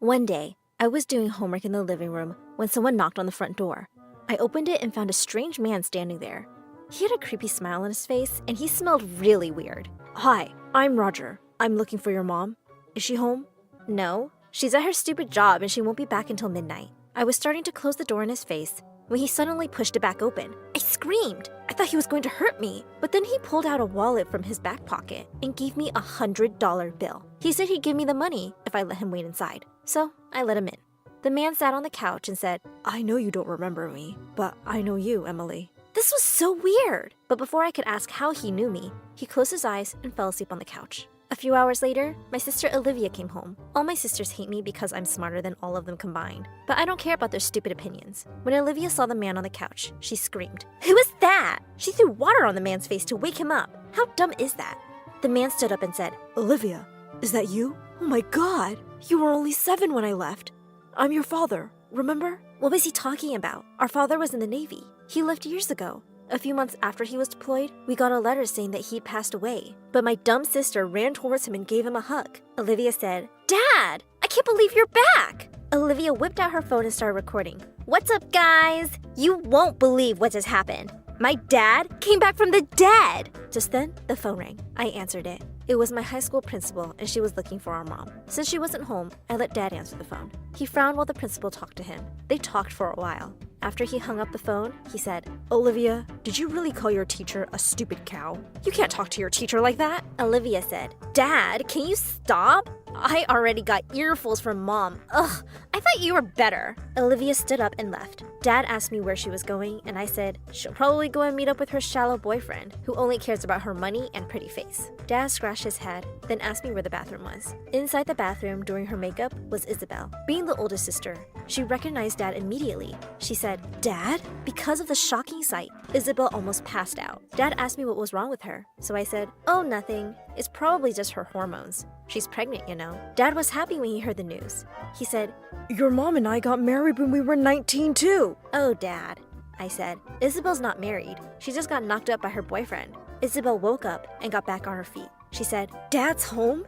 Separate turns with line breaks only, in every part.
One day, I was doing homework in the living room when someone knocked on the front door. I opened it and found a strange man standing there. He had a creepy smile on his face and he smelled really weird. "Hi, I'm Roger. I'm looking for your mom. Is she home?" "No, she's at her stupid job and she won't be back until midnight." I was starting to close the door in his face when he suddenly pushed it back open. I screamed. I thought he was going to hurt me, but then he pulled out a wallet from his back pocket and gave me a $100 bill. He said he'd give me the money if I let him wait inside, so I let him in. The man sat on the couch and said, "I know you don't remember me, but I know you, Emily." This was so weird, but before I could ask how he knew me, he closed his eyes and fell asleep on the couch. A few hours later, my sister Olivia came home. All my sisters hate me because I'm smarter than all of them combined, but I don't care about their stupid opinions. When Olivia saw the man on the couch, she screamed, "Who is that?" She threw water on the man's face to wake him up. How dumb is that? The man stood up and said, "Olivia, is that you? Oh my God, you were only 7 when I left. I'm your father, remember?" What was he talking about? Our father was in the Navy. He left years ago. A few months after he was deployed, we got a letter saying that he'd passed away. But my dumb sister ran towards him and gave him a hug. Olivia said, "Dad, I can't believe you're back." Olivia whipped out her phone and started recording. "What's up, guys? You won't believe what just happened. My dad came back from the dead." Just then, the phone rang. I answered it. It was my high school principal, and she was looking for our mom. Since she wasn't home, I let Dad answer the phone. He frowned while the principal talked to him. They talked for a while. After he hung up the phone, he said, "Olivia, did you really call your teacher a stupid cow? You can't talk to your teacher like that." Olivia said, "Dad, can you stop? I already got earfuls from Mom. Ugh, I thought you were better." Olivia stood up and left. Dad asked me where she was going, and I said, she'll probably go and meet up with her shallow boyfriend, who only cares about her money and pretty face. Dad scratched his head, then asked me where the bathroom was. Inside the bathroom doing her makeup was Isabel. Being the oldest sister, she recognized Dad immediately. She said, "Dad?" Because of the shocking sight, Isabel almost passed out. Dad asked me what was wrong with her, so I said, "Oh, nothing. It's probably just her hormones. She's pregnant, you know." Dad was happy when he heard the news. He said, "Your mom and I got married when we were 19 too." "Oh, Dad," I said, "Isabel's not married. She just got knocked up by her boyfriend." Isabel woke up and got back on her feet. She said, "Dad's home?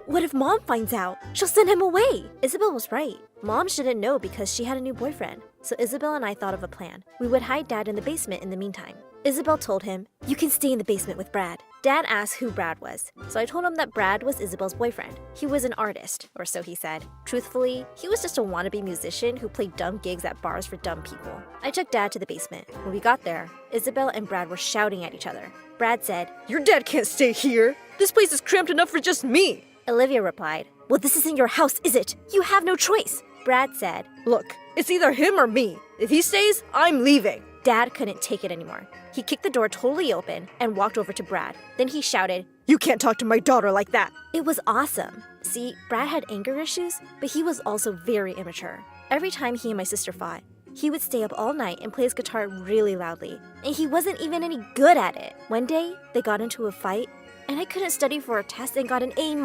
What if Mom finds out? She'll send him away." Isabel was right. Mom shouldn't know because she had a new boyfriend. So Isabel and I thought of a plan. We would hide Dad in the basement in the meantime. Isabel told him, "You can stay in the basement with Brad." Dad asked who Brad was, so I told him that Brad was Isabel's boyfriend. He was an artist, or so he said. Truthfully, he was just a wannabe musician who played dumb gigs at bars for dumb people. I took Dad to the basement. When we got there, Isabel and Brad were shouting at each other. Brad said, "Your dad can't stay here. This place is cramped enough for just me." Olivia replied, "Well, this isn't your house, is it? You have no choice." Brad said, "Look, it's either him or me. If he stays, I'm leaving." Dad couldn't take it anymore. He kicked the door totally open and walked over to Brad. Then he shouted, "You can't talk to my daughter like that." It was awesome. See, Brad had anger issues, but he was also very immature. Every time he and my sister fought, he would stay up all night and play his guitar really loudly, and he wasn't even any good at it. One day, they got into a fight, and I couldn't study for a test and got an A-.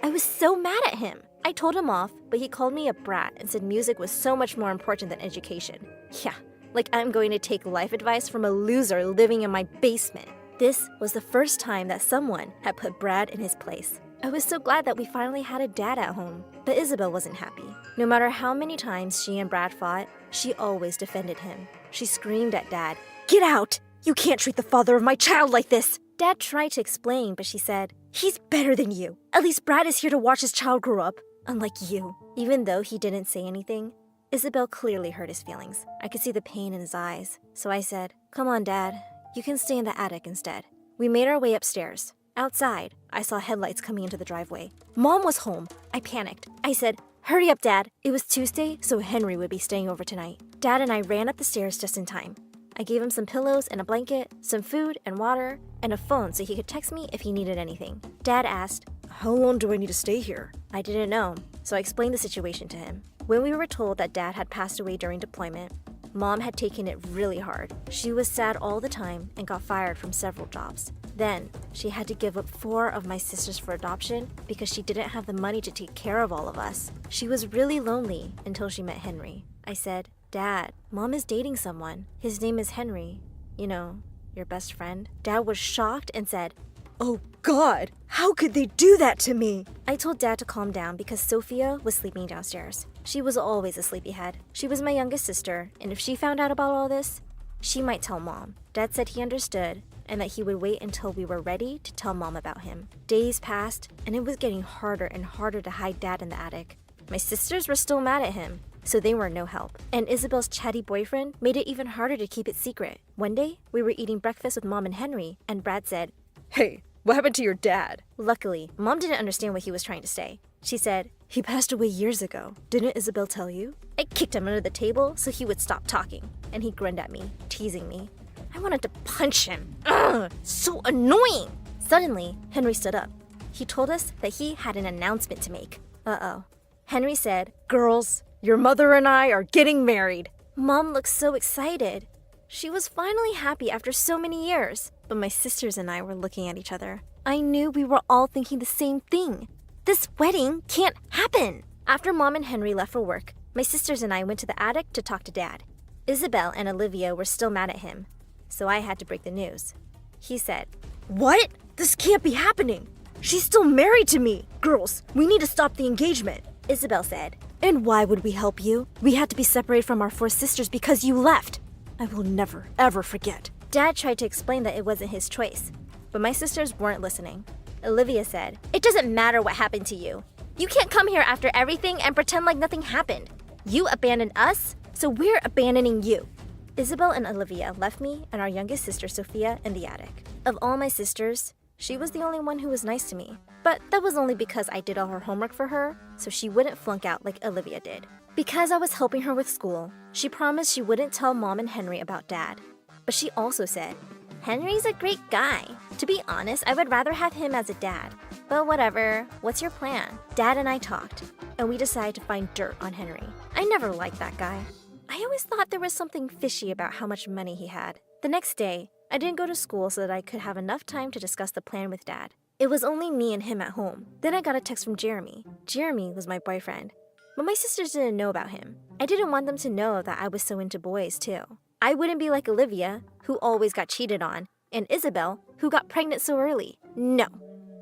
I was so mad at him. I told him off, but he called me a brat and said music was so much more important than education. Yeah, like I'm going to take life advice from a loser living in my basement. This was the first time that someone had put Brad in his place. I was so glad that we finally had a dad at home, but Isabel wasn't happy. No matter how many times she and Brad fought, she always defended him. She screamed at Dad, "Get out! You can't treat the father of my child like this!" Dad tried to explain, but she said, "He's better than you. At least Brad is here to watch his child grow up, unlike you." Even though he didn't say anything, Isabel clearly hurt his feelings. I could see the pain in his eyes. So I said, "Come on, Dad. You can stay in the attic instead." We made our way upstairs. Outside, I saw headlights coming into the driveway. Mom was home. I panicked. I said, "Hurry up, Dad." It was Tuesday, so Henry would be staying over tonight. Dad and I ran up the stairs just in time. I gave him some pillows and a blanket, some food and water, and a phone so he could text me if he needed anything. Dad asked, "How long do I need to stay here?" I didn't know, so I explained the situation to him. When we were told that Dad had passed away during deployment, Mom had taken it really hard. She was sad all the time and got fired from several jobs. Then, she had to give up 4 of my sisters for adoption because she didn't have the money to take care of all of us. She was really lonely until she met Henry. I said, "Dad, Mom is dating someone. His name is Henry. You know, your best friend." Dad was shocked and said, Oh God, how could they do that to me? I told Dad to calm down because Sophia was sleeping downstairs. She was always a sleepyhead. She was my youngest sister, and if she found out about all this, she might tell Mom. Dad said he understood and that he would wait until we were ready to tell Mom about him. Days passed, and it was getting harder and harder to hide Dad in the attic. My sisters were still mad at him, so they were no help. And Isabel's chatty boyfriend made it even harder to keep it secret. One day, we were eating breakfast with Mom and Henry, and Brad said, "Hey, what happened to your dad?" Luckily, Mom didn't understand what he was trying to say. She said, "He passed away years ago. Didn't Isabel tell you?" I kicked him under the table so he would stop talking, and he grinned at me, teasing me. I wanted to punch him. Ugh, so annoying! Suddenly, Henry stood up. He told us that he had an announcement to make. Uh-oh. Henry said, "Girls, your mother and I are getting married." Mom looked so excited. She was finally happy after so many years. But my sisters and I were looking at each other. I knew we were all thinking the same thing. This wedding can't happen. After Mom and Henry left for work, my sisters and I went to the attic to talk to Dad. Isabel and Olivia were still mad at him, so I had to break the news. He said, "What? This can't be happening. She's still married to me. Girls, we need to stop the engagement." Isabel said, "And why would we help you? We had to be separated from our 4 sisters because you left. I will never, ever forget." Dad tried to explain that it wasn't his choice, but my sisters weren't listening. Olivia said, "It doesn't matter what happened to you. You can't come here after everything and pretend like nothing happened. You abandoned us, so we're abandoning you." Isabel and Olivia left me and our youngest sister Sophia in the attic. Of all my sisters, she was the only one who was nice to me. But that was only because I did all her homework for her, so she wouldn't flunk out like Olivia did. Because I was helping her with school, she promised she wouldn't tell Mom and Henry about Dad. But she also said, "Henry's a great guy. To be honest, I would rather have him as a dad. But whatever, what's your plan?" Dad and I talked, and we decided to find dirt on Henry. I never liked that guy. I always thought there was something fishy about how much money he had. The next day, I didn't go to school so that I could have enough time to discuss the plan with Dad. It was only me and him at home. Then I got a text from Jeremy. Jeremy was my boyfriend. But my sisters didn't know about him. I didn't want them to know that I was so into boys, too. I wouldn't be like Olivia, who always got cheated on, and Isabel, who got pregnant so early. No,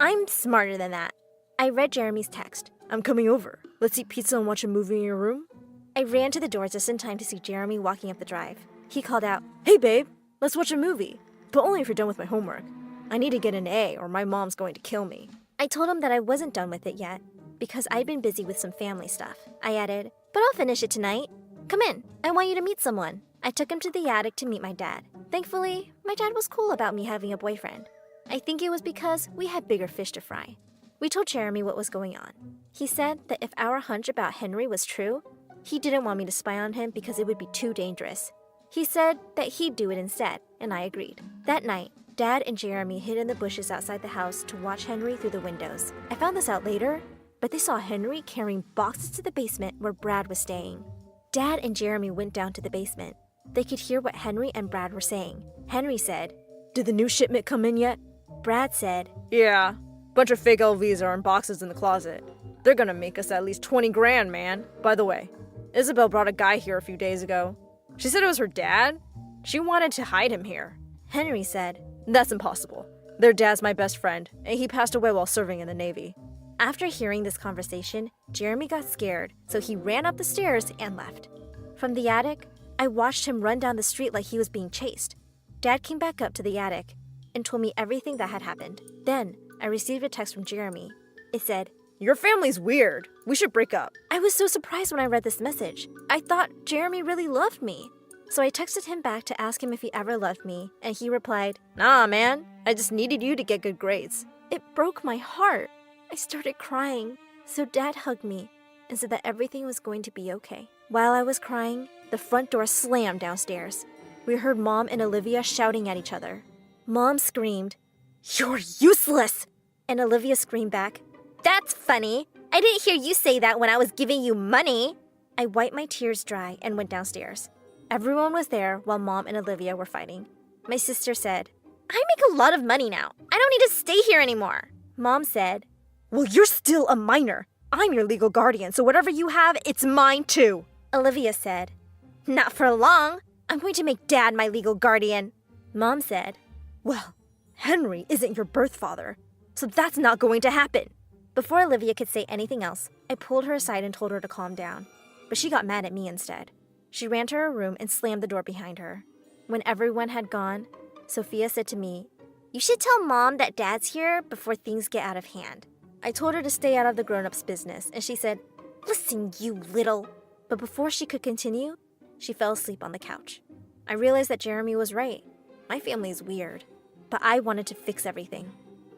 I'm smarter than that. I read Jeremy's text. "I'm coming over. Let's eat pizza and watch a movie in your room." I ran to the door just in time to see Jeremy walking up the drive. He called out, "Hey babe, let's watch a movie, but only if you're done with my homework. I need to get an A or my mom's going to kill me." I told him that I wasn't done with it yet, because I'd been busy with some family stuff. I added, "But I'll finish it tonight. Come in, I want you to meet someone." I took him to the attic to meet my dad. Thankfully, my dad was cool about me having a boyfriend. I think it was because we had bigger fish to fry. We told Jeremy what was going on. He said that if our hunch about Henry was true, he didn't want me to spy on him because it would be too dangerous. He said that he'd do it instead, and I agreed. That night, Dad and Jeremy hid in the bushes outside the house to watch Henry through the windows. I found this out later, but they saw Henry carrying boxes to the basement where Brad was staying. Dad and Jeremy went down to the basement. They could hear what Henry and Brad were saying. Henry said, "Did the new shipment come in yet?" Brad said, "Yeah, bunch of fake LVs are in boxes in the closet. They're gonna make us at least 20 grand, man. By the way, Isabel brought a guy here a few days ago. She said it was her dad. She wanted to hide him here." Henry said, "That's impossible. Their dad's my best friend, and he passed away while serving in the Navy." After hearing this conversation, Jeremy got scared, so he ran up the stairs and left. From the attic, I watched him run down the street like he was being chased. Dad came back up to the attic and told me everything that had happened. Then, I received a text from Jeremy. It said, "Your family's weird. We should break up." I was so surprised when I read this message. I thought Jeremy really loved me. So I texted him back to ask him if he ever loved me, and he replied, "Nah, man. I just needed you to get good grades." It broke my heart. I started crying. So Dad hugged me and said that everything was going to be okay. While I was crying, the front door slammed downstairs. We heard Mom and Olivia shouting at each other. Mom screamed, "You're useless!" And Olivia screamed back, "That's funny. I didn't hear you say that when I was giving you money." I wiped my tears dry and went downstairs. Everyone was there while Mom and Olivia were fighting. My sister said, "I make a lot of money now. I don't need to stay here anymore." Mom said, "Well, you're still a minor. I'm your legal guardian, so whatever you have, it's mine too." Olivia said, "Not for long. I'm going to make Dad my legal guardian." Mom said, "Well, Henry isn't your birth father, so that's not going to happen. Before Olivia could say anything else, I pulled her aside and told her to calm down. But she got mad at me instead. She ran to her room and slammed the door behind her. When everyone had gone, Sophia said to me, "You should tell Mom that Dad's here before things get out of hand." I told her to stay out of the grown-ups' business, and she said, "Listen, you little..." But before she could continue, she fell asleep on the couch. I realized that Jeremy was right. My family is weird, but I wanted to fix everything.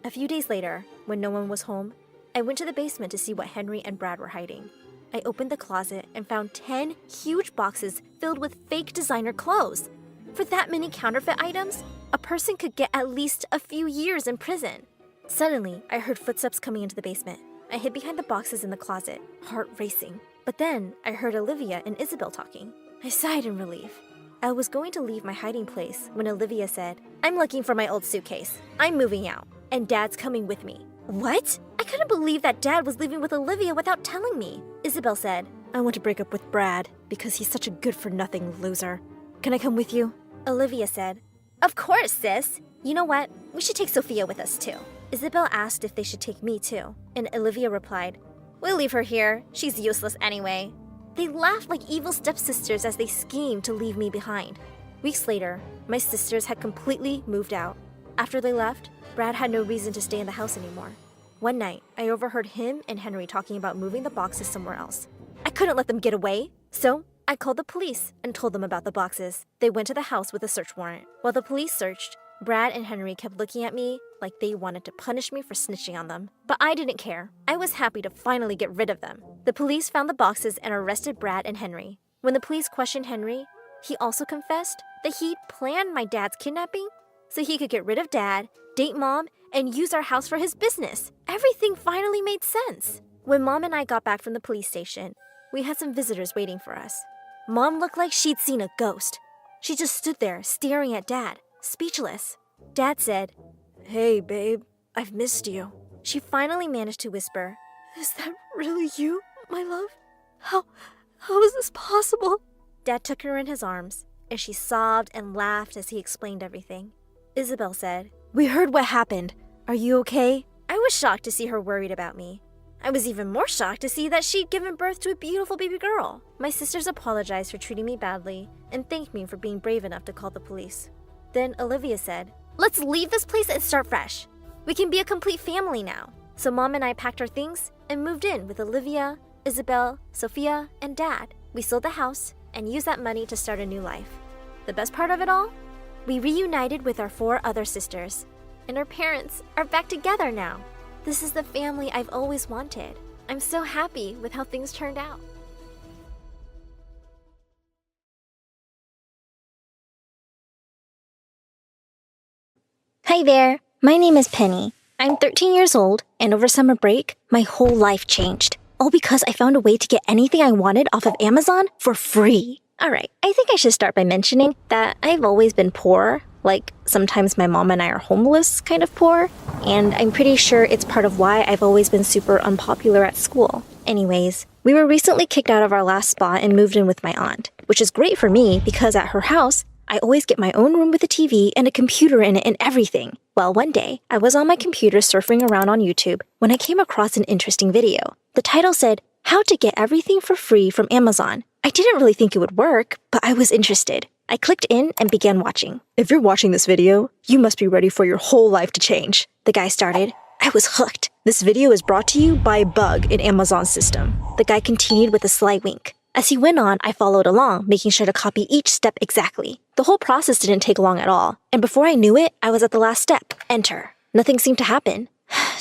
A few days later, when no one was home, I went to the basement to see what Henry and Brad were hiding. I opened the closet and found 10 huge boxes filled with fake designer clothes. For that many counterfeit items, a person could get at least a few years in prison. Suddenly, I heard footsteps coming into the basement. I hid behind the boxes in the closet, heart racing. But then, I heard Olivia and Isabel talking. I sighed in relief. I was going to leave my hiding place when Olivia said, "I'm looking for my old suitcase. I'm moving out, and Dad's coming with me." What? I couldn't believe that Dad was leaving with Olivia without telling me. Isabel said, "I want to break up with Brad because he's such a good-for-nothing loser. Can I come with you?" Olivia said, "Of course, sis. You know what? We should take Sophia with us, too." Isabel asked if they should take me, too, and Olivia replied, "We'll leave her here. She's useless anyway." They laughed like evil stepsisters as they schemed to leave me behind. Weeks later, my sisters had completely moved out. After they left, Brad had no reason to stay in the house anymore. One night, I overheard him and Henry talking about moving the boxes somewhere else. I couldn't let them get away, so I called the police and told them about the boxes. They went to the house with a search warrant. While the police searched, Brad and Henry kept looking at me like they wanted to punish me for snitching on them. But I didn't care. I was happy to finally get rid of them. The police found the boxes and arrested Brad and Henry. When the police questioned Henry, he also confessed that he'd planned my dad's kidnapping so he could get rid of Dad, date Mom, and use our house for his business. Everything finally made sense. When Mom and I got back from the police station, we had some visitors waiting for us. Mom looked like she'd seen a ghost. She just stood there staring at Dad, speechless. Dad said, "Hey, babe, I've missed you." She finally managed to whisper, "Is that really you, my love? How is this possible?" Dad took her in his arms, and she sobbed and laughed as he explained everything. Isabel said, "We heard what happened. Are you okay?" I was shocked to see her worried about me. I was even more shocked to see that she'd given birth to a beautiful baby girl. My sisters apologized for treating me badly and thanked me for being brave enough to call the police. Then Olivia said, "Let's leave this place and start fresh. We can be a complete family now." So Mom and I packed our things and moved in with Olivia, Isabel, Sophia, and Dad. We sold the house and used that money to start a new life. The best part of it all? We reunited with our 4 other sisters, and our parents are back together now. This is the family I've always wanted. I'm so happy with how things turned out. Hi there, my name is Penny. I'm 13 years old, and over summer break, my whole life changed. All because I found a way to get anything I wanted off of Amazon for free. Alright, I think I should start by mentioning that I've always been poor. Like, sometimes my mom and I are homeless, kind of poor. And I'm pretty sure it's part of why I've always been super unpopular at school. Anyways, we were recently kicked out of our last spot and moved in with my aunt, which is great for me because at her house, I always get my own room with a TV and a computer in it and everything. Well, one day, I was on my computer surfing around on YouTube when I came across an interesting video. The title said, "How to Get Everything for Free from Amazon." I didn't really think it would work, but I was interested. I clicked in and began watching. "If you're watching this video, you must be ready for your whole life to change," the guy started. I was hooked. "This video is brought to you by a bug in Amazon's system." The guy continued with a sly wink. As he went on, I followed along, making sure to copy each step exactly. The whole process didn't take long at all, and before I knew it, I was at the last step, enter. Nothing seemed to happen.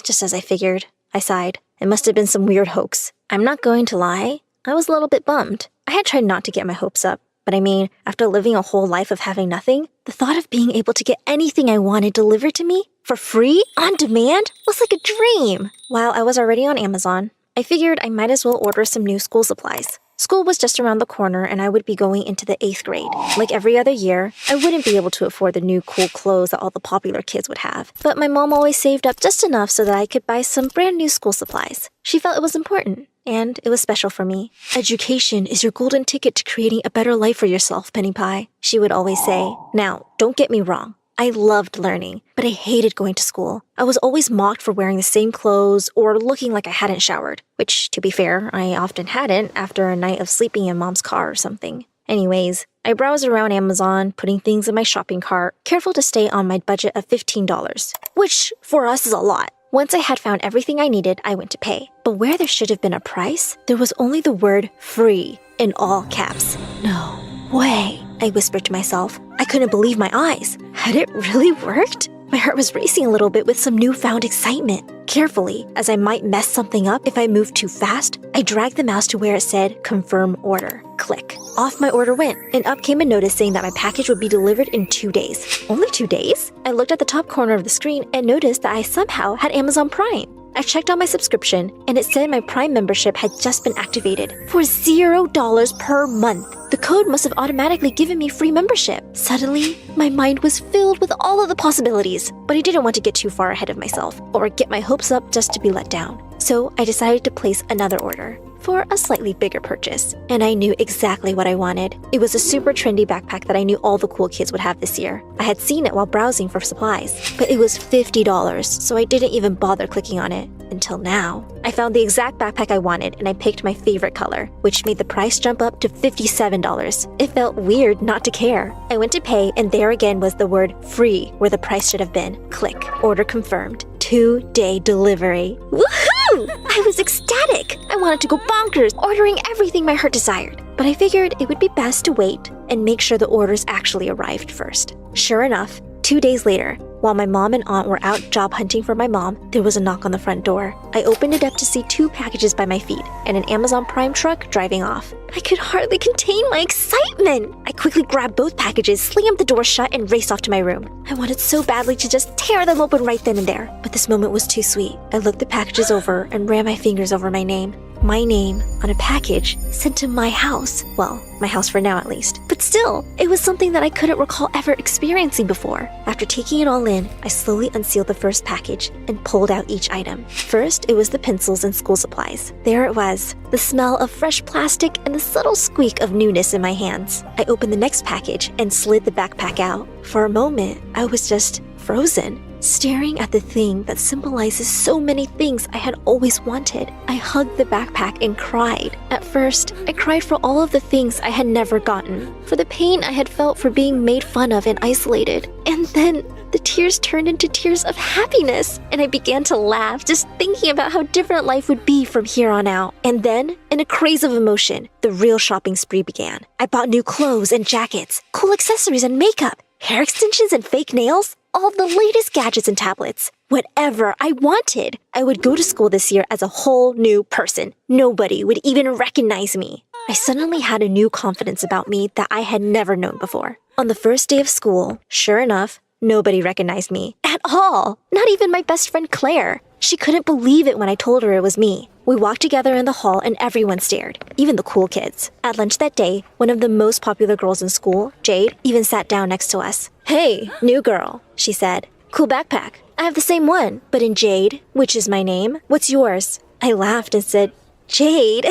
Just as I figured. I sighed. It must have been some weird hoax. I'm not going to lie. I was a little bit bummed. I had tried not to get my hopes up. But I mean, after living a whole life of having nothing, the thought of being able to get anything I wanted delivered to me, for free, on demand, was like a dream. While I was already on Amazon, I figured I might as well order some new school supplies. School was just around the corner and I would be going into the 8th grade. Like every other year, I wouldn't be able to afford the new cool clothes that all the popular kids would have. But my mom always saved up just enough so that I could buy some brand new school supplies. She felt it was important. And it was special for me. "Education is your golden ticket to creating a better life for yourself, Penny Pie," she would always say. Now, don't get me wrong. I loved learning, but I hated going to school. I was always mocked for wearing the same clothes or looking like I hadn't showered, which, to be fair, I often hadn't after a night of sleeping in Mom's car or something. Anyways, I browsed around Amazon, putting things in my shopping cart, careful to stay on my budget of $15, which for us is a lot. Once I had found everything I needed, I went to pay. But where there should have been a price, there was only the word free in all caps. No way, I whispered to myself. I couldn't believe my eyes. Had it really worked? My heart was racing a little bit with some newfound excitement. Carefully, as I might mess something up if I moved too fast, I dragged the mouse to where it said confirm order. Click. Off my order went, and up came a notice saying that my package would be delivered in 2 days. Only 2 days? I looked at the top corner of the screen and noticed that I somehow had Amazon Prime. I checked on my subscription, and it said my Prime membership had just been activated for $0 per month. The code must have automatically given me free membership. Suddenly, my mind was filled with all of the possibilities, but I didn't want to get too far ahead of myself or get my hopes up just to be let down. So I decided to place another order for a slightly bigger purchase, and I knew exactly what I wanted. It was a super trendy backpack that I knew all the cool kids would have this year. I had seen it while browsing for supplies, but it was $50, so I didn't even bother clicking on it until now. I found the exact backpack I wanted, and I picked my favorite color, which made the price jump up to $57. It felt weird not to care. I went to pay, and there again was the word free where the price should have been. Click. Order confirmed. 2-day delivery. Woohoo! I was ecstatic. I wanted to go bonkers, ordering everything my heart desired. But I figured it would be best to wait and make sure the orders actually arrived first. Sure enough, 2 days later, while my mom and aunt were out job hunting for my mom, there was a knock on the front door. I opened it up to see 2 packages by my feet and an Amazon Prime truck driving off. I could hardly contain my excitement. I quickly grabbed both packages, slammed the door shut, and raced off to my room. I wanted so badly to just tear them open right then and there, but this moment was too sweet. I looked the packages over and ran my fingers over my name. My name on a package sent to my house. Well, my house for now at least. But still, it was something that I couldn't recall ever experiencing before. After taking it all in, I slowly unsealed the first package and pulled out each item. First, it was the pencils and school supplies. There it was, the smell of fresh plastic and the subtle squeak of newness in my hands. I opened the next package and slid the backpack out. For a moment, I was just frozen, staring at the thing that symbolizes so many things I had always wanted. I hugged the backpack and cried. At first, I cried for all of the things I had never gotten, for the pain I had felt for being made fun of and isolated. And then the tears turned into tears of happiness, and I began to laugh just thinking about how different life would be from here on out. And then, in a craze of emotion, the real shopping spree began. I bought new clothes and jackets, cool accessories and makeup, hair extensions and fake nails, all the latest gadgets and tablets. Whatever I wanted. I would go to school this year as a whole new person. Nobody would even recognize me. I suddenly had a new confidence about me that I had never known before. On the first day of school, sure enough, nobody recognized me at all. Not even my best friend Claire. She couldn't believe it when I told her it was me. We walked together in the hall and everyone stared, even the cool kids. At lunch that day, one of the most popular girls in school, Jade, even sat down next to us. "Hey, new girl," she said. "Cool backpack. I have the same one, but in Jade, which is my name. What's yours?" I laughed and said, "Jade."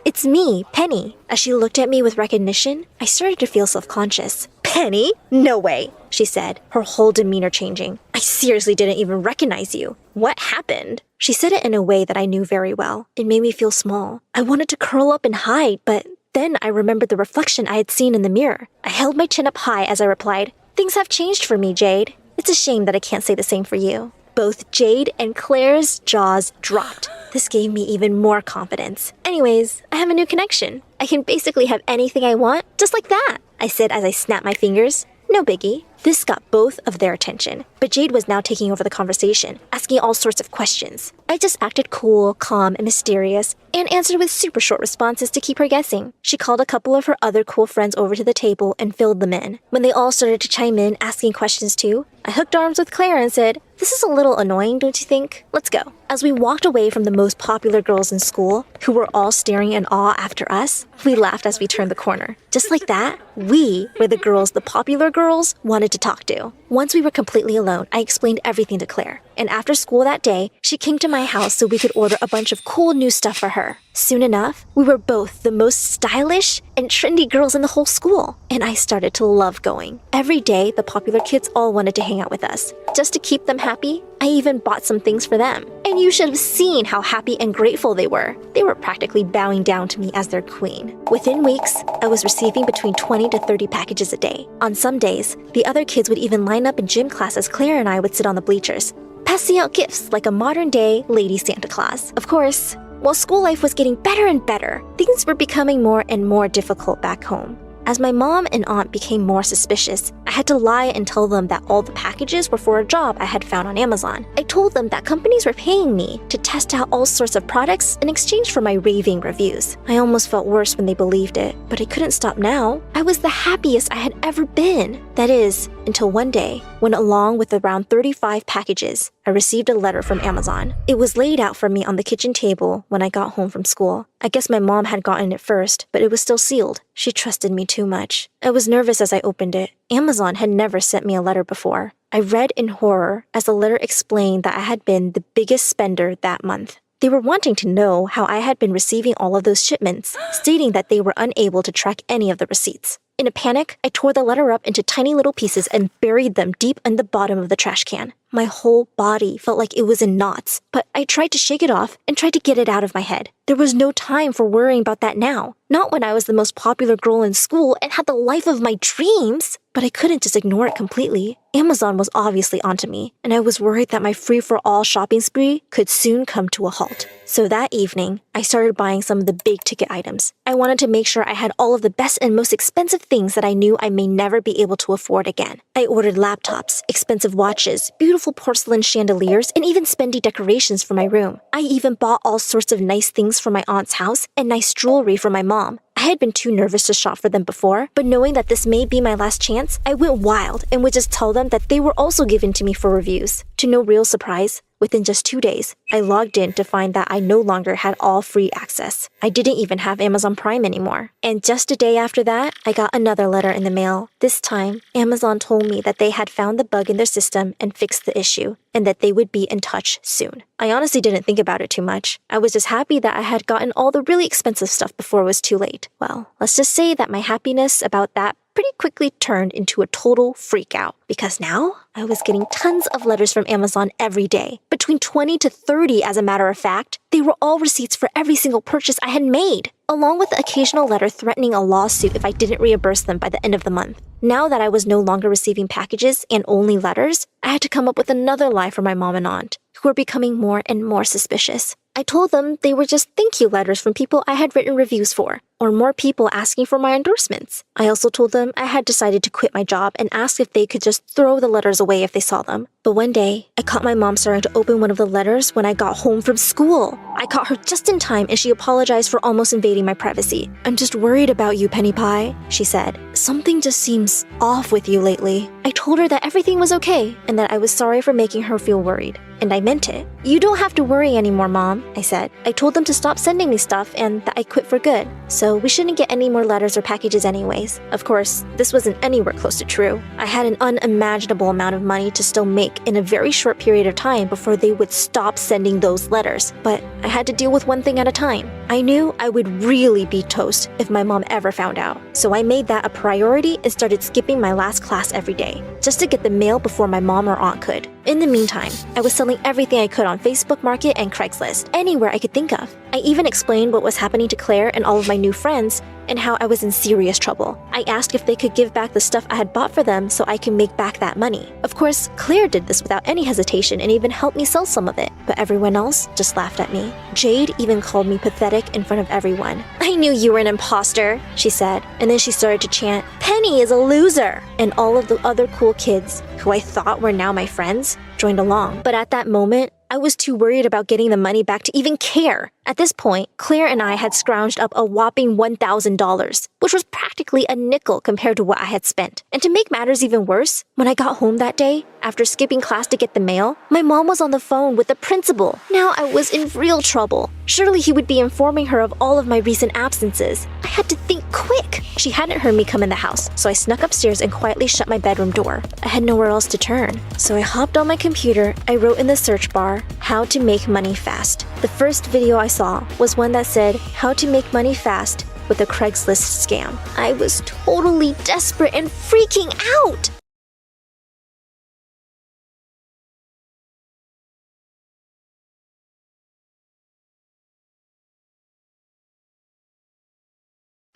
"It's me, Penny." As she looked at me with recognition, I started to feel self-conscious. "Penny? No way," she said, her whole demeanor changing. "I seriously didn't even recognize you. What happened?" She said it in a way that I knew very well. It made me feel small. I wanted to curl up and hide, but then I remembered the reflection I had seen in the mirror. I held my chin up high as I replied, "Things have changed for me, Jade. It's a shame that I can't say the same for you." Both Jade and Claire's jaws dropped. This gave me even more confidence. "Anyways, I have a new connection. I can basically have anything I want, just like that," I said as I snapped my fingers. No biggie. This got both of their attention, but Jade was now taking over the conversation, asking all sorts of questions. I just acted cool, calm, and mysterious, and answered with super short responses to keep her guessing. She called a couple of her other cool friends over to the table and filled them in. When they all started to chime in, asking questions too, I hooked arms with Claire and said, "This is a little annoying, don't you think? Let's go." As we walked away from the most popular girls in school, who were all staring in awe after us, we laughed as we turned the corner. Just like that, we were the girls the popular girls wanted to talk to. Once we were completely alone, I explained everything to Claire. And after school that day, she came to my house so we could order a bunch of cool new stuff for her. Soon enough, we were both the most stylish and trendy girls in the whole school. And I started to love going. Every day, the popular kids all wanted to hang out with us. Just to keep them happy, I even bought some things for them. And you should have seen how happy and grateful they were. They were practically bowing down to me as their queen. Within weeks, I was receiving between 20 to 30 packages a day. On some days, the other kids would even line up in gym class as Claire and I would sit on the bleachers, passing out gifts like a modern-day Lady Santa Claus. Of course, while school life was getting better and better, things were becoming more and more difficult back home. As my mom and aunt became more suspicious, I had to lie and tell them that all the packages were for a job I had found on Amazon. I told them that companies were paying me to test out all sorts of products in exchange for my raving reviews. I almost felt worse when they believed it, but I couldn't stop now. I was the happiest I had ever been. That is, until one day, when along with around 35 packages, I received a letter from Amazon. It was laid out for me on the kitchen table when I got home from school. I guess my mom had gotten it first, but it was still sealed. She trusted me too much. I was nervous as I opened it. Amazon had never sent me a letter before. I read in horror as the letter explained that I had been the biggest spender that month. They were wanting to know how I had been receiving all of those shipments, stating that they were unable to track any of the receipts. In a panic, I tore the letter up into tiny little pieces and buried them deep in the bottom of the trash can. My whole body felt like it was in knots, but I tried to shake it off and tried to get it out of my head. There was no time for worrying about that now. Not when I was the most popular girl in school and had the life of my dreams. But I couldn't just ignore it completely. Amazon was obviously onto me, and I was worried that my free-for-all shopping spree could soon come to a halt. So that evening, I started buying some of the big-ticket items. I wanted to make sure I had all of the best and most expensive things that I knew I may never be able to afford again. I ordered laptops, expensive watches, beautiful porcelain chandeliers, and even spendy decorations for my room. I even bought all sorts of nice things for my aunt's house and nice jewelry for my mom. I had been too nervous to shop for them before, but knowing that this may be my last chance, I went wild and would just tell them that they were also given to me for reviews. To no real surprise, within just 2 days, I logged in to find that I no longer had all free access. I didn't even have Amazon Prime anymore. And just a day after that, I got another letter in the mail. This time, Amazon told me that they had found the bug in their system and fixed the issue, and that they would be in touch soon. I honestly didn't think about it too much. I was just happy that I had gotten all the really expensive stuff before it was too late. Well, let's just say that my happiness about that pretty quickly turned into a total freak out, because now I was getting tons of letters from Amazon every day. Between 20 to 30, as a matter of fact. They were all receipts for every single purchase I had made, along with the occasional letter threatening a lawsuit if I didn't reimburse them by the end of the month. Now that I was no longer receiving packages and only letters, I had to come up with another lie for my mom and aunt, who were becoming more and more suspicious. I told them they were just thank you letters from people I had written reviews for, or more people asking for my endorsements. I also told them I had decided to quit my job and asked if they could just throw the letters away if they saw them. But one day, I caught my mom starting to open one of the letters when I got home from school. I caught her just in time and she apologized for almost invading my privacy. "I'm just worried about you, Penny Pie," she said. "Something just seems off with you lately." I told her that everything was okay and that I was sorry for making her feel worried. And I meant it. "You don't have to worry anymore, Mom," I said. "I told them to stop sending me stuff and that I quit for good. So we shouldn't get any more letters or packages anyways." Of course, this wasn't anywhere close to true. I had an unimaginable amount of money to still make in a very short period of time before they would stop sending those letters. But I had to deal with one thing at a time. I knew I would really be toast if my mom ever found out. So I made that a priority and started skipping my last class every day, just to get the mail before my mom or aunt could. In the meantime, I was selling everything I could on Facebook Market and Craigslist, anywhere I could think of. I even explained what was happening to Claire and all of my new friends, and how I was in serious trouble. I asked if they could give back the stuff I had bought for them so I can make back that money. Of course, Claire did this without any hesitation and even helped me sell some of it, but everyone else just laughed at me. Jade even called me pathetic in front of everyone. "I knew you were an imposter," she said, and then she started to chant, "Penny is a loser!" And all of the other cool kids, who I thought were now my friends, joined along. But at that moment, I was too worried about getting the money back to even care. At this point, Claire and I had scrounged up a whopping $1,000, which was practically a nickel compared to what I had spent. And to make matters even worse, when I got home that day, after skipping class to get the mail, my mom was on the phone with the principal. Now I was in real trouble. Surely he would be informing her of all of my recent absences. I had to think quick. She hadn't heard me come in the house, so I snuck upstairs and quietly shut my bedroom door. I had nowhere else to turn. So I hopped on my computer, I wrote in the search bar, "How to make money fast." The first video I saw was one that said, "How to make money fast with a Craigslist scam." I was totally desperate and freaking out.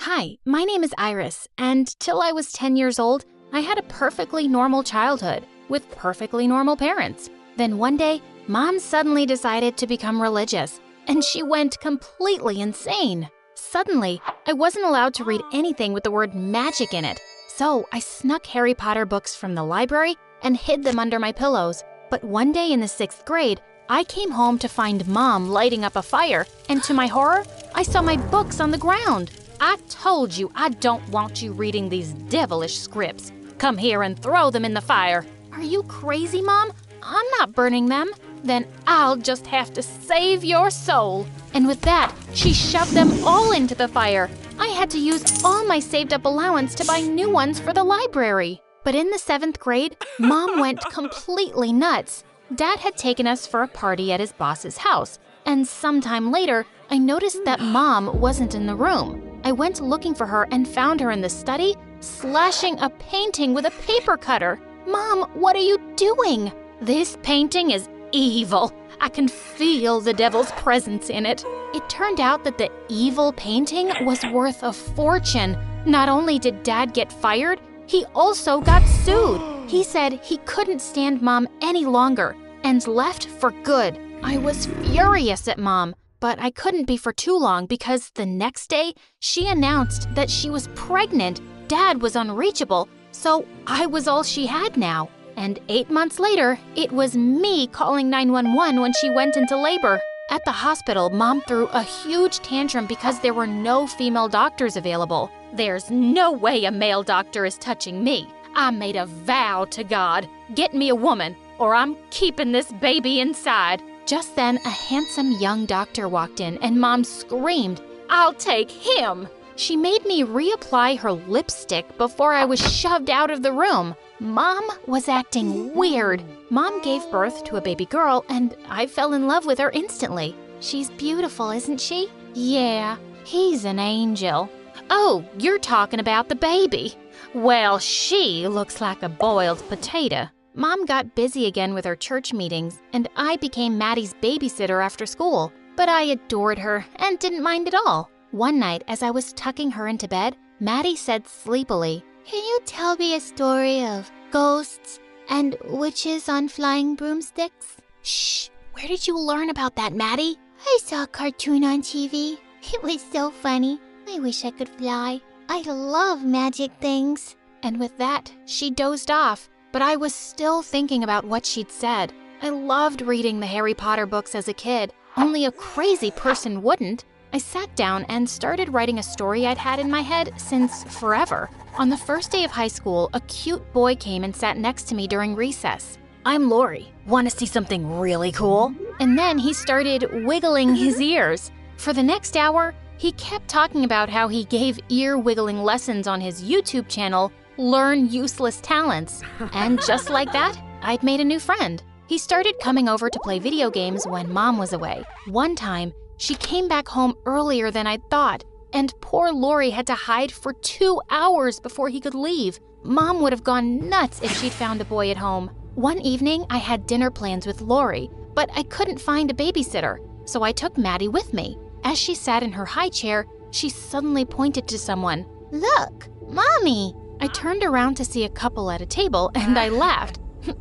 Hi, my name is Iris, and till I was 10 years old, I had a perfectly normal childhood with perfectly normal parents. Then one day, Mom suddenly decided to become religious, and she went completely insane. Suddenly, I wasn't allowed to read anything with the word magic in it, so I snuck Harry Potter books from the library and hid them under my pillows. But one day in the 6th grade, I came home to find Mom lighting up a fire, and to my horror, I saw my books on the ground. "I told you I don't want you reading these devilish scripts. Come here and throw them in the fire." "Are you crazy, Mom? I'm not burning them." "Then I'll just have to save your soul." And with that, she shoved them all into the fire. I had to use all my saved-up allowance to buy new ones for the library. But in the 7th grade, Mom went completely nuts. Dad had taken us for a party at his boss's house, and sometime later, I noticed that Mom wasn't in the room. I went looking for her and found her in the study, slashing a painting with a paper cutter. "Mom, what are you doing?" "This painting is evil. I can feel the devil's presence in it." It turned out that the evil painting was worth a fortune. Not only did Dad get fired, he also got sued. He said he couldn't stand Mom any longer and left for good. I was furious at Mom, but I couldn't be for too long because the next day, she announced that she was pregnant. Dad was unreachable, so I was all she had now. And 8 months later, it was me calling 911 when she went into labor. At the hospital, Mom threw a huge tantrum because there were no female doctors available. "There's no way a male doctor is touching me. I made a vow to God. Get me a woman, or I'm keeping this baby inside." Just then, a handsome young doctor walked in and Mom screamed, "I'll take him!" She made me reapply her lipstick before I was shoved out of the room. Mom was acting weird. Mom gave birth to a baby girl and I fell in love with her instantly. "She's beautiful, isn't she?" "Yeah, he's an angel." "Oh, you're talking about the baby. Well, she looks like a boiled potato." Mom got busy again with her church meetings, and I became Maddie's babysitter after school. But I adored her and didn't mind at all. One night, as I was tucking her into bed, Maddie said sleepily, "Can you tell me a story of ghosts and witches on flying broomsticks?" "Shh! Where did you learn about that, Maddie?" "I saw a cartoon on TV. It was so funny. I wish I could fly. I love magic things." And with that, she dozed off. But I was still thinking about what she'd said. I loved reading the Harry Potter books as a kid. Only a crazy person wouldn't. I sat down and started writing a story I'd had in my head since forever. On the first day of high school, a cute boy came and sat next to me during recess. "I'm Lori. Want to see something really cool?" And then he started wiggling his ears. For the next hour, he kept talking about how he gave ear-wiggling lessons on his YouTube channel, Learn Useless Talents. And just like that, I'd made a new friend. He started coming over to play video games when Mom was away. One time, she came back home earlier than I'd thought, and poor Lori had to hide for 2 hours before he could leave. Mom would have gone nuts if she'd found a boy at home. One evening, I had dinner plans with Lori, but I couldn't find a babysitter, so I took Maddie with me. As she sat in her high chair, she suddenly pointed to someone. "Look, Mommy!" I turned around to see a couple at a table, and I laughed.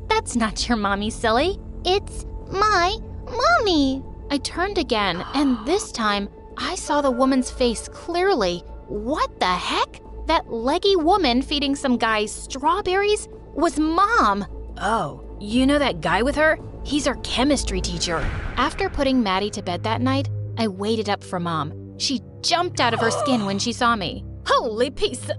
"That's not your mommy, silly. It's my mommy." I turned again, and this time, I saw the woman's face clearly. What the heck? That leggy woman feeding some guys strawberries was Mom. "Oh, you know that guy with her? He's our chemistry teacher." After putting Maddie to bed that night, I waited up for Mom. She jumped out of her skin when she saw me. Holy piece.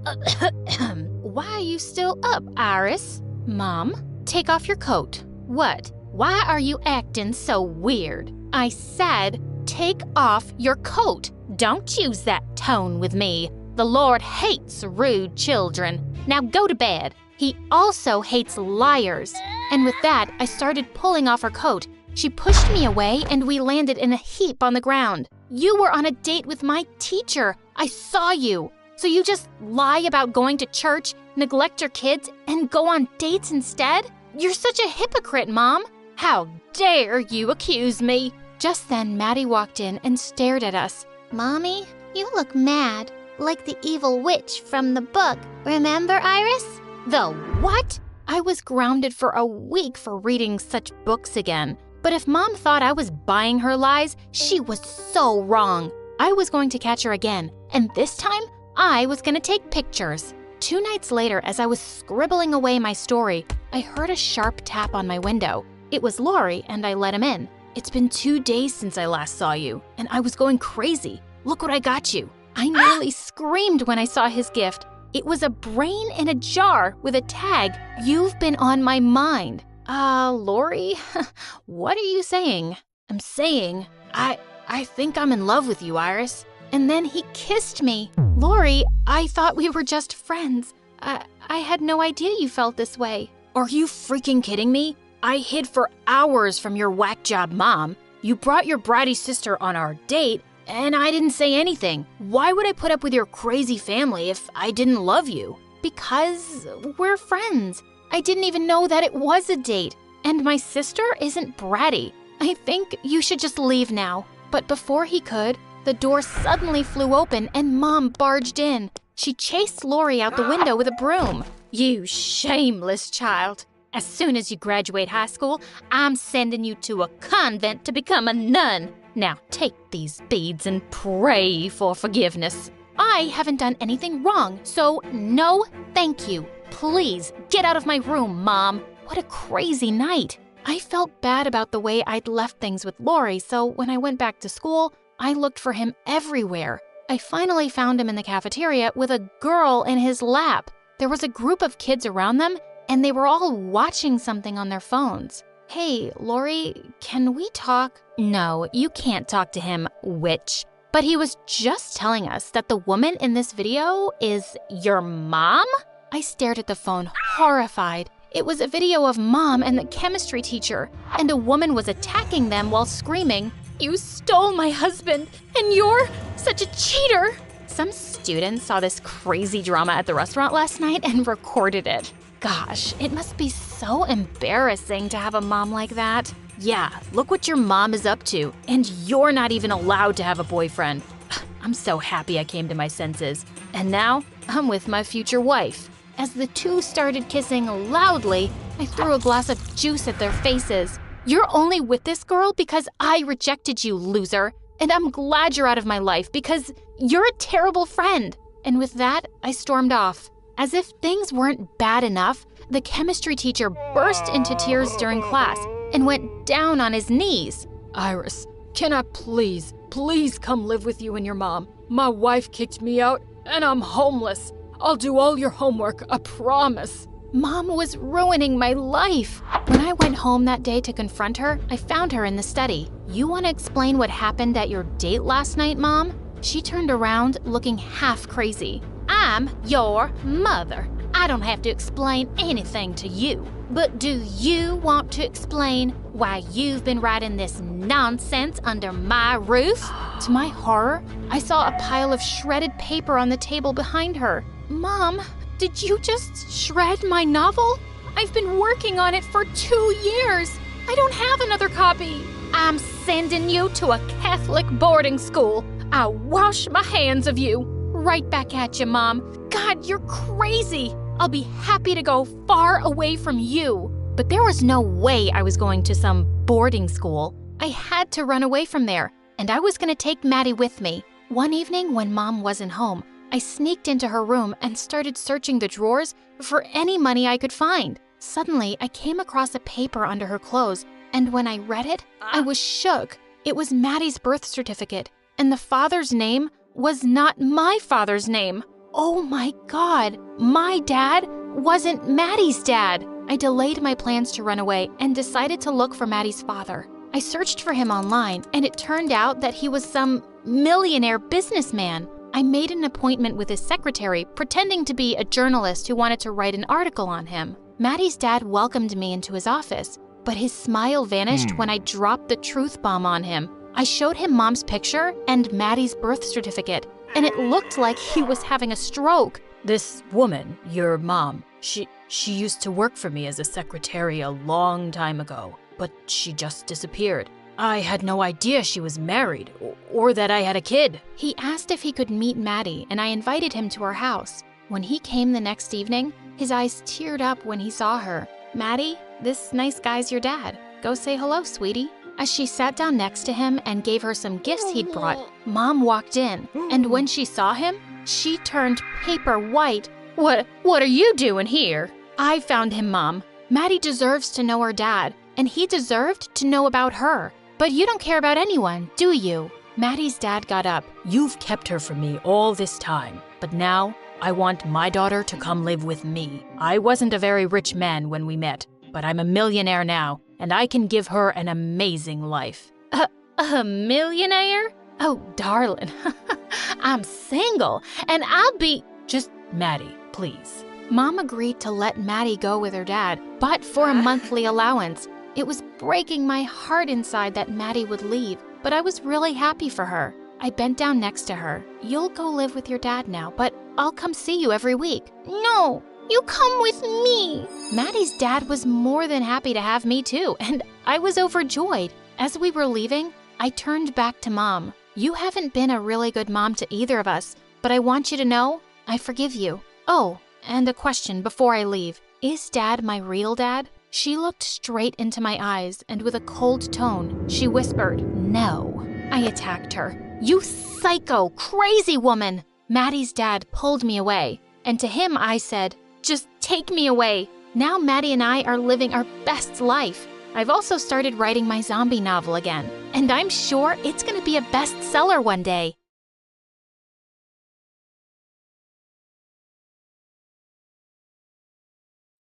Why are you still up, Iris? Mom, take off your coat. What? Why are you acting so weird? I said, take off your coat. Don't use that tone with me. The Lord hates rude children. Now go to bed. He also hates liars. And with that, I started pulling off her coat. She pushed me away and we landed in a heap on the ground. You were on a date with my teacher. I saw you. So you just lie about going to church, neglect your kids, and go on dates instead? You're such a hypocrite, Mom. How dare you accuse me? Just then, Maddie walked in and stared at us.
Mommy, you look mad, like the evil witch from the book. Remember, Iris?
The what? I was grounded for a week for reading such books again. But if Mom thought I was buying her lies, she was so wrong. I was going to catch her again, and this time, I was going to take pictures. 2 nights later, as I was scribbling away my story, I heard a sharp tap on my window. It was Laurie, and I let him in. It's been 2 days since I last saw you, and I was going crazy. Look what I got you. I nearly screamed when I saw his gift. It was a brain in a jar with a tag, "You've been on my mind." Laurie, what are you saying? I'm saying, I think I'm in love with you, Iris. And then he kissed me. Laurie, I thought we were just friends. I had no idea you felt this way. Are you freaking kidding me? I hid for hours from your whack job mom. You brought your bratty sister on our date, and I didn't say anything. Why would I put up with your crazy family if I didn't love you? Because we're friends. I didn't even know that it was a date. And my sister isn't bratty. I think you should just leave now. But before he could, the door suddenly flew open and Mom barged in. She chased Laurie out the window with a broom. You shameless child. As soon as you graduate high school, I'm sending you to a convent to become a nun. Now take these beads and pray for forgiveness. I haven't done anything wrong, so no thank you. Please get out of my room, Mom. What a crazy night. I felt bad about the way I'd left things with Laurie, so when I went back to school, I looked for him everywhere. I finally found him in the cafeteria with a girl in his lap. There was a group of kids around them, and they were all watching something on their phones. Hey, Laurie, can we talk? No, you can't talk to him, witch. But he was just telling us that the woman in this video is your mom? I stared at the phone, horrified. It was a video of Mom and the chemistry teacher, and a woman was attacking them while screaming, "You stole my husband, and you're such a cheater!" Some students saw this crazy drama at the restaurant last night and recorded it. Gosh, it must be so embarrassing to have a mom like that. Yeah, look what your mom is up to, and you're not even allowed to have a boyfriend. I'm so happy I came to my senses. And now, I'm with my future wife. As the two started kissing loudly, I threw a glass of juice at their faces. You're only with this girl because I rejected you, loser. And I'm glad you're out of my life because you're a terrible friend. And with that, I stormed off. As if things weren't bad enough, the chemistry teacher burst into tears during class and went down on his knees.
Iris, can I please come live with you and your mom? My wife kicked me out and I'm homeless. I'll do all your homework, I promise.
Mom was ruining my life. When I went home that day to confront her, I found her in the study. You want to explain what happened at your date last night, Mom? She turned around looking half crazy. I'm your mother. I don't have to explain anything to you. But do you want to explain why you've been writing this nonsense under my roof? To my horror, I saw a pile of shredded paper on the table behind her. Mom, did you just shred my novel? I've been working on it for 2 years. I don't have another copy. I'm sending you to a Catholic boarding school. I wash my hands of you. Right back at you, Mom. God, you're crazy. I'll be happy to go far away from you. But there was no way I was going to some boarding school. I had to run away from there, and I was going to take Maddie with me. One evening when Mom wasn't home, I sneaked into her room and started searching the drawers for any money I could find. Suddenly, I came across a paper under her clothes, and when I read it, I was shook. It was Maddie's birth certificate, and the father's name was not my father's name. Oh my God, my dad wasn't Maddie's dad. I delayed my plans to run away and decided to look for Maddie's father. I searched for him online, and it turned out that he was some millionaire businessman. I made an appointment with his secretary, pretending to be a journalist who wanted to write an article on him. Maddie's dad welcomed me into his office, but his smile vanished when I dropped the truth bomb on him. I showed him Mom's picture and Maddie's birth certificate, and it looked like he was having a stroke.
This woman, your mom, she used to work for me as a secretary a long time ago, but she just disappeared. I had no idea she was married or that I had a kid.
He asked if he could meet Maddie, and I invited him to our house. When he came the next evening, his eyes teared up when he saw her. Maddie, this nice guy's your dad. Go say hello, sweetie. As she sat down next to him and gave her some gifts he'd brought, Mom walked in, and when she saw him, she turned paper white.
What are you doing here?
I found him, Mom. Maddie deserves to know her dad, and he deserved to know about her. But you don't care about anyone, do you? Maddie's dad got up.
You've kept her from me all this time, but now I want my daughter to come live with me. I wasn't a very rich man when we met, but I'm a millionaire now, and I can give her an amazing life.
A millionaire? Oh, darling, I'm single, and I'll be...
Just Maddie, please.
Mom agreed to let Maddie go with her dad, but for a monthly allowance. It was breaking my heart inside that Maddie would leave, but I was really happy for her. I bent down next to her. You'll go live with your dad now, but I'll come see you every week.
No, you come with me.
Maddie's dad was more than happy to have me too, and I was overjoyed. As we were leaving, I turned back to Mom. You haven't been a really good mom to either of us, but I want you to know I forgive you. Oh, and a question before I leave. Is Dad my real dad? She looked straight into my eyes, and with a cold tone, she whispered, no. I attacked her. You psycho, crazy woman! Maddie's dad pulled me away, and to him I said, just take me away. Now Maddie and I are living our best life. I've also started writing my zombie novel again, and I'm sure it's gonna be a bestseller one day.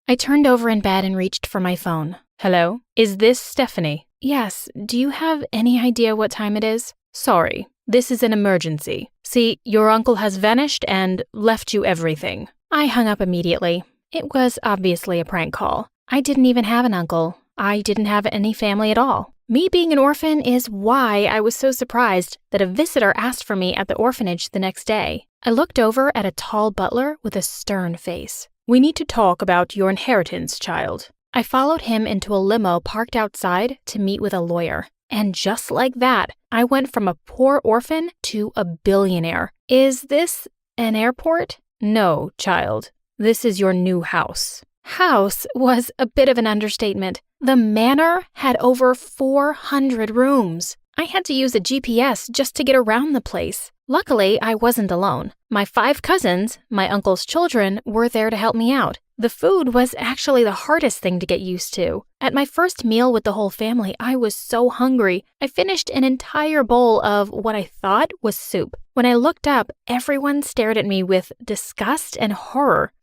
I turned over in bed and reached for my phone.
Hello? Is this Stephanie?
Yes, do you have any idea what time it is?
Sorry, this is an emergency. See, your uncle has vanished and left you everything.
I hung up immediately. It was obviously a prank call. I didn't even have an uncle. I didn't have any family at all. Me being an orphan is why I was so surprised that a visitor asked for me at the orphanage the next day. I looked over at a tall butler with a stern face.
We need to talk about your inheritance, child.
I followed him into a limo parked outside to meet with a lawyer. And just like that, I went from a poor orphan to a billionaire. Is this an airport?
No, child. This is your new house.
House was a bit of an understatement. The manor had over 400 rooms. I had to use a GPS just to get around the place. Luckily, I wasn't alone. My 5 cousins, my uncle's children, were there to help me out. The food was actually the hardest thing to get used to. At my first meal with the whole family, I was so hungry. I finished an entire bowl of what I thought was soup. When I looked up, everyone stared at me with disgust and horror.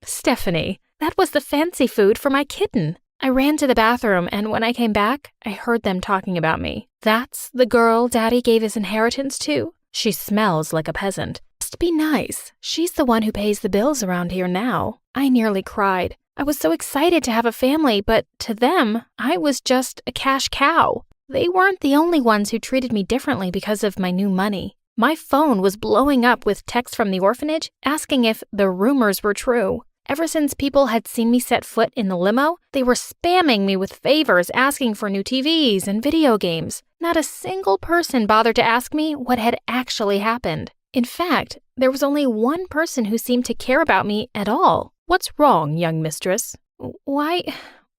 Stephanie, that was the fancy food for my kitten. I ran to the bathroom, and when I came back, I heard them talking about me. That's the girl Daddy gave his inheritance to? She smells like a peasant. Must be nice. She's the one who pays the bills around here now. I nearly cried. I was so excited to have a family, but to them, I was just a cash cow. They weren't the only ones who treated me differently because of my new money. My phone was blowing up with texts from the orphanage asking if the rumors were true. Ever since people had seen me set foot in the limo, they were spamming me with favors asking for new TVs and video games. Not a single person bothered to ask me what had actually happened. In fact, there was only one person who seemed to care about me at all.
What's wrong, young mistress?
Why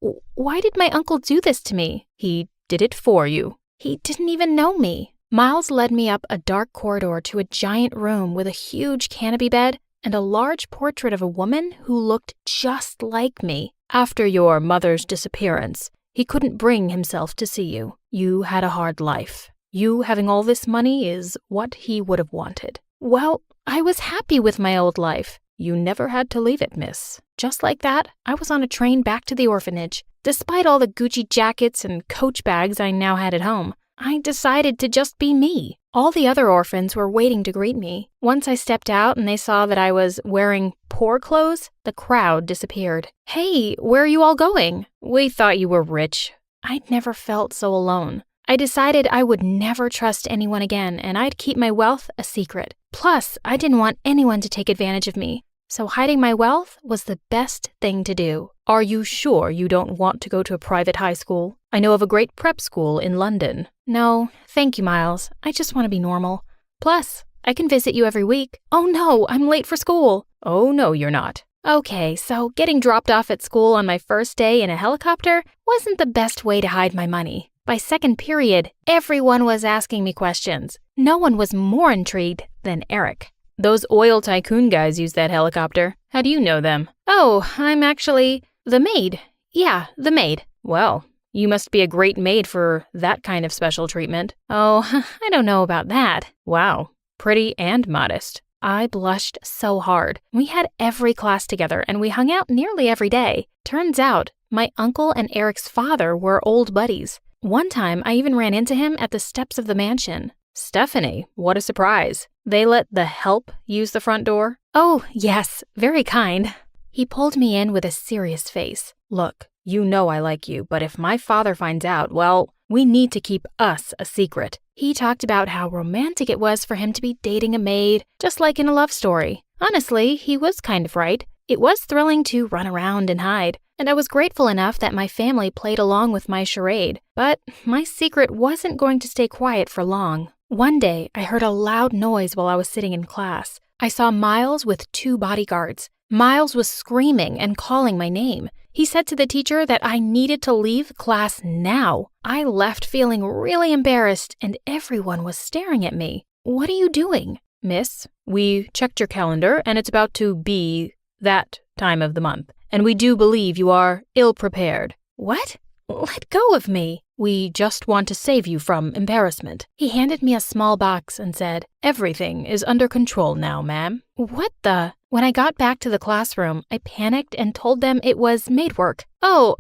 did my uncle do this to me?
He did it for you.
He didn't even know me. Miles led me up a dark corridor to a giant room with a huge canopy bed and a large portrait of a woman who looked just like me.
After your mother's disappearance, He couldn't bring himself to see you. You had a hard life. You having all this money is what he would have wanted. Well, I was happy with my old life. You never had to leave it, miss. Just like that, I was on a train back to the orphanage. Despite all the Gucci jackets and Coach bags I now had at home, I decided to just be me. All the other orphans were waiting to greet me. Once I stepped out and they saw that I was wearing poor clothes, the crowd disappeared. Hey, where are you all going? We thought you were rich. I'd never felt so alone. I decided I would never trust anyone again and I'd keep my wealth a secret. Plus, I didn't want anyone to take advantage of me. So hiding my wealth was the best thing to do. Are you sure you don't want to go to a private high school? I know of a great prep school in London. No, thank you, Miles. I just want to be normal. Plus, I can visit you every week. Oh no, I'm late for school. Oh no, you're not. Okay, so getting dropped off at school on my first day in a helicopter wasn't the best way to hide my money. By second period, everyone was asking me questions. No one was more intrigued than Eric. Those oil tycoon guys use that helicopter. How do you know them? Oh, I'm actually the maid. Yeah, the maid. Well, you must be a great maid for that kind of special treatment. Oh, I don't know about that. Wow, pretty and modest. I blushed so hard. We had every class together and we hung out nearly every day. Turns out, my uncle and Eric's father were old buddies. One time, I even ran into him at the steps of the mansion. Stephanie, what a surprise. They let the help use the front door? Oh, yes, very kind. He pulled me in with a serious face. Look, you know I like you, but if my father finds out, well, we need to keep us a secret. He talked about how romantic it was for him to be dating a maid, just like in a love story. Honestly, he was kind of right. It was thrilling to run around and hide, and I was grateful enough that my family played along with my charade. But my secret wasn't going to stay quiet for long. One day, I heard a loud noise while I was sitting in class. I saw Miles with 2 bodyguards. Miles was screaming and calling my name. He said to the teacher that I needed to leave class now. I left feeling really embarrassed, and everyone was staring at me. What are you doing? Miss, we checked your calendar, and it's about to be that time of the month. And we do believe you are ill-prepared. What? Let go of me. We just want to save you from embarrassment. He handed me a small box and said, Everything is under control now, ma'am. What the? When I got back to the classroom, I panicked and told them it was maid work. Oh,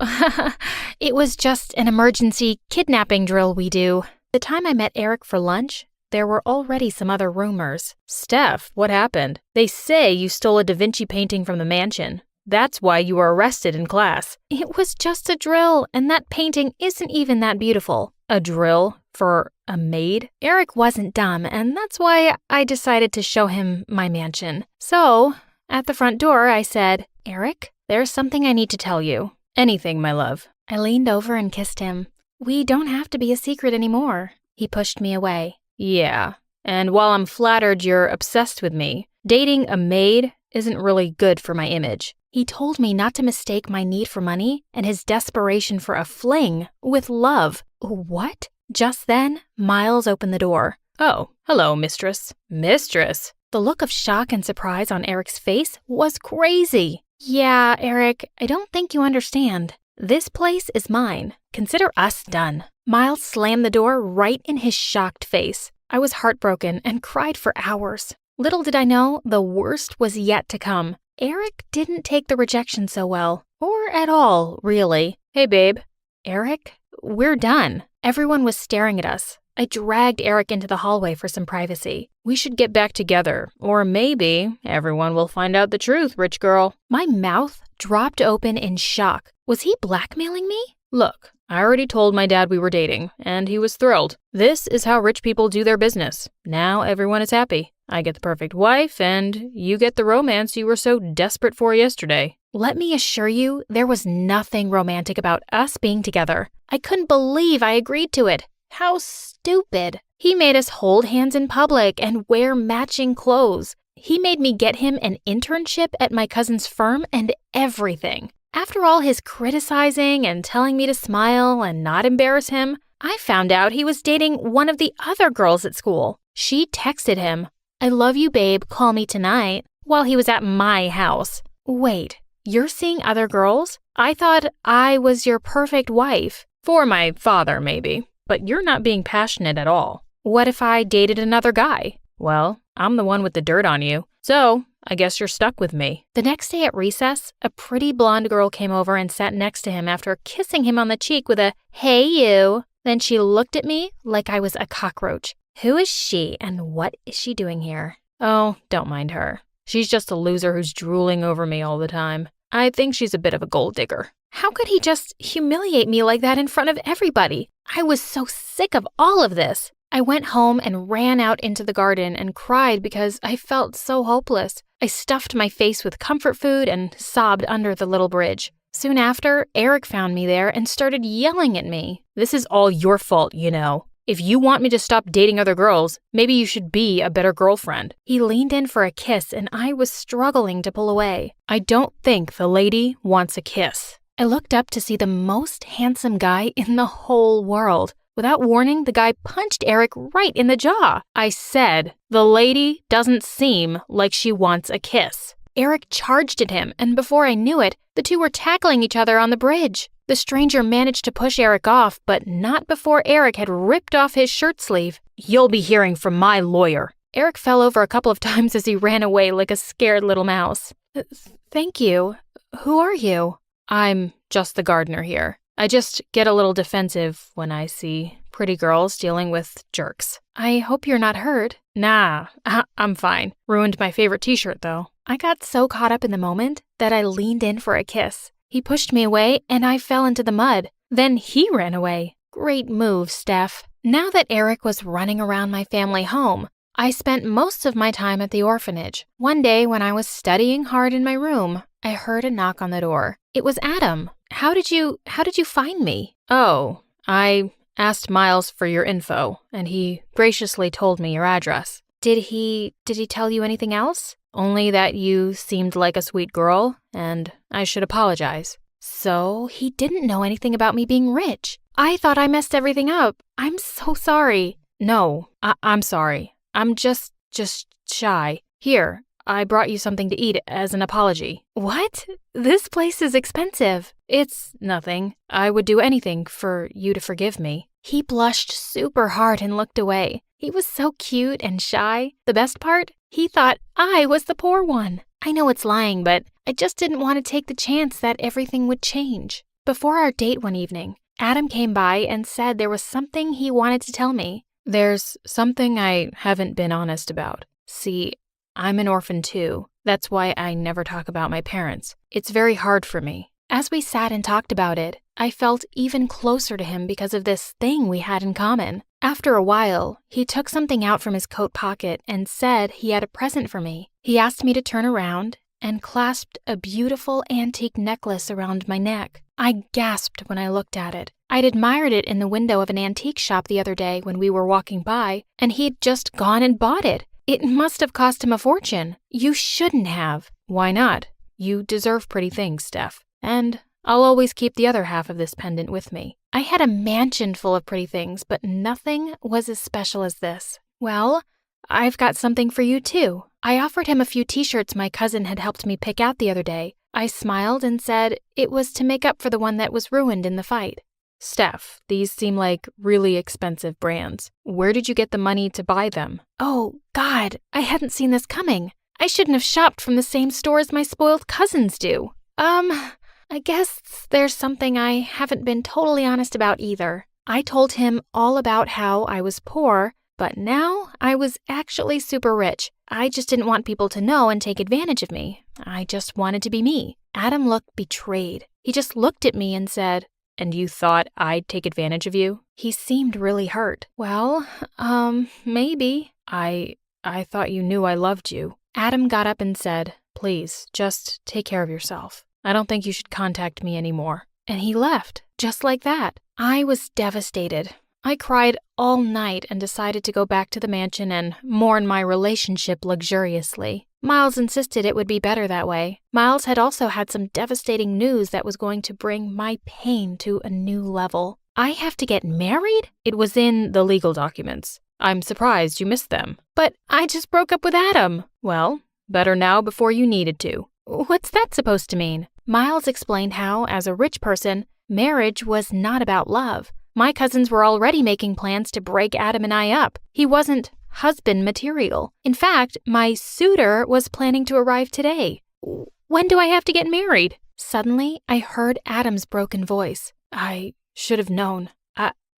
it was just an emergency kidnapping drill we do. The time I met Eric for lunch, there were already some other rumors. Steph, what happened? They say you stole a Da Vinci painting from the mansion. That's why you were arrested in class. It was just a drill, and that painting isn't even that beautiful. A drill for a maid? Eric wasn't dumb, and that's why I decided to show him my mansion. So, at the front door, I said, Eric, there's something I need to tell you. Anything, my love. I leaned over and kissed him. We don't have to be a secret anymore. He pushed me away. Yeah, and while I'm flattered you're obsessed with me, dating a maid isn't really good for my image. He told me not to mistake my need for money and his desperation for a fling with love. What? Just then, Miles opened the door. Oh, hello, mistress. Mistress? The look of shock and surprise on Eric's face was crazy. Yeah, Eric, I don't think you understand. This place is mine. Consider us done. Miles slammed the door right in his shocked face. I was heartbroken and cried for hours. Little did I know, the worst was yet to come. Eric didn't take the rejection so well. Or at all, really. Hey, babe. Eric, we're done. Everyone was staring at us. I dragged Eric into the hallway for some privacy. We should get back together, or maybe everyone will find out the truth, rich girl. My mouth dropped open in shock. Was he blackmailing me? Look, I already told my dad we were dating, and he was thrilled. This is how rich people do their business. Now everyone is happy. I get the perfect wife, and you get the romance you were so desperate for yesterday. Let me assure you, there was nothing romantic about us being together. I couldn't believe I agreed to it. How stupid. He made us hold hands in public and wear matching clothes. He made me get him an internship at my cousin's firm and everything. After all his criticizing and telling me to smile and not embarrass him, I found out he was dating one of the other girls at school. She texted him, I love you, babe, call me tonight, while he was at my house. Wait, you're seeing other girls? I thought I was your perfect wife. For my father, maybe. But you're not being passionate at all. What if I dated another guy? Well, I'm the one with the dirt on you. So, I guess you're stuck with me. The next day at recess, a pretty blonde girl came over and sat next to him after kissing him on the cheek with a, "Hey, you." Then she looked at me like I was a cockroach. Who is she and what is she doing here? Oh, don't mind her. She's just a loser who's drooling over me all the time. I think she's a bit of a gold digger. How could he just humiliate me like that in front of everybody? I was so sick of all of this. I went home and ran out into the garden and cried because I felt so hopeless. I stuffed my face with comfort food and sobbed under the little bridge. Soon after, Eric found me there and started yelling at me. This is all your fault, you know. If you want me to stop dating other girls, maybe you should be a better girlfriend. He leaned in for a kiss and I was struggling to pull away. I don't think the lady wants a kiss. I looked up to see the most handsome guy in the whole world. Without warning, the guy punched Eric right in the jaw. I said, "The lady doesn't seem like she wants a kiss." Eric charged at him, and before I knew it, the two were tackling each other on the bridge. The stranger managed to push Eric off, but not before Eric had ripped off his shirt sleeve.
You'll be hearing from my lawyer.
Eric fell over a couple of times as he ran away like a scared little mouse. Thank you. Who are you? I'm just the gardener here. I just get a little defensive when I see pretty girls dealing with jerks. I hope you're not hurt. Nah, I'm fine. Ruined my favorite t-shirt, though. I got so caught up in the moment that I leaned in for a kiss. He pushed me away, and I fell into the mud. Then he ran away. Great move, Steph. Now that Eric was running around my family home, I spent most of my time at the orphanage. One day when I was studying hard in my room, I heard a knock on the door. It was Adam. How did you find me? Oh, I asked Miles for your info, and he graciously told me your address. Did he tell you anything else? Only that you seemed like a sweet girl, and I should apologize. So he didn't know anything about me being rich. I thought I messed everything up. I'm so sorry. No, I'm sorry. I'm just shy. Here, I brought you something to eat as an apology. What? This place is expensive. It's nothing. I would do anything for you to forgive me. He blushed super hard and looked away. He was so cute and shy. The best part? He thought I was the poor one. I know it's lying, but I just didn't want to take the chance that everything would change. Before our date one evening, Adam came by and said there was something he wanted to tell me. There's something I haven't been honest about. See, I'm an orphan too. That's why I never talk about my parents. It's very hard for me. As we sat and talked about it, I felt even closer to him because of this thing we had in common. After a while, he took something out from his coat pocket and said he had a present for me. He asked me to turn around and clasped a beautiful antique necklace around my neck. I gasped when I looked at it. I'd admired it in the window of an antique shop the other day when we were walking by, and he'd just gone and bought it. It must have cost him a fortune. You shouldn't have. Why not? You deserve pretty things, Steph. And I'll always keep the other half of this pendant with me. I had a mansion full of pretty things, but nothing was as special as this. Well, I've got something for you too. I offered him a few t-shirts my cousin had helped me pick out the other day. I smiled and said it was to make up for the one that was ruined in the fight. Steph, these seem like really expensive brands. Where did you get the money to buy them? Oh, God, I hadn't seen this coming. I shouldn't have shopped from the same store as my spoiled cousins do. I guess there's something I haven't been totally honest about either. I told him all about how I was poor, but now I was actually super rich. I just didn't want people to know and take advantage of me. I just wanted to be me. Adam looked betrayed. He just looked at me and said, "And you thought I'd take advantage of you?" He seemed really hurt. Well, maybe. I thought you knew I loved you. Adam got up and said, "Please, just take care of yourself. I don't think you should contact me anymore." And he left, just like that. I was devastated. I cried all night and decided to go back to the mansion and mourn my relationship luxuriously. Miles insisted it would be better that way. Miles had also had some devastating news that was going to bring my pain to a new level. I have to get married? It was in the legal documents. I'm surprised you missed them. But I just broke up with Adam. Well, better now before you needed to. What's that supposed to mean? Miles explained how, as a rich person, marriage was not about love. My cousins were already making plans to break Adam and I up. He wasn't husband material. In fact, my suitor was planning to arrive today. When do I have to get married? Suddenly, I heard Adam's broken voice. I should have known.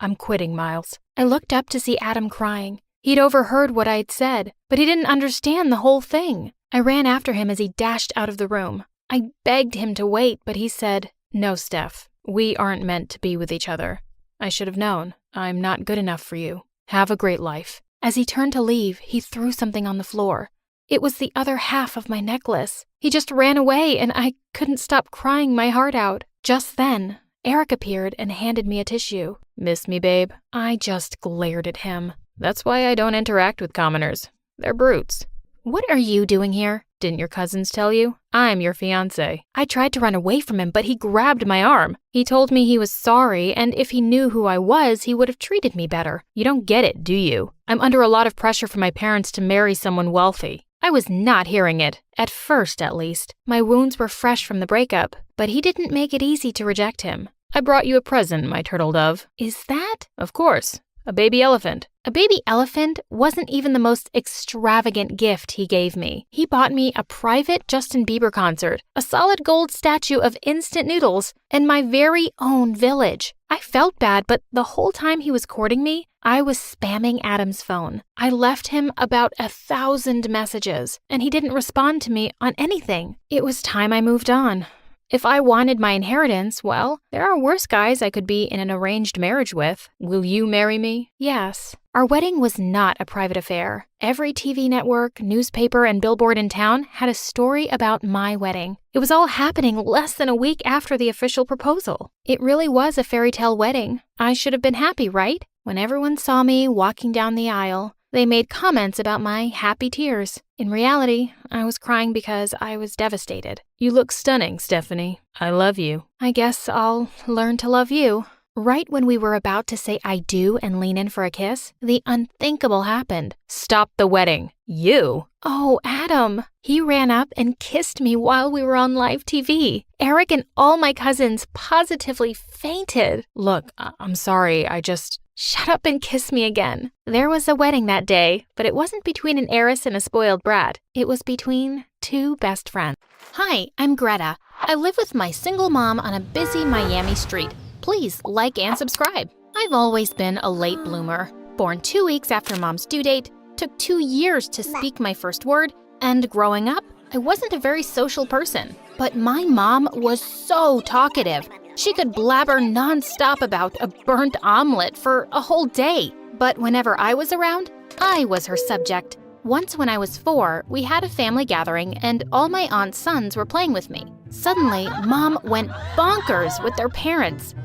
I'm quitting, Miles. I looked up to see Adam crying. He'd overheard what I'd said, but he didn't understand the whole thing. I ran after him as he dashed out of the room. I begged him to wait, but he said, "No, Steph, we aren't meant to be with each other. I should have known. I'm not good enough for you. Have a great life." As he turned to leave, he threw something on the floor. It was the other half of my necklace. He just ran away, and I couldn't stop crying my heart out. Just then, Eric appeared and handed me a tissue. "Miss me, babe?" I just glared at him. "That's why I don't interact with commoners. They're brutes." "What are you doing here?" "Didn't your cousins tell you? I'm your fiancé." I tried to run away from him, but he grabbed my arm. He told me he was sorry, and if he knew who I was, he would have treated me better. You don't get it, do you? I'm under a lot of pressure from my parents to marry someone wealthy. I was not hearing it, at first at least. My wounds were fresh from the breakup, but he didn't make it easy to reject him. "I brought you a present, my turtle dove." "Is that?" "Of course. A baby elephant." A baby elephant wasn't even the most extravagant gift he gave me. He bought me a private Justin Bieber concert, a solid gold statue of instant noodles, and my very own village. I felt bad, but the whole time he was courting me, I was spamming Adam's phone. I left him about 1,000 messages, and he didn't respond to me on anything. It was time I moved on. If I wanted my inheritance, well, there are worse guys I could be in an arranged marriage with. Will you marry me? Yes. Our wedding was not a private affair. Every TV network, newspaper, and billboard in town had a story about my wedding. It was all happening less than a week after the official proposal. It really was a fairy tale wedding. I should have been happy, right? When everyone saw me walking down the aisle, they made comments about my happy tears. In reality, I was crying because I was devastated. "You look stunning, Stephanie. I love you." I guess I'll learn to love you. Right when we were about to say I do and lean in for a kiss, the unthinkable happened. "Stop the wedding." "You?" "Oh, Adam." He ran up and kissed me while we were on live TV. Eric and all my cousins positively fainted. "Look, I'm sorry, I just..." "Shut up and kiss me again." There was a wedding that day, but it wasn't between an heiress and a spoiled brat. It was between two best friends. Hi, I'm Greta. I live with my single mom on a busy Miami street. Please like and subscribe. I've always been a late bloomer. Born 2 weeks after mom's due date, took 2 years to speak my first word, and growing up, I wasn't a very social person. But my mom was so talkative. She could blabber nonstop about a burnt omelet for a whole day. But whenever I was around, I was her subject. Once when I was 4, we had a family gathering and all my aunt's sons were playing with me. Suddenly, Mom went bonkers with their parents.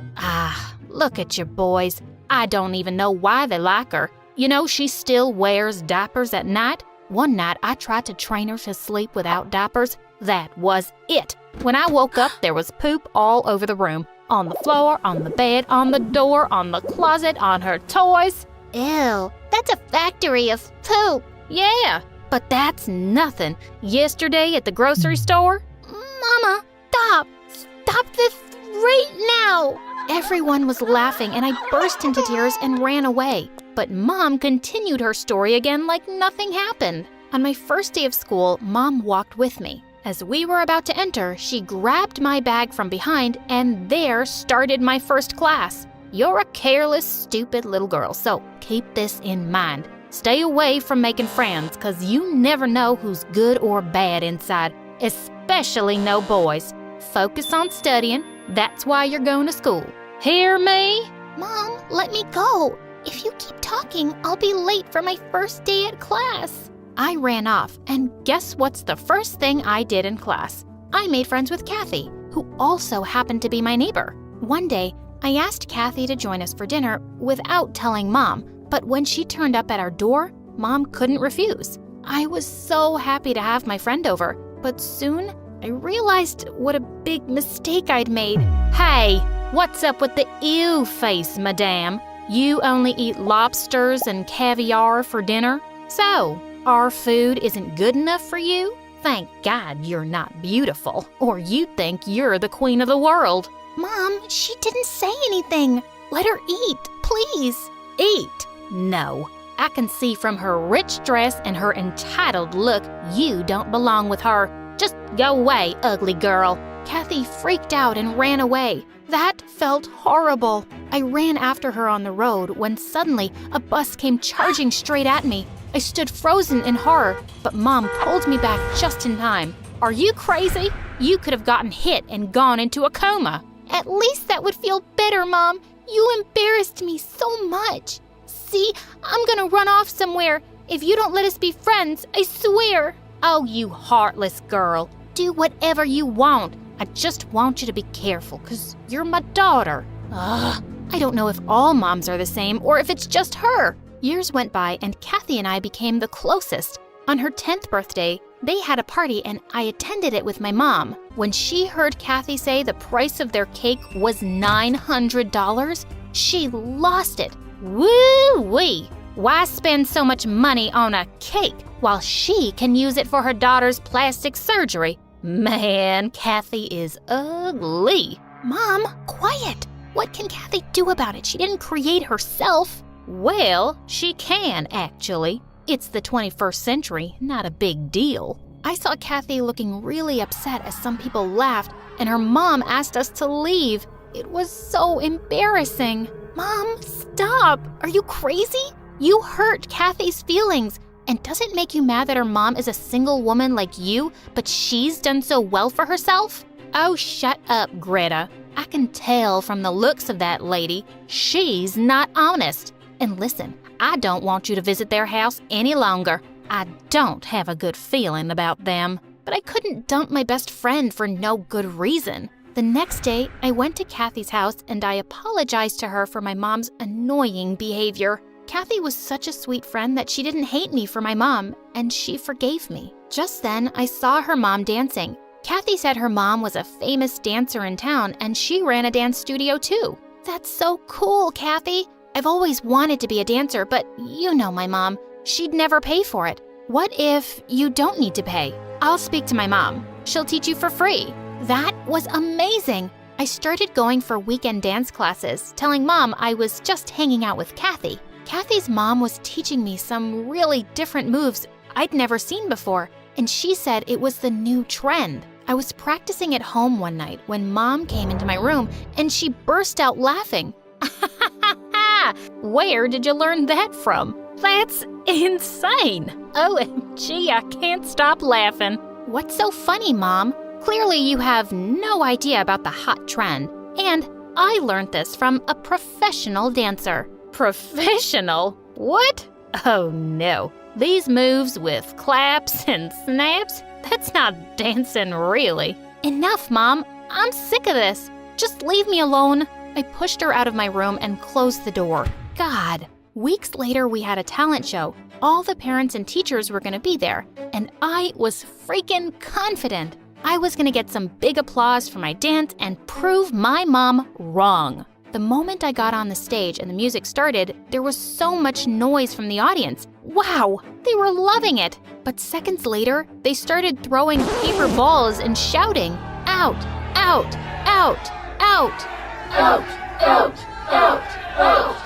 Look at your boys. I don't even know why they like her. You know, she still wears diapers at night. One night, I tried to train her to sleep without diapers. That was it. When I woke up, there was poop all over the room. On the floor, on the bed, on the door, on the closet, on her toys.
Ew, that's a factory of poop.
Yeah, but that's nothing. Yesterday at the grocery store?
Mama, stop. Stop this right now.
Everyone was laughing and I burst into tears and ran away. But Mom continued her story again like nothing happened. On my first day of school, Mom walked with me. As we were about to enter, she grabbed my bag from behind and there started my first class. You're a careless, stupid little girl, so keep this in mind. Stay away from making friends, cause you never know who's good or bad inside, especially no boys. Focus on studying, that's why you're going to school. Hear me?
Mom, let me go. If you keep talking, I'll be late for my first day at class.
I ran off, and guess what's the first thing I did in class? I made friends with Kathy, who also happened to be my neighbor. One day, I asked Kathy to join us for dinner without telling Mom, but when she turned up at our door, Mom couldn't refuse. I was so happy to have my friend over, but soon I realized what a big mistake I'd made. Hey, what's up with the ew face, madame? You only eat lobsters and caviar for dinner? So, our food isn't good enough for you? Thank God you're not beautiful, or you'd think you're the queen of the world.
Mom, she didn't say anything. Let her eat, please.
Eat? No. I can see from her rich dress and her entitled look you don't belong with her. Just go away, ugly girl. Kathy freaked out and ran away. That felt horrible. I ran after her on the road when suddenly a bus came charging straight at me. I stood frozen in horror, but Mom pulled me back just in time. Are you crazy? You could have gotten hit and gone into a coma.
At least that would feel better, Mom. You embarrassed me so much. See, I'm gonna run off somewhere. If you don't let us be friends, I swear.
Oh, you heartless girl. Do whatever you want. I just want you to be careful, 'cause you're my daughter. Ugh, I don't know if all moms are the same or if it's just her. Years went by and Kathy and I became the closest. On her 10th birthday, they had a party and I attended it with my mom. When she heard Kathy say the price of their cake was $900, she lost it. Woo-wee! Why spend so much money on a cake while she can use it for her daughter's plastic surgery? Man, Kathy is ugly.
Mom, quiet. What can Kathy do about it? She didn't create herself.
Well, she can, actually. It's the 21st century, not a big deal. I saw Kathy looking really upset as some people laughed, and her mom asked us to leave. It was so embarrassing.
Mom, stop. Are you crazy?
You hurt Kathy's feelings. And does it make you mad that her mom is a single woman like you, but she's done so well for herself? Oh, shut up, Greta. I can tell from the looks of that lady, she's not honest. And listen, I don't want you to visit their house any longer. I don't have a good feeling about them. But I couldn't dump my best friend for no good reason. The next day, I went to Kathy's house and I apologized to her for my mom's annoying behavior. Kathy was such a sweet friend that she didn't hate me for my mom, and she forgave me. Just then, I saw her mom dancing. Kathy said her mom was a famous dancer in town, and she ran a dance studio too.
That's so cool, Kathy. I've always wanted to be a dancer, but you know my mom. She'd never pay for it.
What if you don't need to pay? I'll speak to my mom. She'll teach you for free.
That was amazing.
I started going for weekend dance classes, telling Mom I was just hanging out with Kathy. Kathy's mom was teaching me some really different moves I'd never seen before, and she said it was the new trend. I was practicing at home one night when Mom came into my room and she burst out laughing. Where did you learn that from? That's insane! OMG, I can't stop laughing. What's so funny, Mom? Clearly you have no idea about the hot trend. And I learned this from a professional dancer. Professional? What? Oh no. These moves with claps and snaps? That's not dancing, really. Enough, Mom. I'm sick of this. Just leave me alone. I pushed her out of my room and closed the door. God. Weeks later, we had a talent show. All the parents and teachers were going to be there, and I was freaking confident. I was going to get some big applause for my dance and prove my mom wrong. The moment I got on the stage and the music started, there was so much noise from the audience. Wow, they were loving it. But seconds later, they started throwing paper balls and shouting, "Out, out, out, out, out, out, out, out."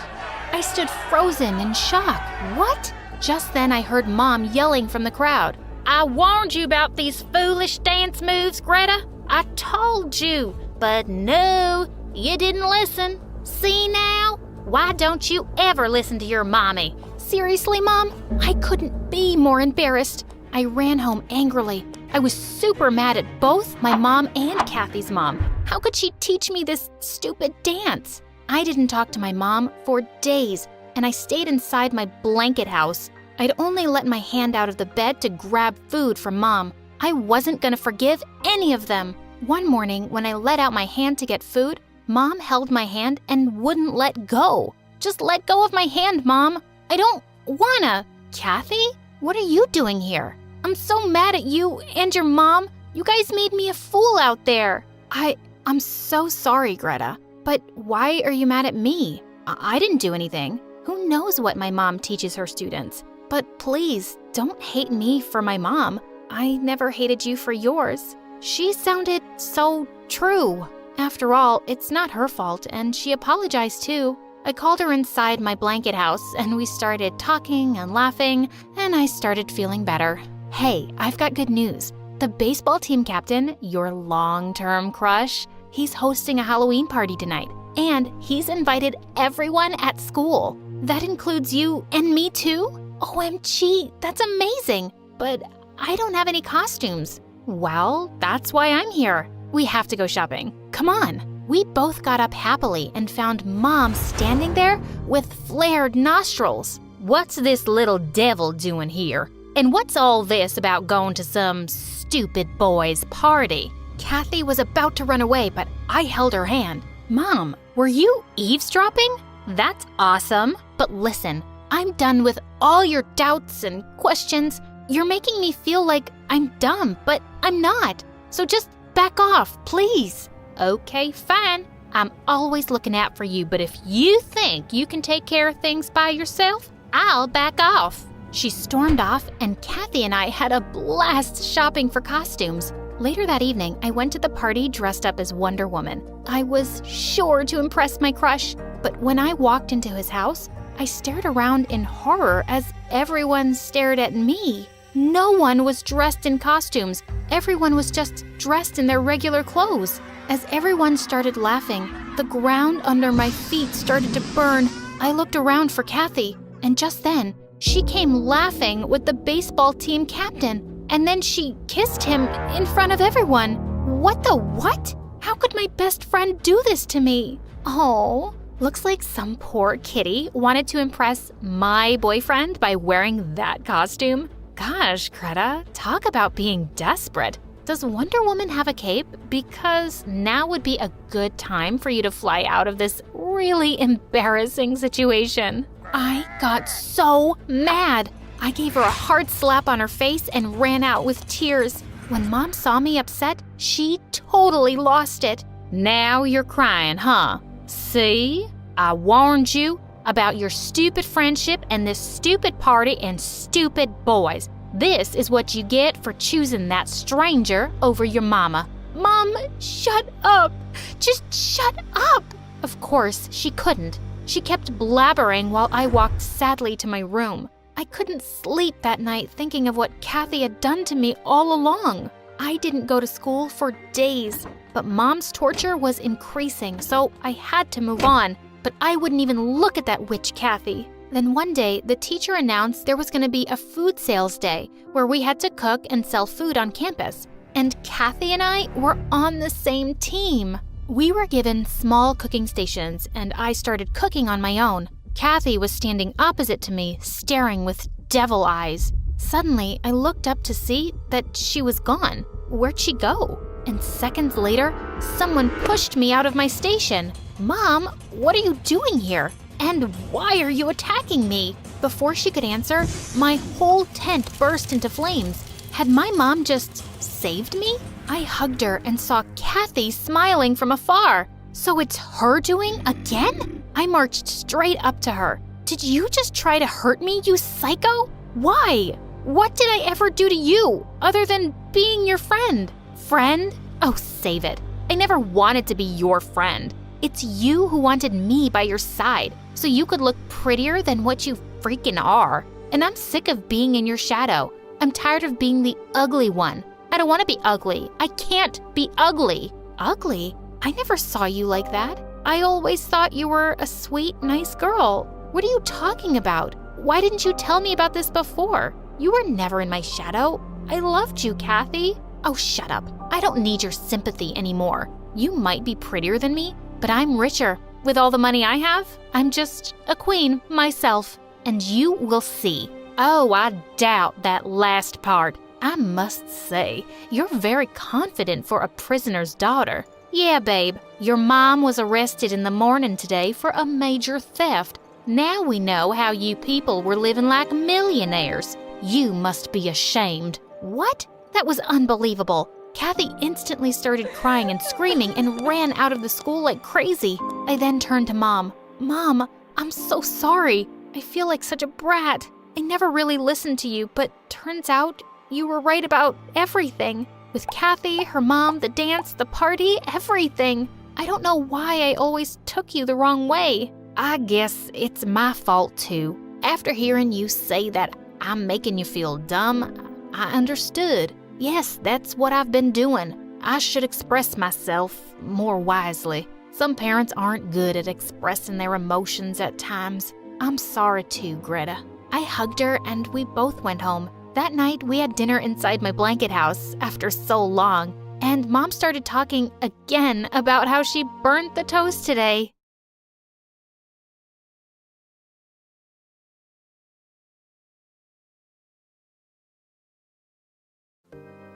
I stood frozen in shock. What? Just then I heard Mom yelling from the crowd. I warned you about these foolish dance moves, Greta. I told you. But no, you didn't listen. See now? Why don't you ever listen to your mommy? Seriously, Mom? I couldn't be more embarrassed. I ran home angrily. I was super mad at both my mom and Kathy's mom. How could she teach me this stupid dance? I didn't talk to my mom for days, and I stayed inside my blanket house. I'd only let my hand out of the bed to grab food from Mom. I wasn't gonna forgive any of them. One morning, when I let out my hand to get food, Mom held my hand and wouldn't let go. Just let go of my hand, Mom. I don't wanna. Kathy? What are you doing here? I'm so mad at you and your mom. You guys made me a fool out there. I'm so sorry, Greta. But why are you mad at me? I didn't do anything. Who knows what my mom teaches her students? But please, don't hate me for my mom. I never hated you for yours." She sounded so true. After all, it's not her fault, and she apologized too. I called her inside my blanket house, and we started talking and laughing, and I started feeling better. Hey, I've got good news. The baseball team captain, your long-term crush, he's hosting a Halloween party tonight, and he's invited everyone at school. That includes you and me too? OMG, that's amazing! But I don't have any costumes. Well, that's why I'm here. We have to go shopping. Come on. We both got up happily and found Mom standing there with flared nostrils.
What's this little devil doing here? And what's all this about going to some stupid boy's party?
Kathy was about to run away, but I held her hand. Mom, were you eavesdropping?
That's awesome.
But listen, I'm done with all your doubts and questions. You're making me feel like I'm dumb, but I'm not. So just back off, please.
Okay, fine. I'm always looking out for you, but if you think you can take care of things by yourself, I'll back off.
She stormed off, and Kathy and I had a blast shopping for costumes. Later that evening, I went to the party dressed up as Wonder Woman. I was sure to impress my crush, but when I walked into his house, I stared around in horror as everyone stared at me. No one was dressed in costumes. Everyone was just dressed in their regular clothes. As everyone started laughing, the ground under my feet started to burn. I looked around for Kathy, and just then, she came laughing with the baseball team captain, and then she kissed him in front of everyone. What the what? How could my best friend do this to me? Oh, looks like some poor kitty wanted to impress my boyfriend by wearing that costume. Gosh, Greta, talk about being desperate. Does Wonder Woman have a cape? Because now would be a good time for you to fly out of this really embarrassing situation. I got so mad. I gave her a hard slap on her face and ran out with tears. When Mom saw me upset, she totally lost it.
Now you're crying, huh? See? I warned you about your stupid friendship and this stupid party and stupid boys. This is what you get for choosing that stranger over your mama.
Mom, shut up. Just shut up. Of course, she couldn't. She kept blabbering while I walked sadly to my room. I couldn't sleep that night thinking of what Kathy had done to me all along. I didn't go to school for days, but Mom's torture was increasing, so I had to move on. But I wouldn't even look at that witch Kathy. Then one day, the teacher announced there was going to be a food sales day where we had to cook and sell food on campus. And Kathy and I were on the same team. We were given small cooking stations, and I started cooking on my own. Kathy was standing opposite to me, staring with devil eyes. Suddenly, I looked up to see that she was gone. Where'd she go? And seconds later, someone pushed me out of my station. Mom, what are you doing here? And why are you attacking me? Before she could answer, my whole tent burst into flames. Had my mom just saved me? I hugged her and saw Kathy smiling from afar. So it's her doing again? I marched straight up to her. Did you just try to hurt me, you psycho? Why? What did I ever do to you, other than being your friend? Friend? Oh, save it. I never wanted to be your friend. It's you who wanted me by your side, so you could look prettier than what you freaking are. And I'm sick of being in your shadow. I'm tired of being the ugly one. I don't want to be ugly. I can't be ugly. Ugly? I never saw you like that. I always thought you were a sweet, nice girl. What are you talking about? Why didn't you tell me about this before? You were never in my shadow. I loved you, Kathy. Oh, shut up. I don't need your sympathy anymore. You might be prettier than me, but I'm richer. With all the money I have, I'm just a queen myself. And you will see. Oh, I doubt that last part. I must say, you're very confident for a prisoner's daughter. Yeah, babe, your mom was arrested in the morning today for a major theft. Now we know how you people were living like millionaires. You must be ashamed. What? That was unbelievable. Kathy instantly started crying and screaming and ran out of the school like crazy. I then turned to Mom. Mom, I'm so sorry. I feel like such a brat. I never really listened to you, but turns out
You were right about everything. With Kathy, her mom, the dance, the party, everything. I don't know why I always took you the wrong way. I guess it's my fault too. After hearing you say that I'm making you feel dumb, I understood. Yes, that's what I've been doing. I should express myself more wisely. Some parents aren't good at expressing their emotions at times. I'm sorry too, Greta. I hugged her and we both went home. That night, we had dinner inside my blanket house after so long, and Mom started talking again about how she burnt the toast today.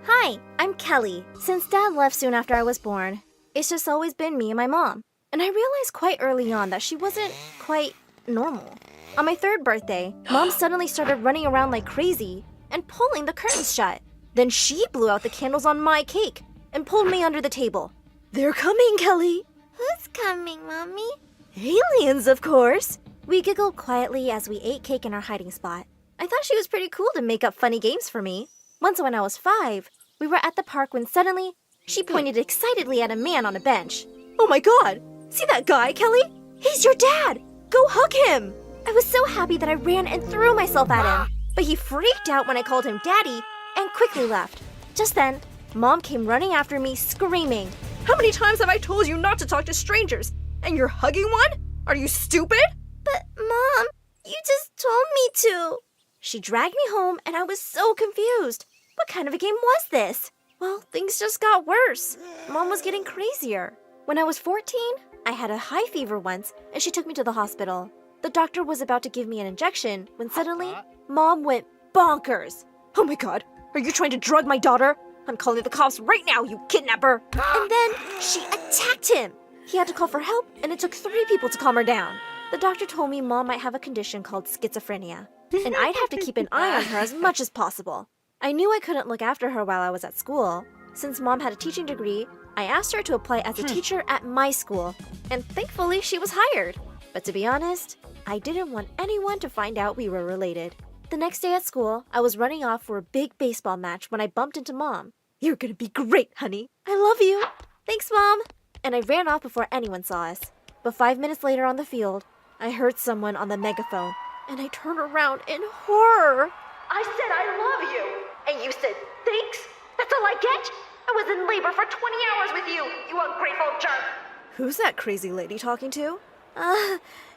Hi, I'm Kelly. Since Dad left soon after I was born, it's just always been me and my mom. And I realized quite early on that she wasn't quite normal. On my 3rd birthday, Mom suddenly started running around like crazy and pulling the curtains shut. Then she blew out the candles on my cake and pulled me under the table. They're coming, Kelly.
Who's coming, Mommy?
Aliens, of course. We giggled quietly as we ate cake in our hiding spot. I thought she was pretty cool to make up funny games for me. Once when I was 5, we were at the park when suddenly she pointed excitedly at a man on a bench. Oh my God! See that guy, Kelly? He's your dad! Go hug him! I was so happy that I ran and threw myself at him. But he freaked out when I called him Daddy and quickly left. Just then, Mom came running after me, screaming, "How many times have I told you not to talk to strangers? And you're hugging one? Are you stupid?"
But, Mom, you just told me to.
She dragged me home and I was so confused. What kind of a game was this? Well, things just got worse. Mom was getting crazier. When I was 14, I had a high fever once and she took me to the hospital. The doctor was about to give me an injection when suddenly, Mom went bonkers. Oh my God, are you trying to drug my daughter? I'm calling the cops right now, you kidnapper. And then she attacked him. He had to call for help and it took 3 people to calm her down. The doctor told me Mom might have a condition called schizophrenia, and I'd have to keep an eye on her as much as possible. I knew I couldn't look after her while I was at school. Since Mom had a teaching degree, I asked her to apply as a teacher at my school, and thankfully she was hired. But to be honest, I didn't want anyone to find out we were related. The next day at school, I was running off for a big baseball match when I bumped into Mom. "You're gonna be great, honey. I love you." "Thanks, Mom." And I ran off before anyone saw us. But 5 minutes later on the field, I heard someone on the megaphone, and I turned around in horror. "I said I love you, and you said thanks? That's all I get? I was in labor for 20 hours with you, you ungrateful jerk." Who's that crazy lady talking to?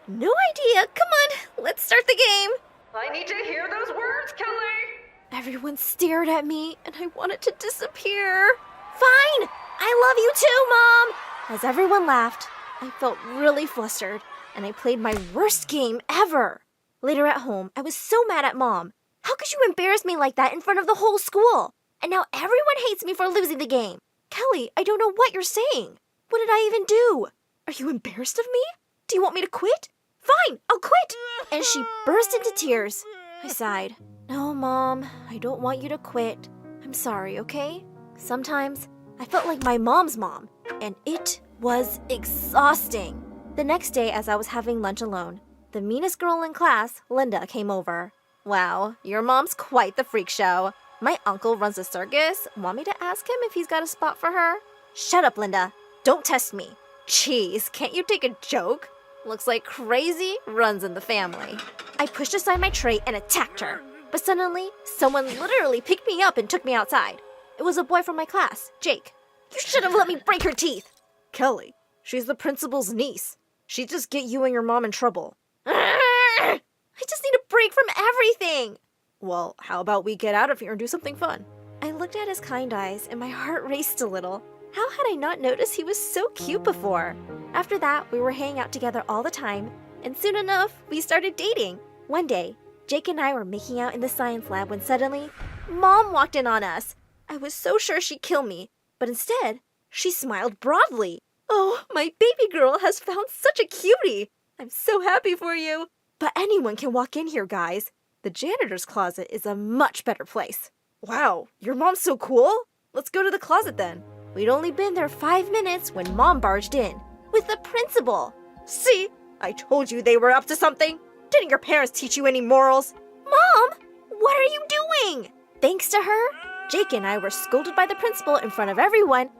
No idea. Come on, let's start the game. I need to hear those words, Kelly. Everyone stared at me, and I wanted to disappear. "Fine, I love you too, Mom." As everyone laughed, I felt really flustered, and I played my worst game ever. Later at home, I was so mad at Mom. How could you embarrass me like that in front of the whole school? And now everyone hates me for losing the game. Kelly, I don't know what you're saying. What did I even do? Are you embarrassed of me? Do you want me to quit? Fine, I'll quit. And she burst into tears. I sighed. "No, Mom, I don't want you to quit. I'm sorry, okay?" Sometimes I felt like my mom's mom, and it was exhausting. The next day, as I was having lunch alone, the meanest girl in class, Linda, came over. "Wow, your mom's quite the freak show. My uncle runs a circus. Want me to ask him if he's got a spot for her?" "Shut up, Linda. Don't test me." "Jeez, can't you take a joke? Looks like crazy runs in the family." I pushed aside my tray and attacked her. But suddenly, someone literally picked me up and took me outside. It was a boy from my class, Jake. "You should have let me break her teeth." "Kelly, she's the principal's niece. She'd just get you and your mom in trouble." I just need a break from everything. "Well, how about we get out of here and do something fun?" I looked at his kind eyes and my heart raced a little. How had I not noticed he was so cute before? After that, we were hanging out together all the time, and soon enough, we started dating. One day, Jake and I were making out in the science lab when suddenly, Mom walked in on us. I was so sure she'd kill me, but instead, she smiled broadly. "Oh, my baby girl has found such a cutie. I'm so happy for you. But anyone can walk in here, guys. The janitor's closet is a much better place." "Wow, your mom's so cool. Let's go to the closet then." We'd only been there 5 minutes when Mom barged in with the principal. "See, I told you they were up to something. Didn't your parents teach you any morals?" "Mom, what are you doing?" thanks to her, Jake and I were scolded by the principal in front of everyone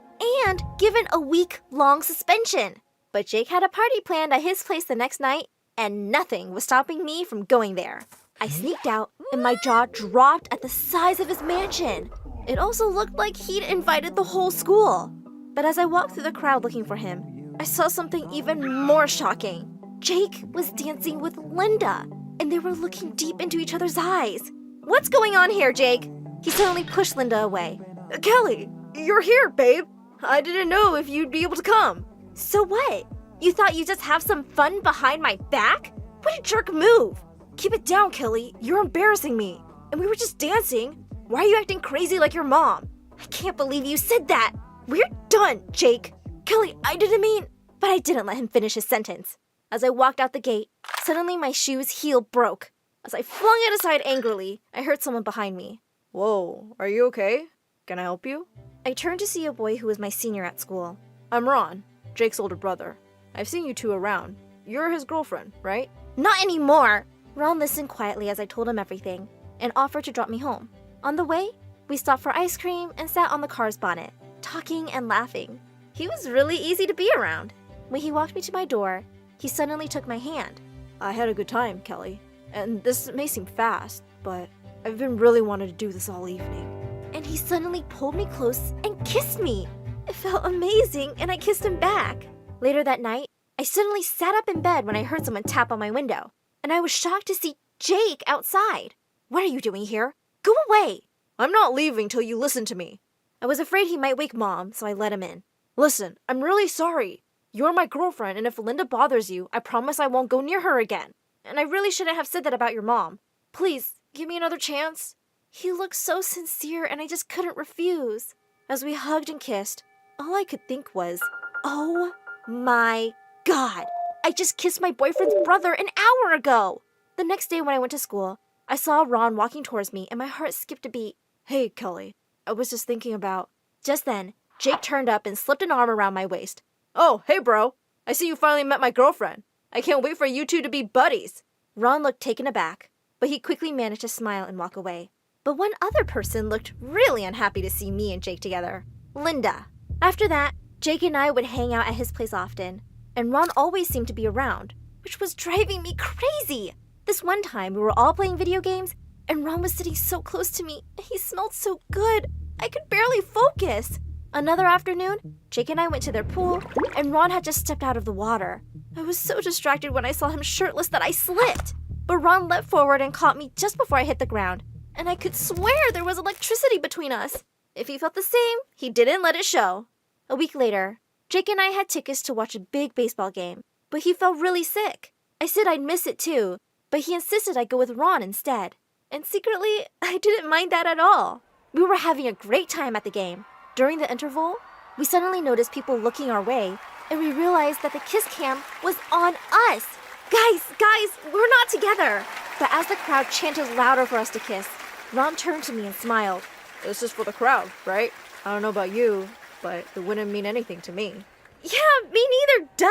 and given a week-long suspension. But Jake had a party planned at his place the next night, and nothing was stopping me from going there. I sneaked out, and my jaw dropped at the size of his mansion. It also looked like he'd invited the whole school. But as I walked through the crowd looking for him, I saw something even more shocking. Jake was dancing with Linda, and they were looking deep into each other's eyes. What's going on here, Jake? He suddenly pushed Linda away.
Kelly, you're here, babe. I didn't know if you'd be able to come.
So what? You thought you'd just have some fun behind my back? What a jerk move!
Keep it down, Kelly. You're embarrassing me. And we were just dancing. Why are you acting crazy like your mom?
I can't believe you said that!
We're done, Jake.
Kelly, I didn't mean... But I didn't let him finish his sentence. As I walked out the gate, suddenly my shoe's heel broke. As I flung it aside angrily, I heard someone behind me.
Whoa, are you okay? Can I help you?
I turned to see a boy who was my senior at school.
I'm Ron, Jake's older brother. I've seen you two around. You're his girlfriend, right?
Not anymore! Ron listened quietly as I told him everything and offered to drop me home. On the way, we stopped for ice cream and sat on the car's bonnet, talking and laughing. He was really easy to be around. When he walked me to my door, he suddenly took my hand.
I had a good time, Kelly. And this may seem fast, but I've been really wanting to do this all evening.
And he suddenly pulled me close and kissed me. It felt amazing, and I kissed him back. Later that night, I suddenly sat up in bed when I heard someone tap on my window, and I was shocked to see Jake outside. What are you doing here? Go away!
I'm not leaving till you listen to me.
I was afraid he might wake Mom, so I let him in.
Listen, I'm really sorry. You're my girlfriend, and if Linda bothers you, I promise I won't go near her again. And I really shouldn't have said that about your mom. Please, give me another chance.
He looked so sincere, and I just couldn't refuse. As we hugged and kissed, all I could think was, oh my God, I just kissed my boyfriend's brother an hour ago. The next day when I went to school, I saw Ron walking towards me, and my heart skipped a beat.
Hey, Kelly, I was just thinking about...
Just then, Jake turned up and slipped an arm around my waist.
Oh, hey, bro. I see you finally met my girlfriend. I can't wait for you two to be buddies.
Ron looked taken aback, but he quickly managed to smile and walk away. But one other person looked really unhappy to see me and Jake together. Linda. After that, Jake and I would hang out at his place often, and Ron always seemed to be around, which was driving me crazy. This one time, we were all playing video games, and Ron was sitting so close to me. He smelled so good. I could barely focus. Another afternoon, Jake and I went to their pool, and Ron had just stepped out of the water. I was so distracted when I saw him shirtless that I slipped. But Ron leapt forward and caught me just before I hit the ground, and I could swear there was electricity between us. If he felt the same, he didn't let it show. A week later, Jake and I had tickets to watch a big baseball game, but he felt really sick. I said I'd miss it too, but he insisted I go with Ron instead. And secretly, I didn't mind that at all. We were having a great time at the game. During the interval, we suddenly noticed people looking our way, and we realized that the kiss cam was on us. Guys, we're not together. But as the crowd chanted louder for us to kiss, Ron turned to me and smiled.
This is for the crowd, right? I don't know about you, but it wouldn't mean anything to me.
Yeah, me neither, duh.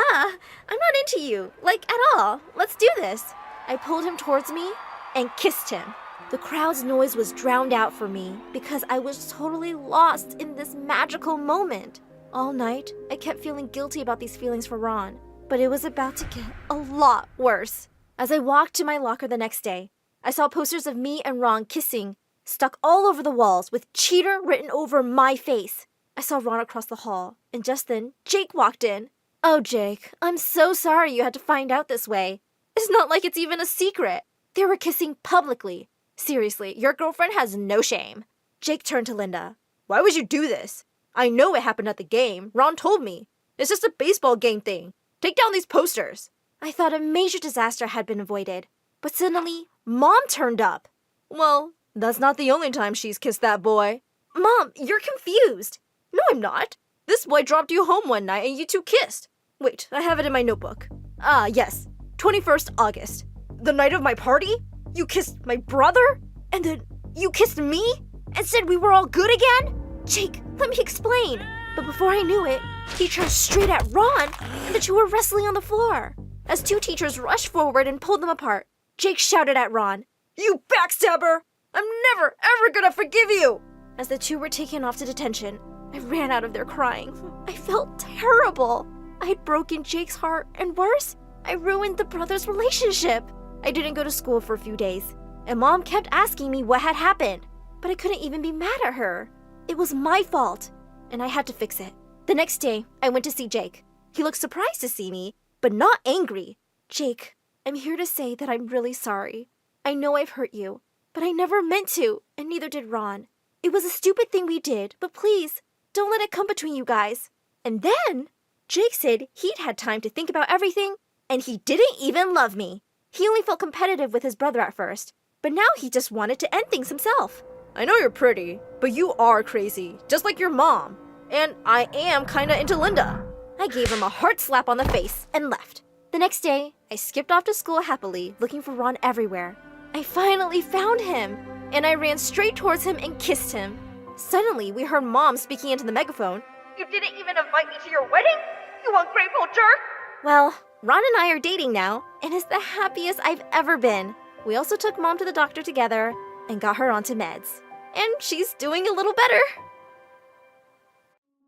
I'm not into you, like at all. Let's do this. I pulled him towards me and kissed him. The crowd's noise was drowned out for me because I was totally lost in this magical moment. All night, I kept feeling guilty about these feelings for Ron, but it was about to get a lot worse. As I walked to my locker the next day, I saw posters of me and Ron kissing stuck all over the walls with cheater written over my face. I saw Ron across the hall, and just then, Jake walked in. Oh, Jake, I'm so sorry you had to find out this way. It's not like it's even a secret. They were kissing publicly. Seriously, your girlfriend has no shame. Jake turned to Linda.
Why would you do this? I know it happened at the game. Ron told me. It's just a baseball game thing. Take down these posters.
I thought a major disaster had been avoided, but suddenly, Mom turned up.
Well, that's not the only time she's kissed that boy.
Mom, you're confused.
No, I'm not. This boy dropped you home one night and you two kissed. Wait, I have it in my notebook. Ah, yes. 21st August. The night of my party? You kissed my brother? And then you kissed me? And said we were all good again?
Jake, let me explain. But before I knew it, he turned straight at Ron, and the two were wrestling on the floor. As two teachers rushed forward and pulled them apart, Jake shouted at Ron,
You backstabber! I'm never, ever gonna forgive you! As the two were taken off to detention, I ran out of there crying. I felt terrible. I had broken Jake's heart, and worse, I ruined the brothers' relationship. I didn't go to school for a few days, and Mom kept asking me what had happened, but I couldn't even be mad at her. It was my fault, and I had to fix it. The next day, I went to see Jake. He looked surprised to see me, but not angry. Jake, I'm here to say that I'm really sorry. I know I've hurt you, but I never meant to, and neither did Ron. It was a stupid thing we did, but please, don't let it come between you guys. And then, Jake said he'd had time to think about everything, and he didn't even love me. He only felt competitive with his brother at first, but now he just wanted to end things himself. I know you're pretty, but you are crazy, just like your mom. And I am kinda into Linda. I gave him a hard slap on the face and left. The next day, I skipped off to school happily, looking for Ron everywhere. I finally found him, and I ran straight towards him and kissed him. Suddenly, we heard Mom speaking into the megaphone. You didn't even invite me to your wedding? You ungrateful jerk! Well, Ron and I are dating now, and it's the happiest I've ever been. We also took Mom to the doctor together and got her onto meds. And she's doing a little better.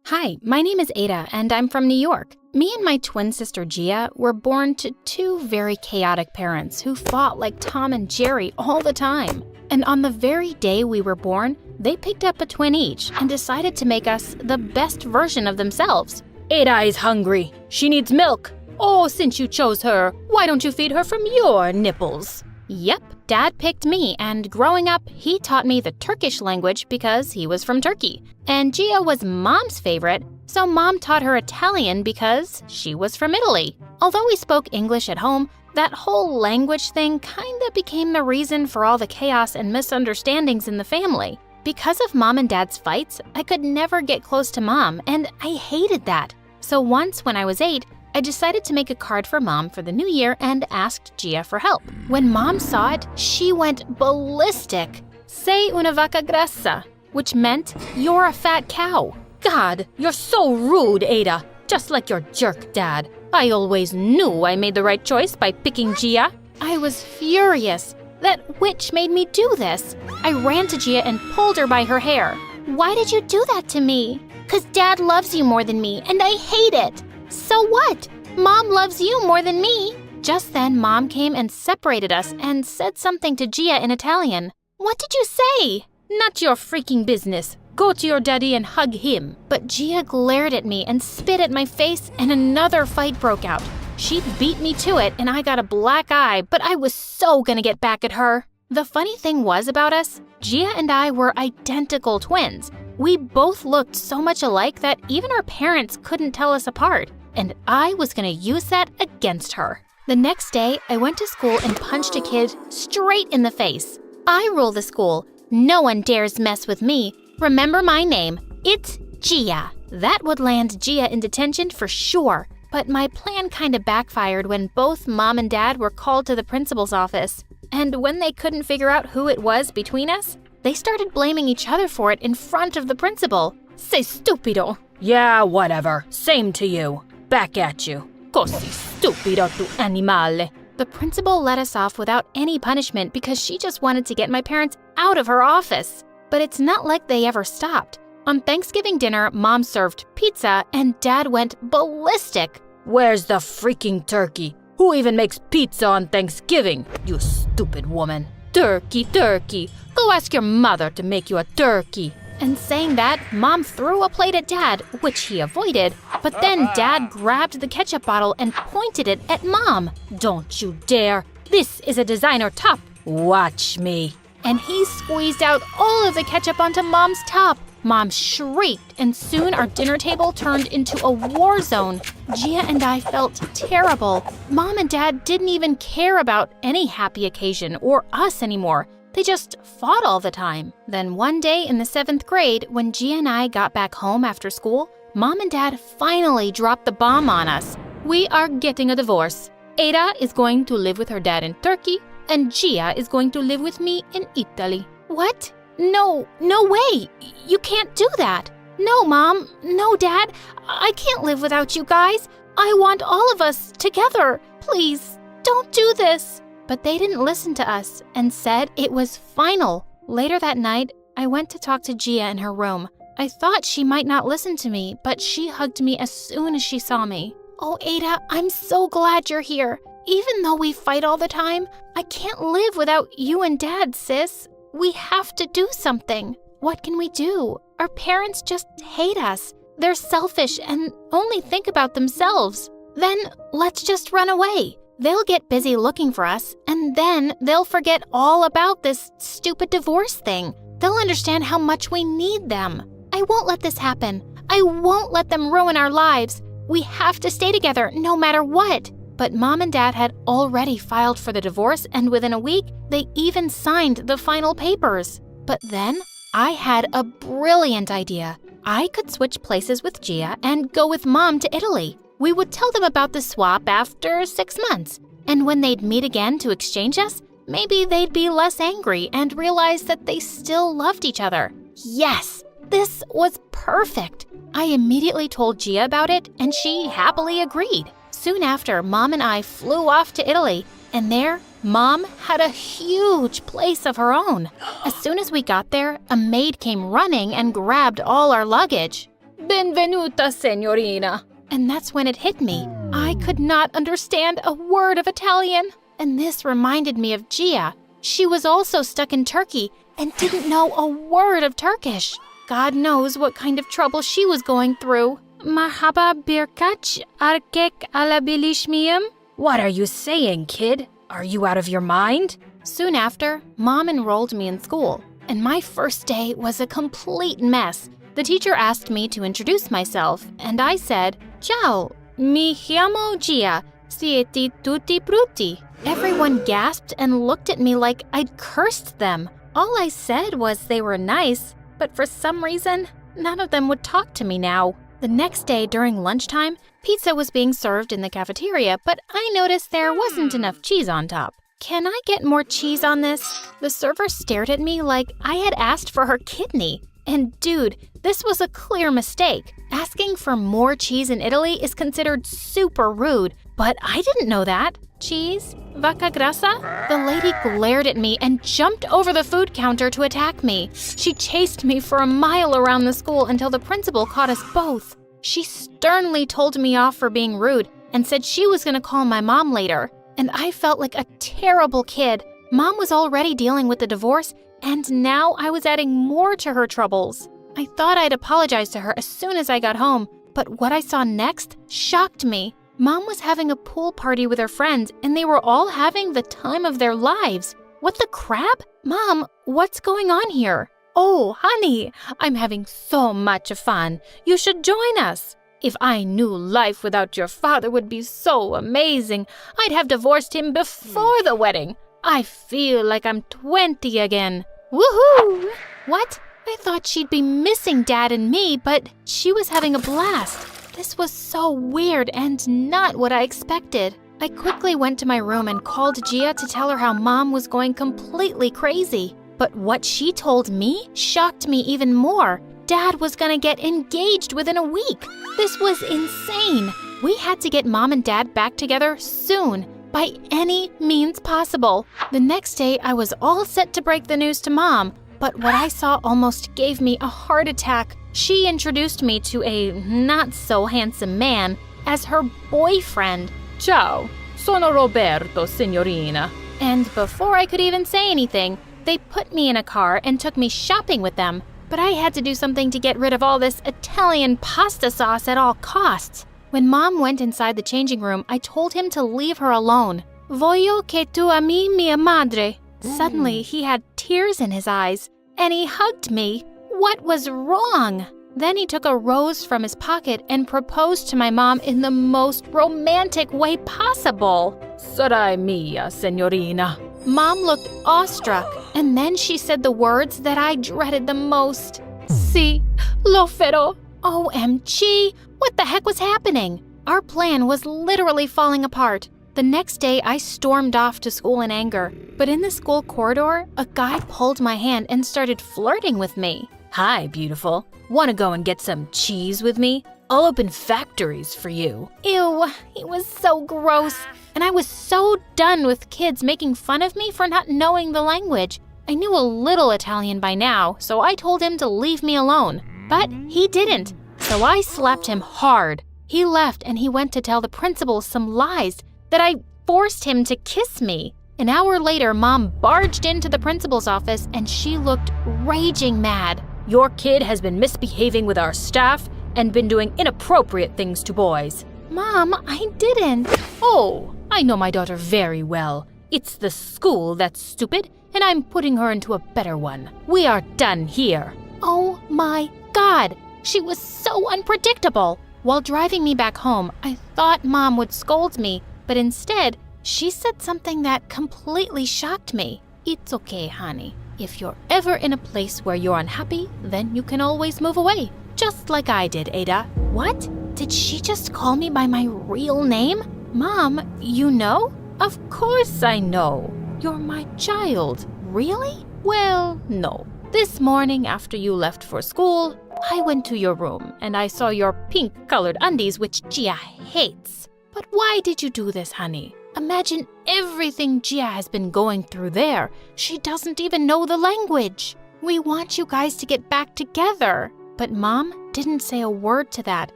Hi, my name is Ada, and I'm from New York. Me and my twin sister Gia were born to two very chaotic parents who fought like Tom and Jerry all the time. And on the very day we were born, they picked up a twin each and decided to make us the best version of themselves.
Ada is hungry. She needs milk. Oh, since you chose her, why don't you feed her from your nipples?
Yep, Dad picked me, and growing up, he taught me the Turkish language because he was from Turkey. And Gia was Mom's favorite, so Mom taught her Italian because she was from Italy. Although we spoke English at home, that whole language thing kinda became the reason for all the chaos and misunderstandings in the family. Because of Mom and Dad's fights, I could never get close to Mom, and I hated that. So once, when I was 8, I decided to make a card for Mom for the new year and asked Gia for help. When Mom saw it, she went ballistic. Sei una vaca grassa, which meant, you're a fat cow.
God, you're so rude, Ada. Just like your jerk dad. I always knew I made the right choice by picking Gia.
I was furious. That witch made me do this. I ran to Gia and pulled her by her hair. Why did you do that to me? 'Cause Dad loves you more than me, and I hate it. So what? Mom loves you more than me. Just then, Mom came and separated us and said something to Gia in Italian. What did you say?
Not your freaking business. Go to your daddy and hug him.
But Gia glared at me and spit at my face, and another fight broke out. She beat me to it, and I got a black eye, but I was so gonna get back at her. The funny thing was about us, Gia and I were identical twins. We both looked so much alike that even our parents couldn't tell us apart, and I was gonna use that against her. The next day, I went to school and punched a kid straight in the face. I rule the school. No one dares mess with me. Remember my name. It's Gia. That would land Gia in detention for sure. But my plan kinda backfired when both Mom and Dad were called to the principal's office. And when they couldn't figure out who it was between us, they started blaming each other for it in front of the principal.
Sei stupido. Yeah, whatever. Same to you. Back at you. Così stupido tu animale.
The principal let us off without any punishment because she just wanted to get my parents out of her office. But it's not like they ever stopped. On Thanksgiving dinner, Mom served pizza and Dad went ballistic.
Where's the freaking turkey? Who even makes pizza on Thanksgiving? You stupid woman. Turkey, turkey. Go ask your mother to make you a turkey.
And saying that, Mom threw a plate at Dad, which he avoided, but then Dad grabbed the ketchup bottle and pointed it at Mom.
Don't you dare. This is a designer top. Watch me.
And he squeezed out all of the ketchup onto Mom's top. Mom shrieked, and soon our dinner table turned into a war zone. Gia and I felt terrible. Mom and Dad didn't even care about any happy occasion or us anymore. They just fought all the time. Then one day in the 7th grade, when Gia and I got back home after school, Mom and Dad finally dropped the bomb on us. We are getting a divorce. Ada is going to live with her dad in Turkey, and Gia is going to live with me in Italy. What? No way! You can't do that! No, Mom, no, Dad, I can't live without you guys. I want all of us together. Please, don't do this. But they didn't listen to us and said it was final. Later that night, I went to talk to Gia in her room. I thought she might not listen to me, but she hugged me as soon as she saw me. Oh, Ada, I'm so glad you're here. Even though we fight all the time, I can't live without you and Dad, sis. We have to do something. What can we do? Our parents just hate us. They're selfish and only think about themselves. Then let's just run away. They'll get busy looking for us, and then they'll forget all about this stupid divorce thing. They'll understand how much we need them. I won't let this happen. I won't let them ruin our lives. We have to stay together no matter what. But Mom and Dad had already filed for the divorce, and within a week, they even signed the final papers. But then, I had a brilliant idea. I could switch places with Gia and go with Mom to Italy. We would tell them about the swap after 6 months. And when they'd meet again to exchange us, maybe they'd be less angry and realize that they still loved each other. Yes, this was perfect. I immediately told Gia about it, and she happily agreed. Soon after, Mom and I flew off to Italy, and there, Mom had a huge place of her own. As soon as we got there, a maid came running and grabbed all our luggage.
Benvenuta, signorina.
And that's when it hit me. I could not understand a word of Italian. And this reminded me of Gia. She was also stuck in Turkey and didn't know a word of Turkish. God knows what kind of trouble she was going through. Marhaba birkaç erkek alabilir miyim?
What are you saying, kid? Are you out of your mind?
Soon after, Mom enrolled me in school, and my first day was a complete mess. The teacher asked me to introduce myself, and I said, Ciao, mi chiamo Gia, siete tutti brutti. Everyone gasped and looked at me like I'd cursed them. All I said was they were nice, but for some reason, none of them would talk to me now. The next day during lunchtime, pizza was being served in the cafeteria, but I noticed there wasn't enough cheese on top. Can I get more cheese on this? The server stared at me like I had asked for her kidney. And dude, this was a clear mistake. Asking for more cheese in Italy is considered super rude, but I didn't know that. Cheese? Vacca grassa? The lady glared at me and jumped over the food counter to attack me. She chased me for a mile around the school until the principal caught us both. She sternly told me off for being rude and said she was going to call my mom later. And I felt like a terrible kid. Mom was already dealing with the divorce, and now I was adding more to her troubles. I thought I'd apologize to her as soon as I got home, but what I saw next shocked me. Mom was having a pool party with her friends, and they were all having the time of their lives. What the crap? Mom, what's going on here? Oh, honey, I'm having so much fun. You should join us. If I knew life without your father would be so amazing, I'd have divorced him before the wedding. I feel like I'm 20 again. Woohoo! What? I thought she'd be missing Dad and me, but she was having a blast. This was so weird and not what I expected. I quickly went to my room and called Gia to tell her how Mom was going completely crazy. But what she told me shocked me even more. Dad was gonna get engaged within a week. This was insane. We had to get Mom and Dad back together soon, by any means possible. The next day, I was all set to break the news to Mom, but what I saw almost gave me a heart attack. She introduced me to a not-so-handsome man as her boyfriend.
Ciao, sono Roberto, signorina.
And before I could even say anything, they put me in a car and took me shopping with them. But I had to do something to get rid of all this Italian pasta sauce at all costs. When Mom went inside the changing room, I told him to leave her alone. Voglio che tu ami mia madre. Suddenly, he had tears in his eyes, and he hugged me. What was wrong? Then he took a rose from his pocket and proposed to my mom in the most romantic way possible.
Sarai mia, signorina.
Mom looked awestruck, and then she said the words that I dreaded the most. Si, lo farò. OMG, what the heck was happening? Our plan was literally falling apart. The next day, I stormed off to school in anger. But in the school corridor, a guy pulled my hand and started flirting with me.
Hi, beautiful. Want to go and get some cheese with me? I'll open factories for you.
Ew, he was so gross. And I was so done with kids making fun of me for not knowing the language.
I knew a little Italian by now, so I told him to leave me alone. But he didn't, so I slapped him hard. He left and he went to tell the principal some lies that I forced him to kiss me. An hour later, Mom barged into the principal's office and she looked raging mad.
Your kid has been misbehaving with our staff and been doing inappropriate things to boys.
Mom, I didn't.
Oh, I know my daughter very well. It's the school that's stupid, and I'm putting her into a better one. We are done here.
Oh my God, she was so unpredictable. While driving me back home, I thought Mom would scold me, but instead, she said something that completely shocked me. It's okay, honey. If you're ever in a place where you're unhappy, then you can always move away. Just like I did, Ada. What? Did she just call me by my real name? Mom, you know?
Of course I know. You're my child.
Really?
Well, no. This morning after you left for school, I went to your room and I saw your pink-colored undies, which Gia hates.
But why did you do this, honey? Imagine everything Gia has been going through there. She doesn't even know the language. We want you guys to get back together. But Mom didn't say a word to that.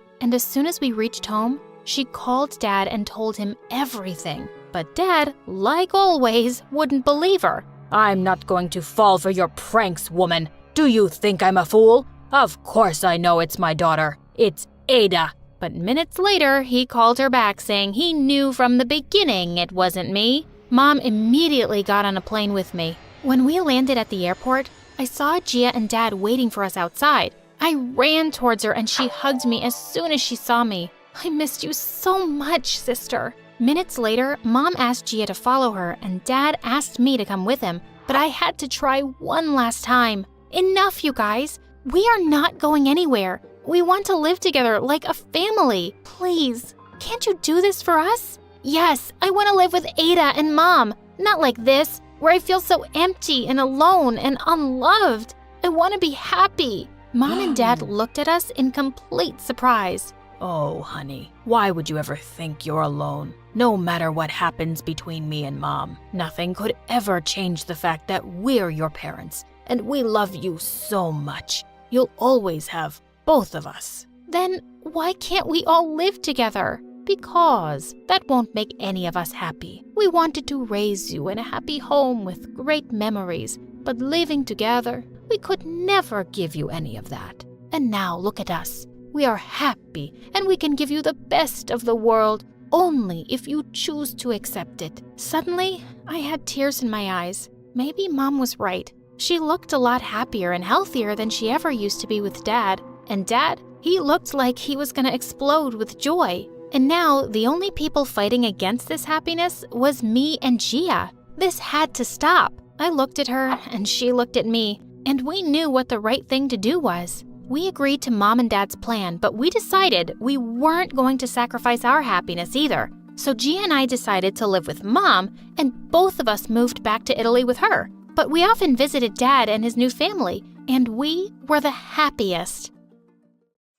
And as soon as we reached home, she called Dad and told him everything. But Dad, like always, wouldn't believe her.
I'm not going to fall for your pranks, woman. Do you think I'm a fool? Of course I know it's my daughter. It's Ada.
But minutes later, he called her back saying he knew from the beginning it wasn't me. Mom immediately got on a plane with me. When we landed at the airport, I saw Gia and Dad waiting for us outside. I ran towards her and she hugged me as soon as she saw me. I missed you so much, sister. Minutes later, Mom asked Gia to follow her and Dad asked me to come with him, but I had to try one last time. Enough, you guys. We are not going anywhere. We want to live together like a family. Please, can't you do this for us? Yes, I want to live with Ada and Mom. Not like this, where I feel so empty and alone and unloved. I want to be happy. Mom and Dad looked at us in complete surprise.
Oh, honey, why would you ever think you're alone? No matter what happens between me and Mom, nothing could ever change the fact that we're your parents, and we love you so much. You'll always have both of us.
Then why can't we all live together? Because that won't make any of us happy. We wanted to raise you in a happy home with great memories, but living together, we could never give you any of that. And now look at us. We are happy, and we can give you the best of the world only if you choose to accept it. Suddenly, I had tears in my eyes. Maybe Mom was right. She looked a lot happier and healthier than she ever used to be with Dad. And Dad, he looked like he was going to explode with joy. And now, the only people fighting against this happiness was me and Gia. This had to stop. I looked at her, and she looked at me, and we knew what the right thing to do was. We agreed to Mom and Dad's plan, but we decided we weren't going to sacrifice our happiness either. So Gia and I decided to live with Mom, and both of us moved back to Italy with her. But we often visited Dad and his new family, and we were the happiest.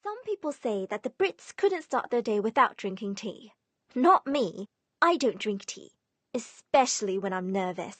Some people say that the Brits couldn't start their day without drinking tea. Not me. I don't drink tea, especially when I'm nervous.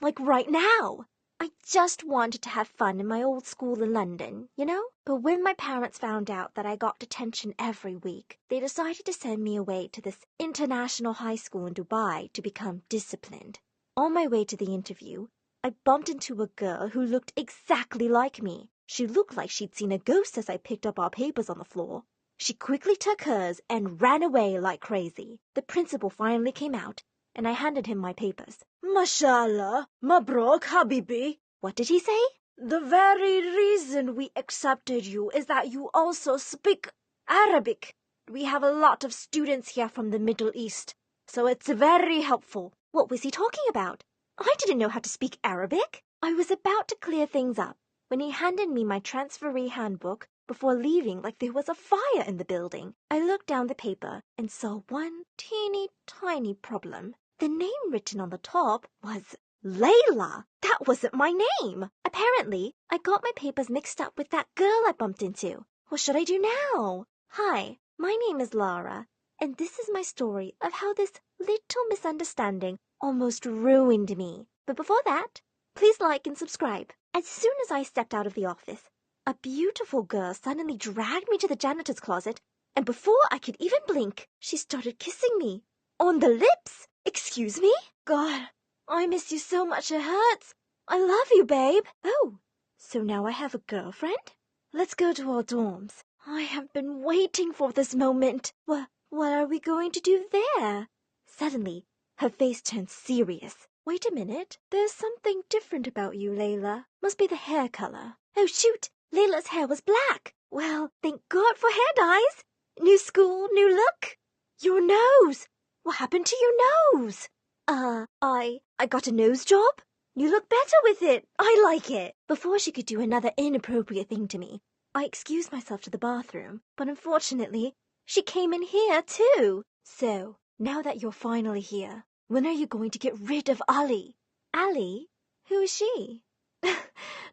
Like right now. I just wanted to have fun in my old school in London, you know? But when my parents found out that I got detention every week, they decided to send me away to this international high school in Dubai to become disciplined. On my way to the interview, I bumped into a girl who looked exactly like me. She looked like she'd seen a ghost as I picked up our papers on the floor. She quickly took hers and ran away like crazy. The principal finally came out, and I handed him my papers.
Mashallah, Mabrok, Habibi.
What did he say?
The very reason we accepted you is that you also speak Arabic. We have a lot of students here from the Middle East, so it's very helpful.
What was he talking about? I didn't know how to speak Arabic. I was about to clear things up when he handed me my transferee handbook before leaving like there was a fire in the building. I looked down the paper and saw one teeny tiny problem. The name written on the top was Layla. That wasn't my name. Apparently, I got my papers mixed up with that girl I bumped into. What should I do now? Hi, my name is Lara, and this is my story of how this little misunderstanding almost ruined me. But before that, Please like and subscribe. As soon as I stepped out of the office, a beautiful girl suddenly dragged me to the janitor's closet, and before I could even blink, she started kissing me. On the lips! Excuse me? God, I miss you so much it hurts. I love you, babe. Oh, so now I have a girlfriend? Let's go to our dorms. I have been waiting for this moment. What are we going to do there? Suddenly, her face turned serious. Wait a minute. There's something different about you, Layla. Must be the hair color. Oh, shoot. Layla's hair was black. Well, thank God for hair dyes. New school, new look. Your nose. What happened to your nose? I got a nose job. You look better with it. I like it. Before she could do another inappropriate thing to me, I excused myself to the bathroom, but unfortunately, she came in here too. So, now that you're finally here, when are you going to get rid of Ali? Ali? Who is she?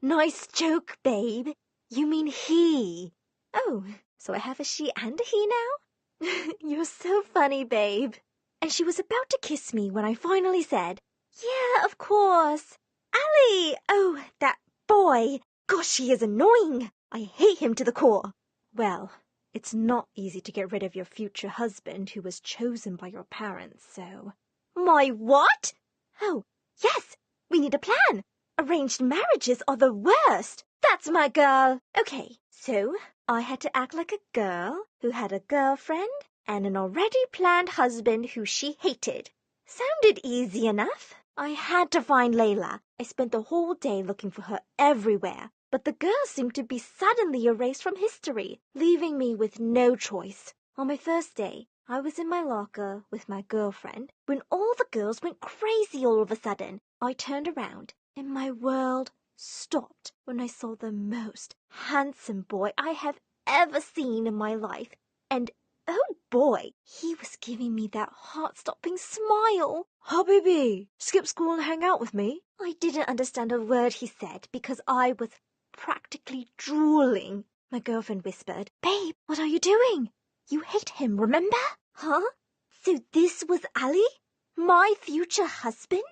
Nice joke, babe. You mean he. Oh, so I have a she and a he now? You're so funny, babe. And she was about to kiss me when I finally said, yeah, of course. Ali! Oh, that boy. Gosh, he is annoying. I hate him to the core. Well, it's not easy to get rid of your future husband who was chosen by your parents, so... My what? Oh, yes, we need a plan. Arranged marriages are the worst. That's my girl. Okay, so I had to act like a girl who had a girlfriend and an already planned husband who she hated. Sounded easy enough. I had to find Layla. I spent the whole day looking for her everywhere, but the girl seemed to be suddenly erased from history, leaving me with no choice. On my first day, I was in my locker with my girlfriend when all the girls went crazy all of a sudden. I turned around and my world stopped when I saw the most handsome boy I have ever seen in my life. And oh boy, he was giving me that heart-stopping smile. Habibi, skip school and hang out with me? I didn't understand a word he said because I was practically drooling. My girlfriend whispered, Babe, what are you doing? You hate him, remember? Huh? So this was Ali? My future husband?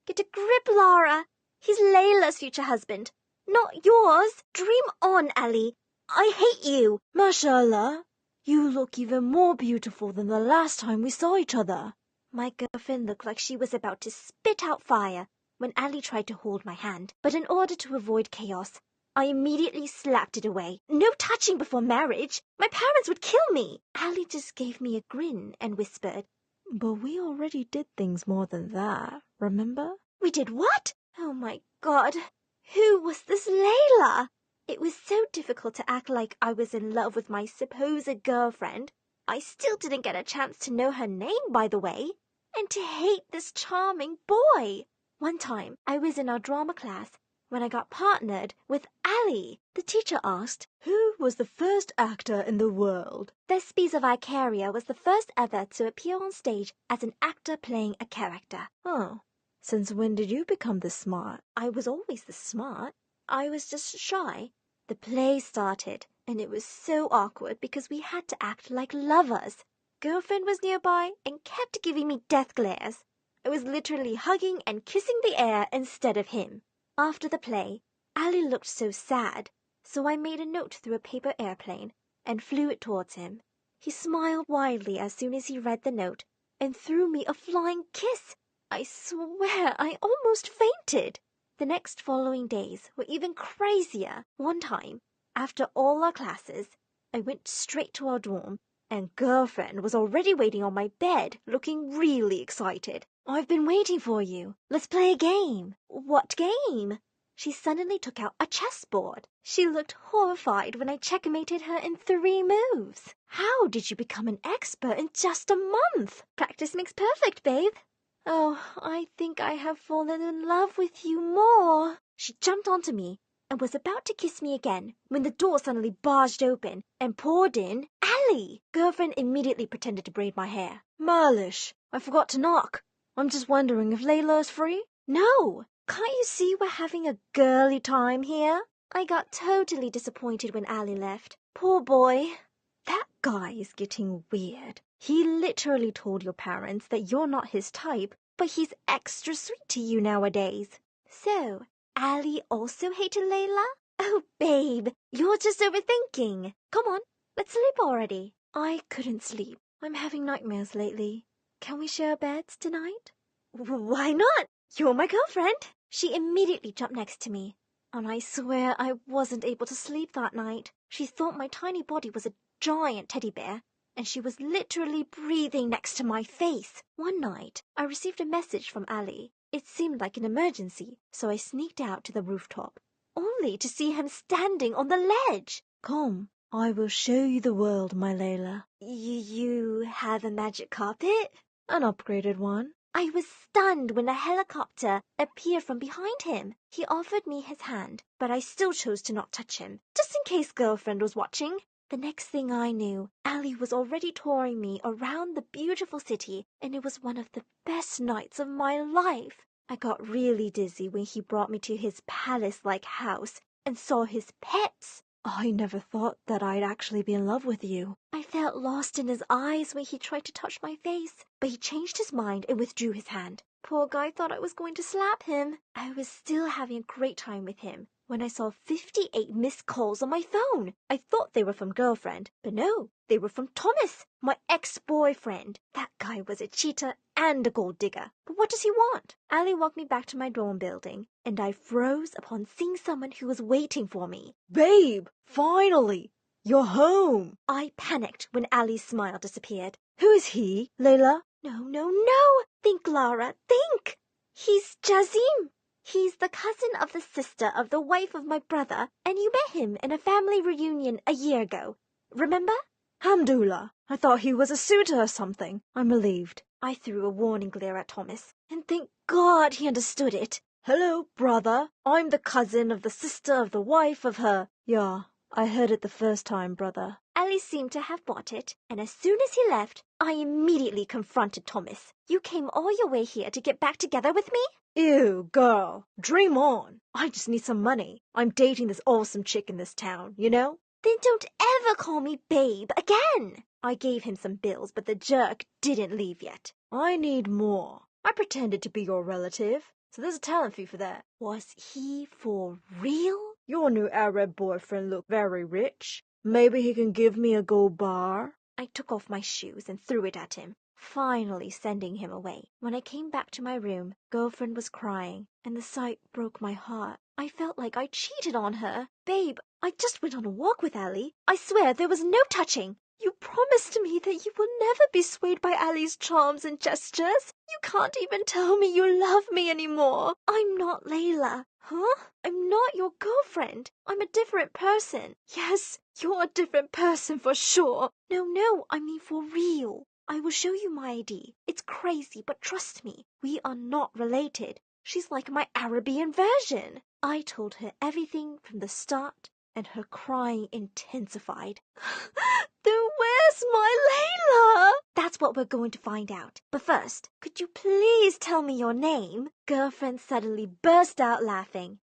Get a grip, Lara. He's Layla's future husband, not yours. Dream on, Ali. I hate you. Mashallah, you look even more beautiful than the last time we saw each other. My girlfriend looked like she was about to spit out fire when Ali tried to hold my hand, but in order to avoid chaos, I immediately slapped it away. No touching before marriage. My parents would kill me. Ali just gave me a grin and whispered, But we already did things more than that, remember? We did what? Oh my God. Who was this Layla? It was so difficult to act like I was in love with my supposed girlfriend. I still didn't get a chance to know her name, by the way, and to hate this charming boy. One time, I was in our drama class when I got partnered with Ali. The teacher asked, Who was the first actor in the world? Thespies of Icaria was the first ever to appear on stage as an actor playing a character. Oh, since when did you become this smart? I was always this smart. I was just shy. The play started, and it was so awkward because we had to act like lovers. Girlfriend was nearby and kept giving me death glares. I was literally hugging and kissing the air instead of him. After the play, Ali looked so sad, so I made a note through a paper airplane and flew it towards him. He smiled widely as soon as he read the note and threw me a flying kiss. I swear I almost fainted. The next following days were even crazier. One time, after all our classes, I went straight to our dorm, and girlfriend was already waiting on my bed, looking really excited. I've been waiting for you. Let's play a game. What game? She suddenly took out a chessboard. She looked horrified when I checkmated her in 3 moves. How did you become an expert in just a month? Practice makes perfect, babe. Oh, I think I have fallen in love with you more. She jumped onto me and was about to kiss me again when the door suddenly barged open and poured in Ali. Girlfriend immediately pretended to braid my hair. Marlish, I forgot to knock. I'm just wondering if Layla is free? No, can't you see we're having a girly time here? I got totally disappointed when Ali left. Poor boy. That guy is getting weird. He literally told your parents that you're not his type, but he's extra sweet to you nowadays. So, Ali also hated Layla? Oh, babe, you're just overthinking. Come on, let's sleep already. I couldn't sleep. I'm having nightmares lately. Can we share beds tonight? Why not? You're my girlfriend. She immediately jumped next to me, and I swear I wasn't able to sleep that night. She thought my tiny body was a giant teddy bear, and she was literally breathing next to my face. One night, I received a message from Ali. It seemed like an emergency, so I sneaked out to the rooftop, only to see him standing on the ledge. Come, I will show you the world, my Layla. You have a magic carpet? An upgraded one. I was stunned when a helicopter appeared from behind him. He offered me his hand, but I still chose to not touch him, just in case girlfriend was watching. The next thing I knew, Ali was already touring me around the beautiful city, and it was one of the best nights of my life. I got really dizzy when he brought me to his palace-like house and saw his pets. I never thought that I'd actually be in love with you. I felt lost in his eyes when he tried to touch my face, but he changed his mind and withdrew his hand. Poor guy thought I was going to slap him. I was still having a great time with him when I saw 58 missed calls on my phone. I thought they were from girlfriend, but no, they were from Thomas, my ex-boyfriend. That guy was a cheater and a gold digger. But what does he want? Ali walked me back to my dorm building, and I froze upon seeing someone who was waiting for me. Babe, finally! You're home! I panicked when Ali's smile disappeared. Who is he, Layla? No. Think, Lara, think! He's Jazim. He's the cousin of the sister of the wife of my brother, and you met him in a family reunion a year ago. Remember? Hamdullah, I thought he was a suitor or something. I'm relieved. I threw a warning glare at Thomas, and thank God he understood it. Hello, brother. I'm the cousin of the sister of the wife of her. Yeah, I heard it the first time, brother. Ali seemed to have bought it, and as soon as he left, I immediately confronted Thomas. You came all your way here to get back together with me? Ew, girl. Dream on. I just need some money. I'm dating this awesome chick in this town, you know? Then don't ever call me babe again. I gave him some bills, but the jerk didn't leave yet. I need more. I pretended to be your relative, so there's a talent fee for that. Was he for real? Your new Arab boyfriend looked very rich. Maybe he can give me a gold bar? I took off my shoes and threw it at him, finally sending him away. When I came back to my room, girlfriend was crying, and the sight broke my heart. I felt like I cheated on her. Babe, I just went on a walk with Ali. I swear there was no touching. You promised me that you will never be swayed by Ali's charms and gestures. You can't even tell me you love me anymore. I'm not Layla. Huh? I'm not your girlfriend. I'm a different person. Yes, you're a different person for sure. No, I mean for real. I will show you my ID. It's crazy, but trust me, we are not related. She's like my Arabian version. I told her everything from the start, and her crying intensified. Then where's my Layla? That's what we're going to find out. But first, could you please tell me your name? Girlfriend suddenly burst out laughing.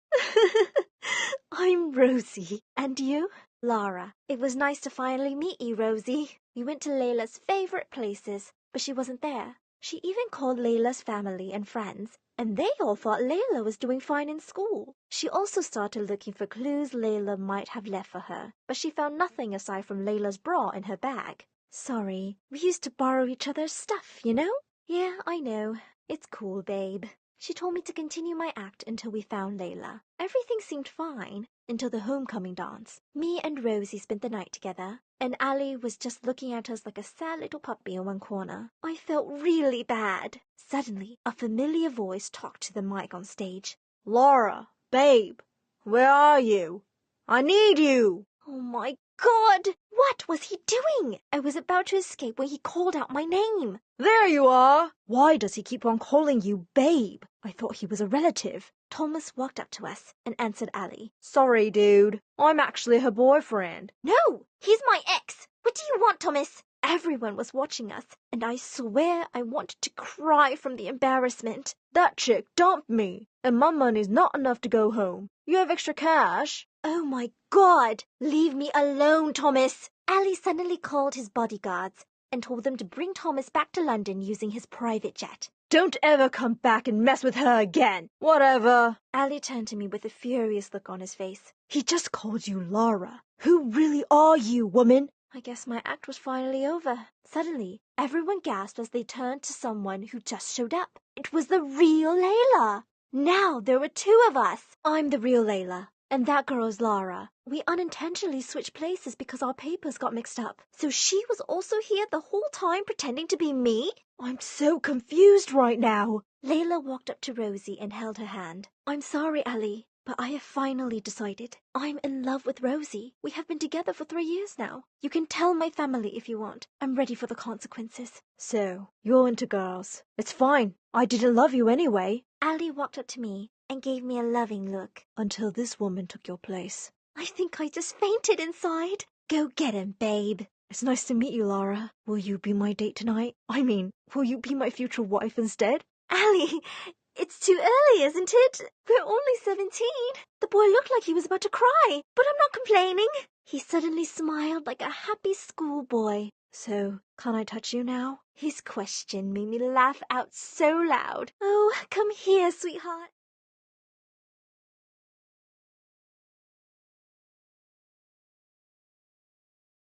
I'm Rosie. And you? Lara. It was nice to finally meet you, Rosie. We went to Layla's favorite places, but she wasn't there. She even called Layla's family and friends, and they all thought Layla was doing fine in school. She also started looking for clues Layla might have left for her, but she found nothing aside from Layla's bra in her bag. Sorry, we used to borrow each other's stuff, you know? Yeah, I know. It's cool, babe. She told me to continue my act until we found Layla. Everything seemed fine until the homecoming dance. Me and Rosie spent the night together, and Ali was just looking at us like a sad little puppy in one corner. I felt really bad. Suddenly, a familiar voice talked to the mic on stage. Laura, babe, where are you? I need you. Oh my God! What was he doing? I was about to escape when he called out my name. There you are! Why does he keep on calling you babe? I thought he was a relative. Thomas walked up to us and answered Ali. Sorry, dude. I'm actually her boyfriend. No! He's my ex! What do you want, Thomas? Everyone was watching us, and I swear I wanted to cry from the embarrassment. That chick dumped me, and my money's not enough to go home. You have extra cash? Oh my God! Leave me alone, Thomas! Ali suddenly called his bodyguards and told them to bring Thomas back to London using his private jet.
Don't ever come back and mess with her again. Whatever. Ali turned to me with a furious look on his face. He just called you Laura. Who really are you, woman? I guess my act was finally over. Suddenly, everyone gasped as they turned to someone who just showed up. It was the real Layla. Now there were two of us. I'm the real Layla, and that girl's Lara. We unintentionally switched places because our papers got mixed up. So she was also here the whole time pretending to be me? I'm so confused right now. Layla walked up to Rosie and held her hand. I'm sorry, Ali, but I have finally decided. I'm in love with Rosie. We have been together for 3 years now. You can tell my family if you want. I'm ready for the consequences. So, you're into girls. It's fine. I didn't love you anyway. Ali walked up to me and gave me a loving look. Until this woman took your place. I think I just fainted inside. Go get him, babe. It's nice to meet you, Lara. Will you be my date tonight? I mean, will you be my future wife instead? Ali, it's too early, isn't it? We're only 17. The boy looked like he was about to cry, but I'm not complaining. He suddenly smiled like a happy schoolboy. So, can I touch you now? His question made me laugh out so loud. Oh, come here, sweetheart.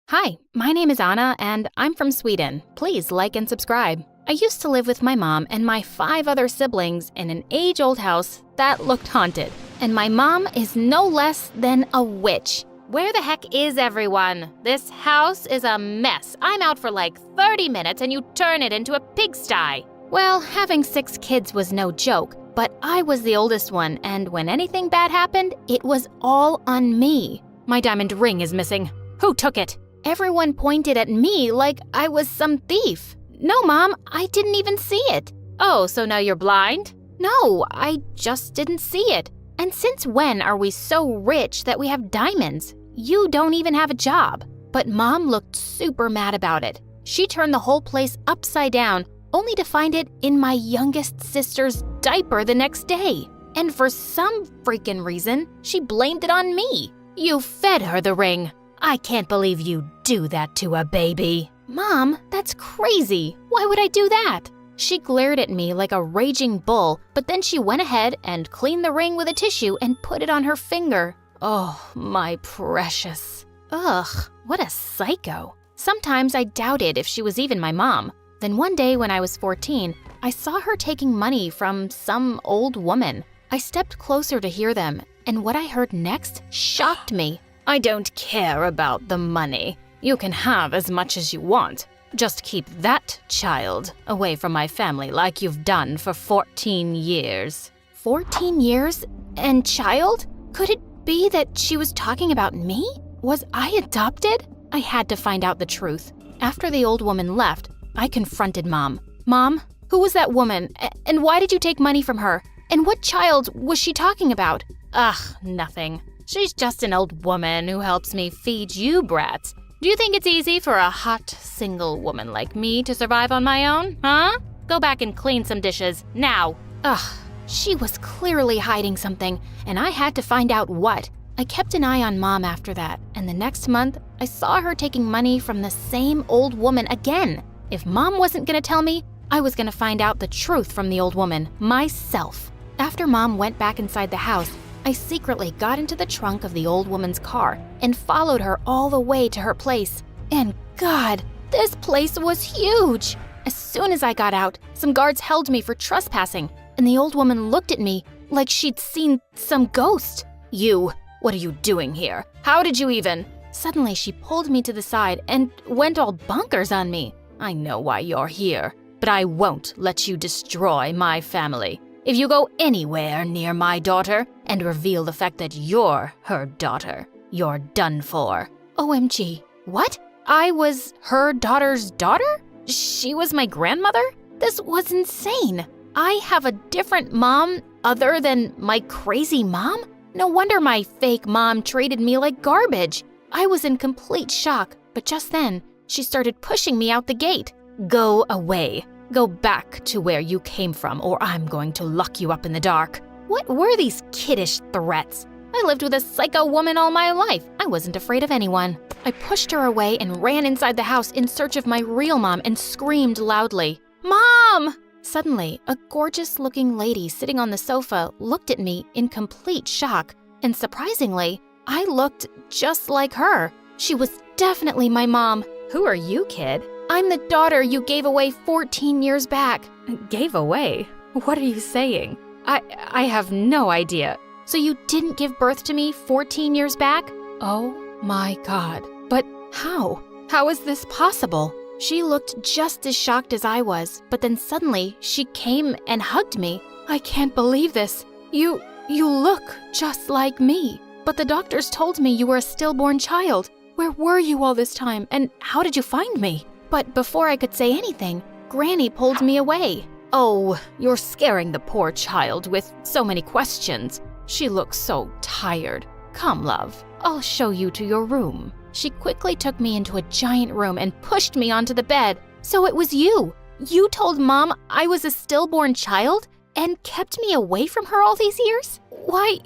Hi, my name is Anna, and I'm from Sweden. Please like and subscribe. I used to live with my mom and my 5 other siblings in an age-old house that looked haunted. And my mom is no less than a witch. Where the heck is everyone? This house is a mess. I'm out for like 30 minutes and you turn it into a pigsty. Well, having 6 kids was no joke, but I was the oldest one, and when anything bad happened, it was all on me. My diamond ring is missing. Who took it? Everyone pointed at me like I was some thief. No, Mom, I didn't even see it. Oh, so now you're blind? No, I just didn't see it. And since when are we so rich that we have diamonds? You don't even have a job. But Mom looked super mad about it. She turned the whole place upside down, only to find it in my youngest sister's diaper the next day. And for some freaking reason, she blamed it on me. You fed her the ring. I can't believe you do that to a baby. Mom, that's crazy. Why would I do that? She glared at me like a raging bull, but then she went ahead and cleaned the ring with a tissue and put it on her finger. Oh, my precious. Ugh, what a psycho. Sometimes I doubted if she was even my mom. Then one day when I was 14, I saw her taking money from some old woman. I stepped closer to hear them, and what I heard next shocked me. I don't care about the money. You can have as much as you want. Just keep that child away from my family like you've done for 14 years. 14 years? And child? Could it be that she was talking about me? Was I adopted? I had to find out the truth. After the old woman left, I confronted Mom. Mom, who was that woman? And why did you take money from her? And what child was she talking about? Ugh, nothing. She's just an old woman who helps me feed you brats. Do you think it's easy for a hot, single woman like me to survive on my own, huh? Go back and clean some dishes, now. Ugh, she was clearly hiding something, and I had to find out what. I kept an eye on Mom after that, and the next month, I saw her taking money from the same old woman again. If Mom wasn't gonna tell me, I was gonna find out the truth from the old woman, myself. After Mom went back inside the house, I secretly got into the trunk of the old woman's car and followed her all the way to her place. And God, this place was huge! As soon as I got out, some guards held me for trespassing, and the old woman looked at me like she'd seen some ghost. You, what are you doing here? How did you even? Suddenly she pulled me to the side and went all bonkers on me. I know why you're here, but I won't let you destroy my family. If you go anywhere near my daughter and reveal the fact that you're her daughter, you're done for. OMG, what? I was her daughter's daughter? She was my grandmother? This was insane. I have a different mom other than my crazy mom? No wonder my fake mom treated me like garbage. I was in complete shock, but just then, she started pushing me out the gate. Go away. Go back to where you came from, or I'm going to lock you up in the dark. What were these kiddish threats? I lived with a psycho woman all my life. I wasn't afraid of anyone. I pushed her away and ran inside the house in search of my real mom and screamed loudly, Mom! Suddenly, a gorgeous-looking lady sitting on the sofa looked at me in complete shock, and surprisingly, I looked just like her. She was definitely my mom.
Who are you, kid?
I'm the daughter you gave away 14 years back.
Gave away? What are you saying? I have no idea.
So you didn't give birth to me 14 years back?
Oh my God. But how? How is this possible?
She looked just as shocked as I was, but then suddenly she came and hugged me.
I can't believe this. You look just like me. But the doctors told me you were a stillborn child. Where were you all this time, and how did you find me?
But before I could say anything, Granny pulled me away.
Oh, you're scaring the poor child with so many questions. She looks so tired. Come, love, I'll show you to your room.
She quickly took me into a giant room and pushed me onto the bed. So it was you. You told Mom I was a stillborn child and kept me away from her all these years? Why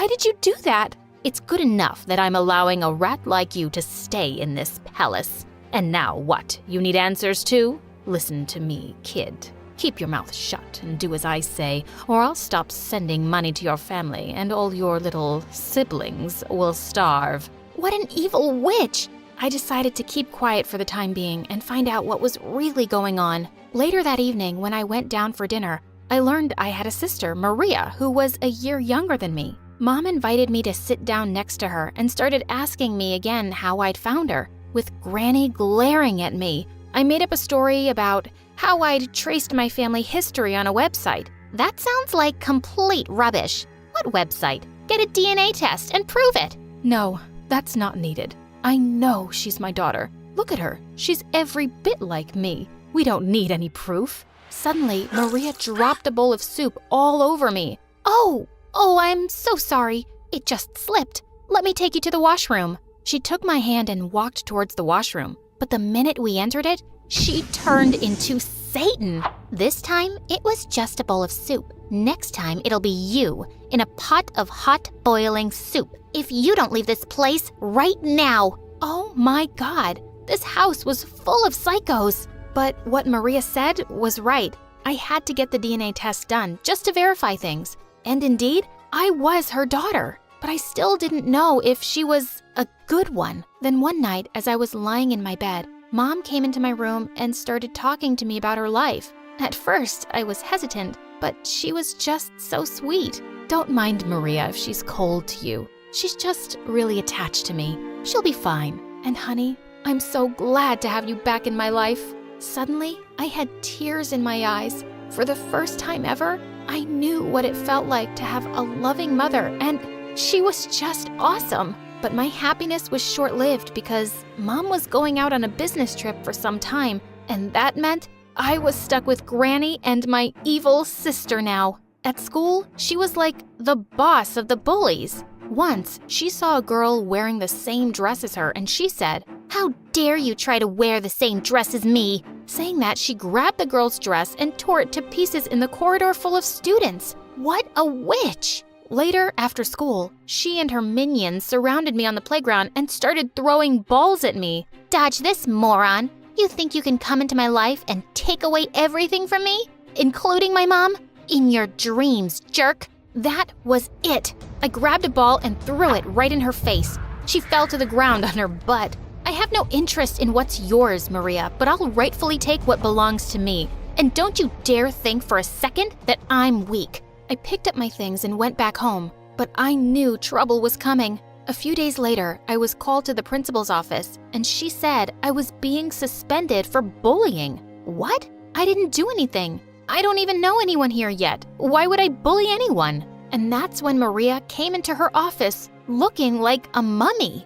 did you do that?
It's good enough that I'm allowing a rat like you to stay in this palace. And now what? You need answers too? Listen to me, kid. Keep your mouth shut and do as I say, or I'll stop sending money to your family and all your little siblings will starve.
What an evil witch! I decided to keep quiet for the time being and find out what was really going on. Later that evening, when I went down for dinner, I learned I had a sister, Maria, who was a year younger than me. Mom invited me to sit down next to her and started asking me again how I'd found her. With Granny glaring at me, I made up a story about how I'd traced my family history on a website.
That sounds like complete rubbish. What website? Get a DNA test and prove it.
No, that's not needed. I know she's my daughter. Look at her. She's every bit like me. We don't need any proof.
Suddenly, Maria dropped a bowl of soup all over me. Oh, I'm so sorry. It just slipped. Let me take you to the washroom. She took my hand and walked towards the washroom. But the minute we entered it, she turned into Satan.
This time, it was just a bowl of soup. Next time, it'll be you in a pot of hot boiling soup. If you don't leave this place right now.
Oh my God, this house was full of psychos. But what Maria said was right. I had to get the DNA test done just to verify things. And indeed, I was her daughter. But I still didn't know if she was a good one. Then one night, as I was lying in my bed, Mom came into my room and started talking to me about her life. At first, I was hesitant, but she was just so sweet.
Don't mind Maria if she's cold to you. She's just really attached to me. She'll be fine.
And honey, I'm so glad to have you back in my life. Suddenly, I had tears in my eyes. For the first time ever, I knew what it felt like to have a loving mother, and she was just awesome. But my happiness was short-lived because Mom was going out on a business trip for some time, and that meant I was stuck with Granny and my evil sister now. At school, she was like the boss of the bullies. Once, she saw a girl wearing the same dress as her, and she said,
"How dare you try to wear the same dress as me?"
Saying that, she grabbed the girl's dress and tore it to pieces in the corridor full of students. What a witch! Later, after school, she and her minions surrounded me on the playground and started throwing balls at me.
Dodge this, moron. You think you can come into my life and take away everything from me? Including my mom? In your dreams, jerk.
That was it. I grabbed a ball and threw it right in her face. She fell to the ground on her butt. I have no interest in what's yours, Maria, but I'll rightfully take what belongs to me. And don't you dare think for a second that I'm weak. I picked up my things and went back home, but I knew trouble was coming. A few days later, I was called to the principal's office, and she said I was being suspended for bullying. What? I didn't do anything. I don't even know anyone here yet. Why would I bully anyone? And that's when Maria came into her office looking like a mummy.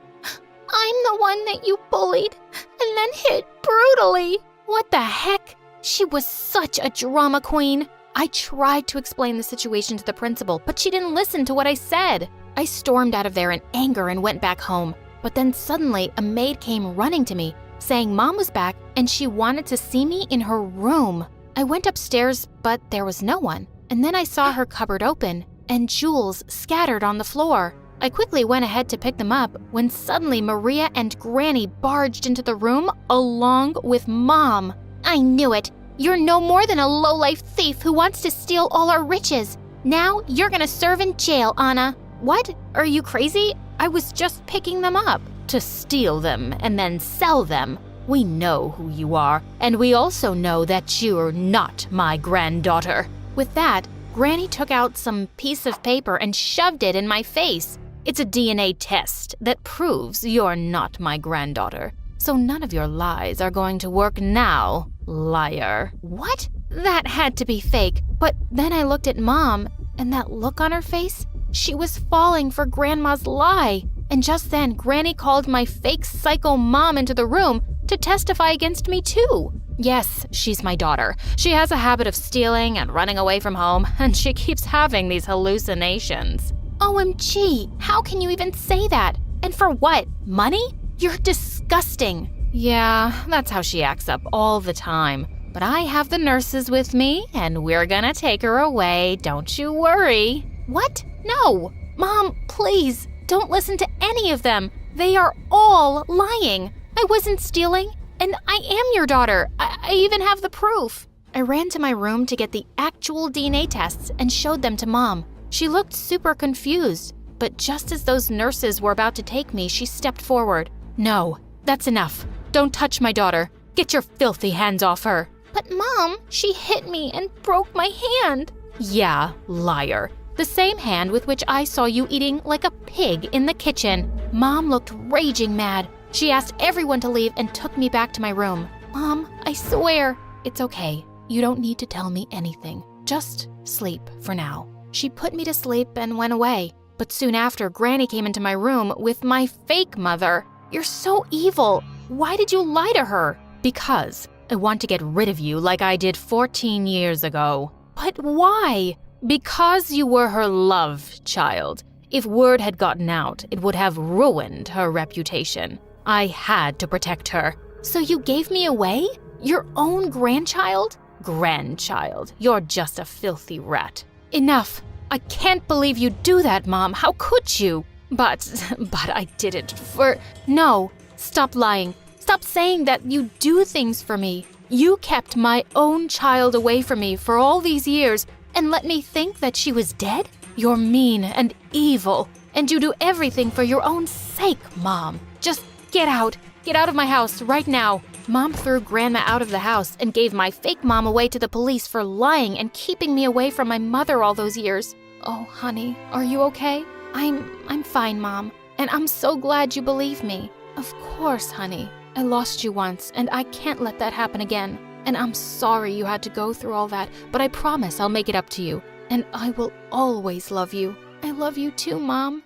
I'm the one that you bullied and then hit brutally.
What the heck? She was such a drama queen. I tried to explain the situation to the principal, but she didn't listen to what I said. I stormed out of there in anger and went back home. But then suddenly a maid came running to me, saying Mom was back and she wanted to see me in her room. I went upstairs, but there was no one. And then I saw her cupboard open and jewels scattered on the floor. I quickly went ahead to pick them up when suddenly Maria and Granny barged into the room along with Mom.
I knew it. You're no more than a low-life thief who wants to steal all our riches. Now you're gonna serve in jail, Anna. What? Are you crazy? I was just picking them up. To steal them and then sell them. We know who you are, and we also know that you're not my granddaughter. With that, Granny took out some piece of paper and shoved it in my face. It's a DNA test that proves you're not my granddaughter. So none of your lies are going to work now, liar. What? That had to be fake. But then I looked at Mom, and that look on her face, she was falling for Grandma's lie. And just then, Granny called my fake psycho mom into the room to testify against me too. Yes, she's my daughter. She has a habit of stealing and running away from home, and she keeps having these hallucinations. OMG, how can you even say that? And for what? Money? You're disgusting. Yeah, that's how she acts up all the time. But I have the nurses with me, and we're gonna take her away, don't you worry. What? No. Mom, please, don't listen to any of them. They are all lying. I wasn't stealing, and I am your daughter. I even have the proof. I ran to my room to get the actual DNA tests and showed them to Mom. She looked super confused, but just as those nurses were about to take me, she stepped forward. No, that's enough. Don't touch my daughter. Get your filthy hands off her. But Mom, she hit me and broke my hand.
Yeah, liar. The same hand with which I saw you eating like a pig in the kitchen. Mom looked raging mad. She asked everyone to leave and took me back to my room.
Mom, I swear.
It's okay. You don't need to tell me anything. Just sleep for now. She put me to sleep and went away. But soon after, Granny came into my room with my fake mother. You're so evil. Why did you lie to her? Because I want to get rid of you like I did 14 years ago. But why? Because you were her love child. If word had gotten out, it would have ruined her reputation. I had to protect her.
So you gave me away? Your own grandchild?
Grandchild, you're just a filthy rat. Enough. I can't believe you'd do that, Mom. How could you? But I did it for... No, stop lying. Stop saying that you do things for me. You kept my own child away from me for all these years and let me think that she was dead? You're mean and evil, and you do everything for your own sake, Mom. Just get out. Get out of my house right now. Mom threw Grandma out of the house and gave my fake mom away to the police for lying and keeping me away from my mother all those years. Oh, honey, are you okay? I'm fine, Mom, and I'm so glad you believe me. Of course, honey. I lost you once, and I can't let that happen again. And I'm sorry you had to go through all that, but I promise I'll make it up to you. And I will always love you. I love you too, Mom.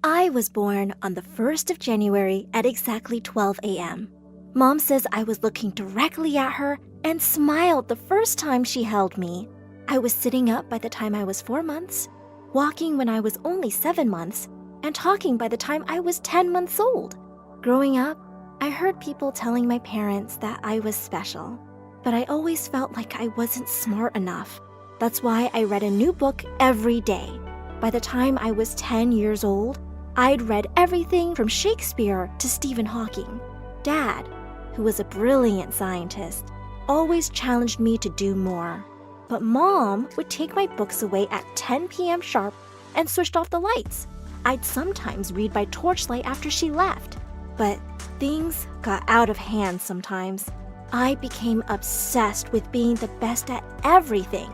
I was born on the 1st of January at exactly 12 a.m. Mom says I was looking directly at her and smiled the first time she held me. I was sitting up by the time I was 4 months, walking when I was only 7 months, and talking by the time I was 10 months old. Growing up, I heard people telling my parents that I was special, but I always felt like I wasn't smart enough. That's why I read a new book every day. By the time I was 10 years old, I'd read everything from Shakespeare to Stephen Hawking. Dad, who was a brilliant scientist, always challenged me to do more. But Mom would take my books away at 10 p.m. sharp and switched off the lights. I'd sometimes read by torchlight after she left. But things got out of hand sometimes. I became obsessed with being the best at everything,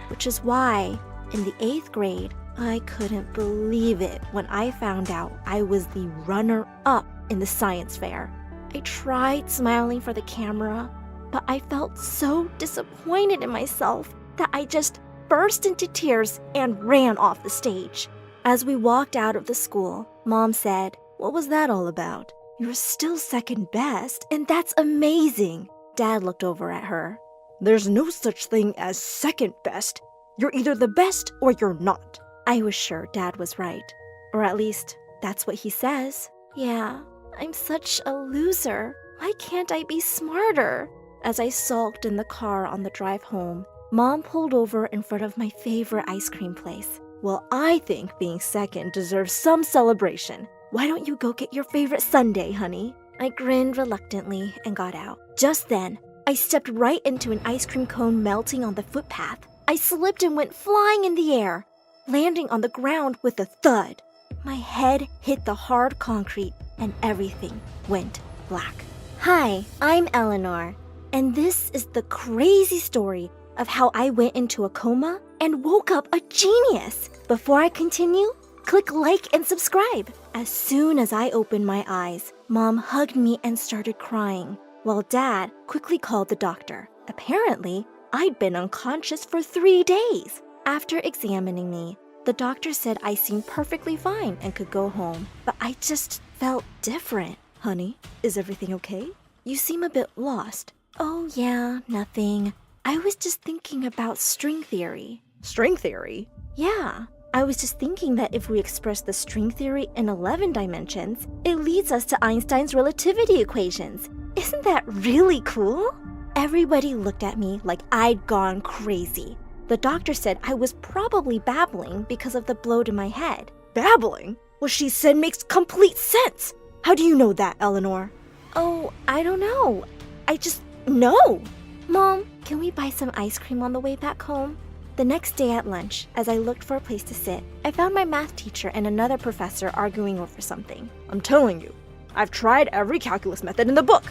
which is why, in the 8th grade, I couldn't believe it when I found out I was the runner-up in the science fair. I tried smiling for the camera, but I felt so disappointed in myself that I just burst into tears and ran off the stage. As we walked out of the school, Mom said, "What was that all about? You're still second best, and that's amazing." Dad looked over at her. "There's no such thing as second best. You're either the best or you're not." I was sure Dad was right. Or at least, that's what he says. Yeah, I'm such a loser. Why can't I be smarter? As I sulked in the car on the drive home, Mom pulled over in front of my favorite ice cream place. Well, I think being second deserves some celebration. Why don't you go get your favorite sundae, honey? I grinned reluctantly and got out. Just then, I stepped right into an ice cream cone melting on the footpath. I slipped and went flying in the air, landing on the ground with a thud. My head hit the hard concrete and everything went black. Hi, I'm Eleanor, and this is the crazy story of how I went into a coma and woke up a genius. Before I continue, click like and subscribe. As soon as I opened my eyes, Mom hugged me and started crying, while Dad quickly called the doctor. Apparently, I'd been unconscious for 3 days. After examining me, the doctor said I seemed perfectly fine and could go home, but I just felt different. Honey, is everything okay? You seem a bit lost. Oh yeah, nothing. I was just thinking about string theory.
String theory?
Yeah, I was just thinking that if we express the string theory in 11 dimensions, it leads us to Einstein's relativity equations. Isn't that really cool? Everybody looked at me like I'd gone crazy. The doctor said I was probably babbling because of the blow to my head.
Babbling? What she said makes complete sense. How do you know that, Eleanor?
Oh, I don't know. I just know. Mom, can we buy some ice cream on the way back home? The next day at lunch, as I looked for a place to sit, I found my math teacher and another professor arguing over something.
I'm telling you, I've tried every calculus method in the book.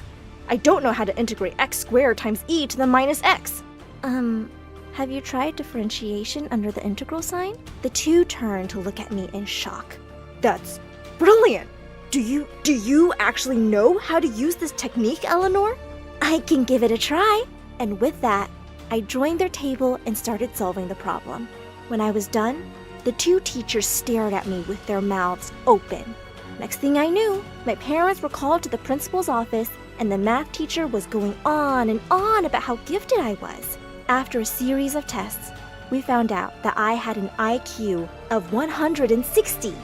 I don't know how to integrate x squared times e to the minus x.
Have you tried differentiation under the integral sign? The two turned to look at me in shock.
That's brilliant. Do you actually know how to use this technique, Eleanor?
I can give it a try. And with that, I joined their table and started solving the problem. When I was done, the two teachers stared at me with their mouths open. Next thing I knew, my parents were called to the principal's office, and the math teacher was going on and on about how gifted I was. After a series of tests, we found out that I had an IQ of 160,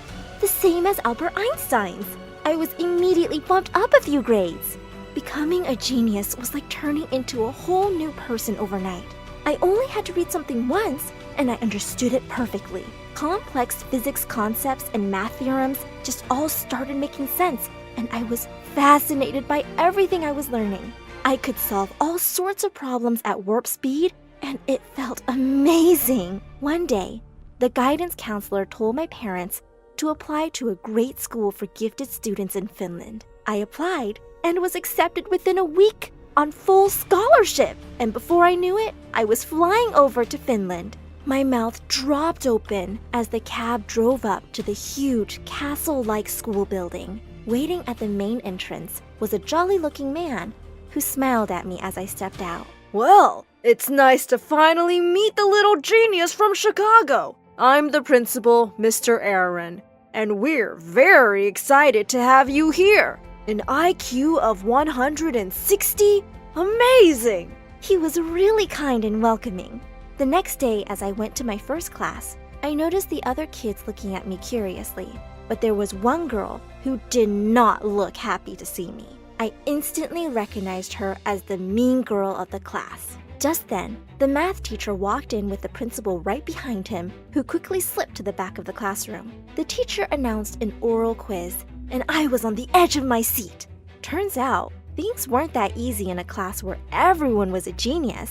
the same as Albert Einstein's. I was immediately bumped up a few grades. Becoming a genius was like turning into a whole new person overnight. I only had to read something once, and I understood it perfectly. Complex physics concepts and math theorems just all started making sense, and I was fascinated by everything I was learning. I could solve all sorts of problems at warp speed, and it felt amazing. One day, the guidance counselor told my parents to apply to a great school for gifted students in Finland. I applied and was accepted within a week on full scholarship. And before I knew it, I was flying over to Finland. My mouth dropped open as the cab drove up to the huge castle-like school building. Waiting at the main entrance was a jolly-looking man who smiled at me as I stepped out.
Well, it's nice to finally meet the little genius from Chicago. I'm the principal, Mr. Aaron, and we're very excited to have you here. An IQ of 160? Amazing!
He was really kind and welcoming. The next day, as I went to my first class, I noticed the other kids looking at me curiously, but there was one girl who did not look happy to see me. I instantly recognized her as the mean girl of the class. Just then, the math teacher walked in with the principal right behind him, who quickly slipped to the back of the classroom. The teacher announced an oral quiz, and I was on the edge of my seat. Turns out, things weren't that easy in a class where everyone was a genius.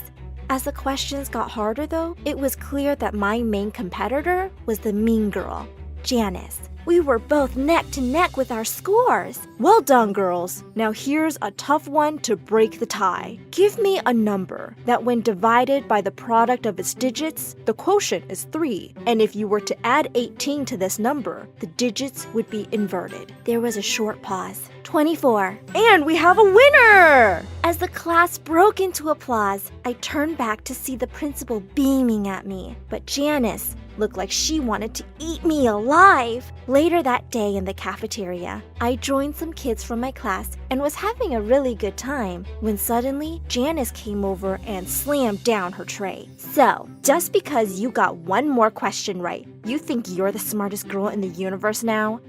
As the questions got harder, though, it was clear that my main competitor was the mean girl, Janice. We were both neck to neck with our scores.
Well done, girls. Now here's a tough one to break the tie. Give me a number that when divided by the product of its digits, the quotient is 3. And if you were to add 18 to this number, the digits would be inverted.
There was a short pause. 24.
And we have a winner!
As the class broke into applause, I turned back to see the principal beaming at me. But Janice looked like she wanted to eat me alive. Later that day in the cafeteria, I joined some kids from my class and was having a really good time when suddenly Janice came over and slammed down her tray. So, just because you got one more question right, you think you're the smartest girl in the universe now?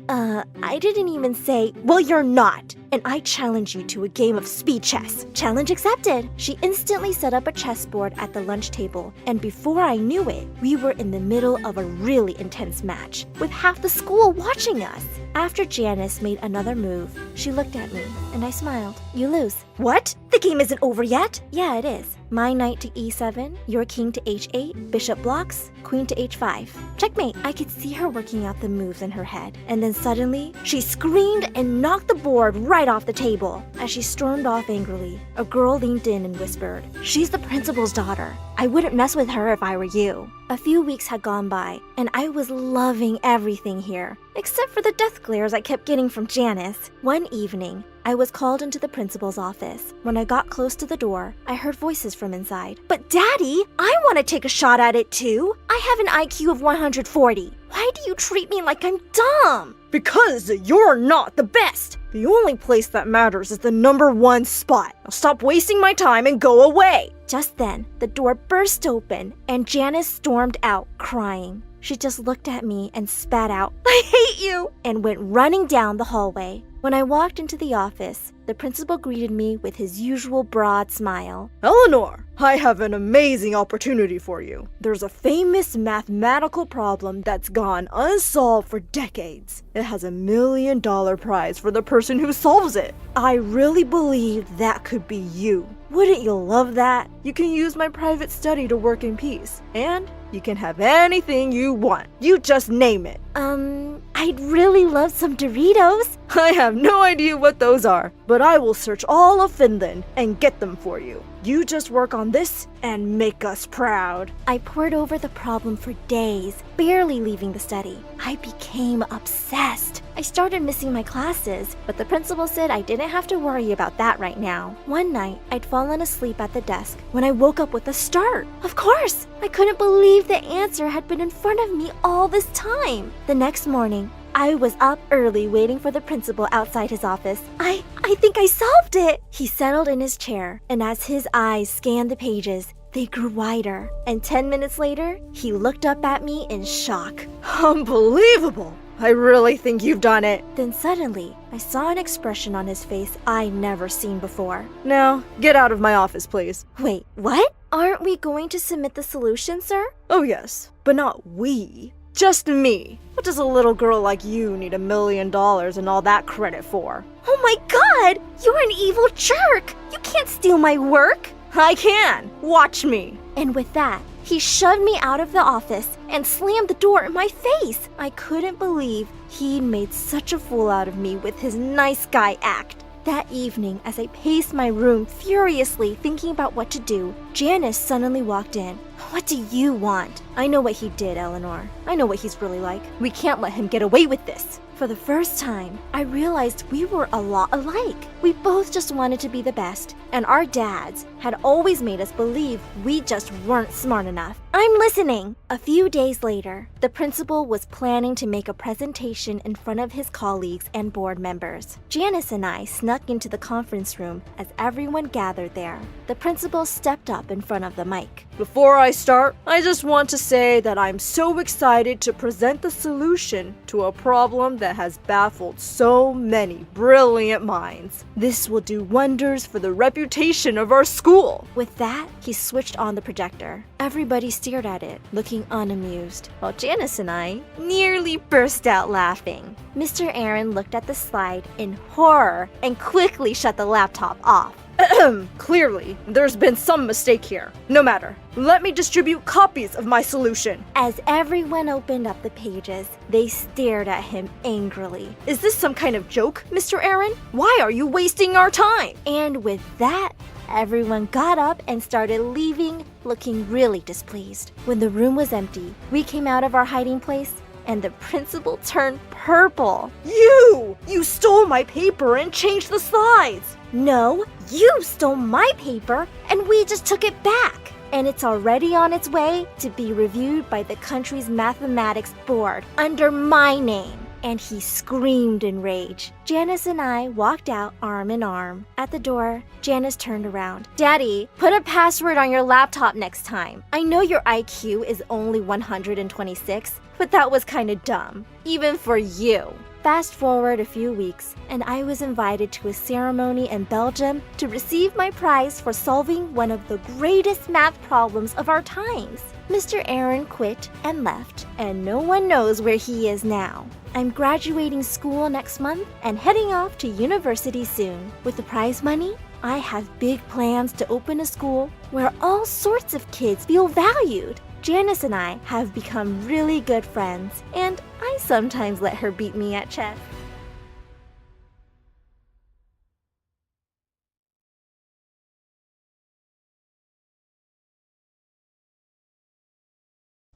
I didn't even say, well, you're not. And I challenge you to a game of speed chess. Challenge accepted. She instantly set up a chessboard at the lunch table, and before I knew it, we were in the middle of a really intense match, with half the school watching us. After Janice made another move, she looked at me, and I smiled. You lose. What? The game isn't over yet? Yeah, it is. My knight to e7, your king to h8, bishop blocks, queen to h5. Checkmate. I could see her working out the moves in her head, and then suddenly, she screamed and knocked the board right off the table. As she stormed off angrily, a girl leaned in and whispered, "She's the principal's daughter. I wouldn't mess with her if I were you." A few weeks had gone by, and I was loving everything here, except for the death glares I kept getting from Janice. One evening, I was called into the principal's office. When I got close to the door, I heard voices from inside. "But Daddy, I want to take a shot at it too. I have an IQ of 140. Why do you treat me like I'm dumb?"
Because you're not the best. The only place that matters is the #1 spot. Now stop wasting my time and go away.
Just then, the door burst open, and Janice stormed out, crying. She just looked at me and spat out, "I hate you," and went running down the hallway. When I walked into the office, the principal greeted me with his usual broad smile.
Eleanor, I have an amazing opportunity for you. There's a famous mathematical problem that's gone unsolved for decades. It has $1 million prize for the person who solves it. I really believe that could be you. Wouldn't you love that? You can use my private study to work in peace, and you can have anything you want. You just name it.
I'd really love some Doritos.
I have no idea what those are, but I will search all of Finland and get them for you. You just work on this and make us proud.
I pored over the problem for days, barely leaving the study. I became obsessed. I started missing my classes, but the principal said I didn't have to worry about that right now. One night, I'd fallen asleep at the desk when I woke up with a start. Of course! I couldn't believe the answer had been in front of me all this time. The next morning, I was up early waiting for the principal outside his office. I think I solved it! He settled in his chair, and as his eyes scanned the pages, they grew wider. And 10 minutes later, he looked up at me in shock.
Unbelievable! I really think you've done it.
Then suddenly, I saw an expression on his face I'd never seen before.
Now, get out of my office, please.
Wait, what? Aren't we going to submit the solution, sir?
Oh yes, but not we. Just me. What does a little girl like you need $1 million and all that credit for?
Oh my god! You're an evil jerk! You can't steal my work!
I can! Watch me!
And with that, he shoved me out of the office and slammed the door in my face. I couldn't believe he'd made such a fool out of me with his nice guy act. That evening, as I paced my room furiously thinking about what to do, Janice suddenly walked in. "What do you want?" "I know what he did, Eleanor. I know what he's really like. We can't let him get away with this." For the first time, I realized we were a lot alike. We both just wanted to be the best, and our dads had always made us believe we just weren't smart enough. "I'm listening." A few days later, the principal was planning to make a presentation in front of his colleagues and board members. Janice and I snuck into the conference room as everyone gathered there. The principal stepped up in front of the mic.
Before I start, I just want to say that I'm so excited to present the solution to a problem that has baffled so many brilliant minds. This will do wonders for the reputation of our school.
With that, he switched on the projector. Everybody stared at it, looking unamused, while Janice and I nearly burst out laughing. Mr. Aaron looked at the slide in horror and quickly shut the laptop off.
Clearly, there's been some mistake here. No matter. Let me distribute copies of my solution.
As everyone opened up the pages, they stared at him angrily.
Is this some kind of joke, Mr. Aaron? Why are you wasting our time?
And with that, everyone got up and started leaving, looking really displeased. When the room was empty, we came out of our hiding place, and the principal turned purple.
You stole my paper and changed the slides.
No, you stole my paper, and we just took it back. And it's already on its way to be reviewed by the country's mathematics board under my name. and he screamed in rage. Janice and I walked out arm in arm. At the door, Janice turned around. Daddy, put a password on your laptop next time. I know your IQ is only 126, but that was kinda dumb, even for you. Fast forward a few weeks, and I was invited to a ceremony in Belgium to receive my prize for solving one of the greatest math problems of our times. Mr. Aaron quit and left, and no one knows where he is now. I'm graduating school next month and heading off to university soon. With the prize money, I have big plans to open a school where all sorts of kids feel valued. Janice and I have become really good friends, and I sometimes let her beat me at chess.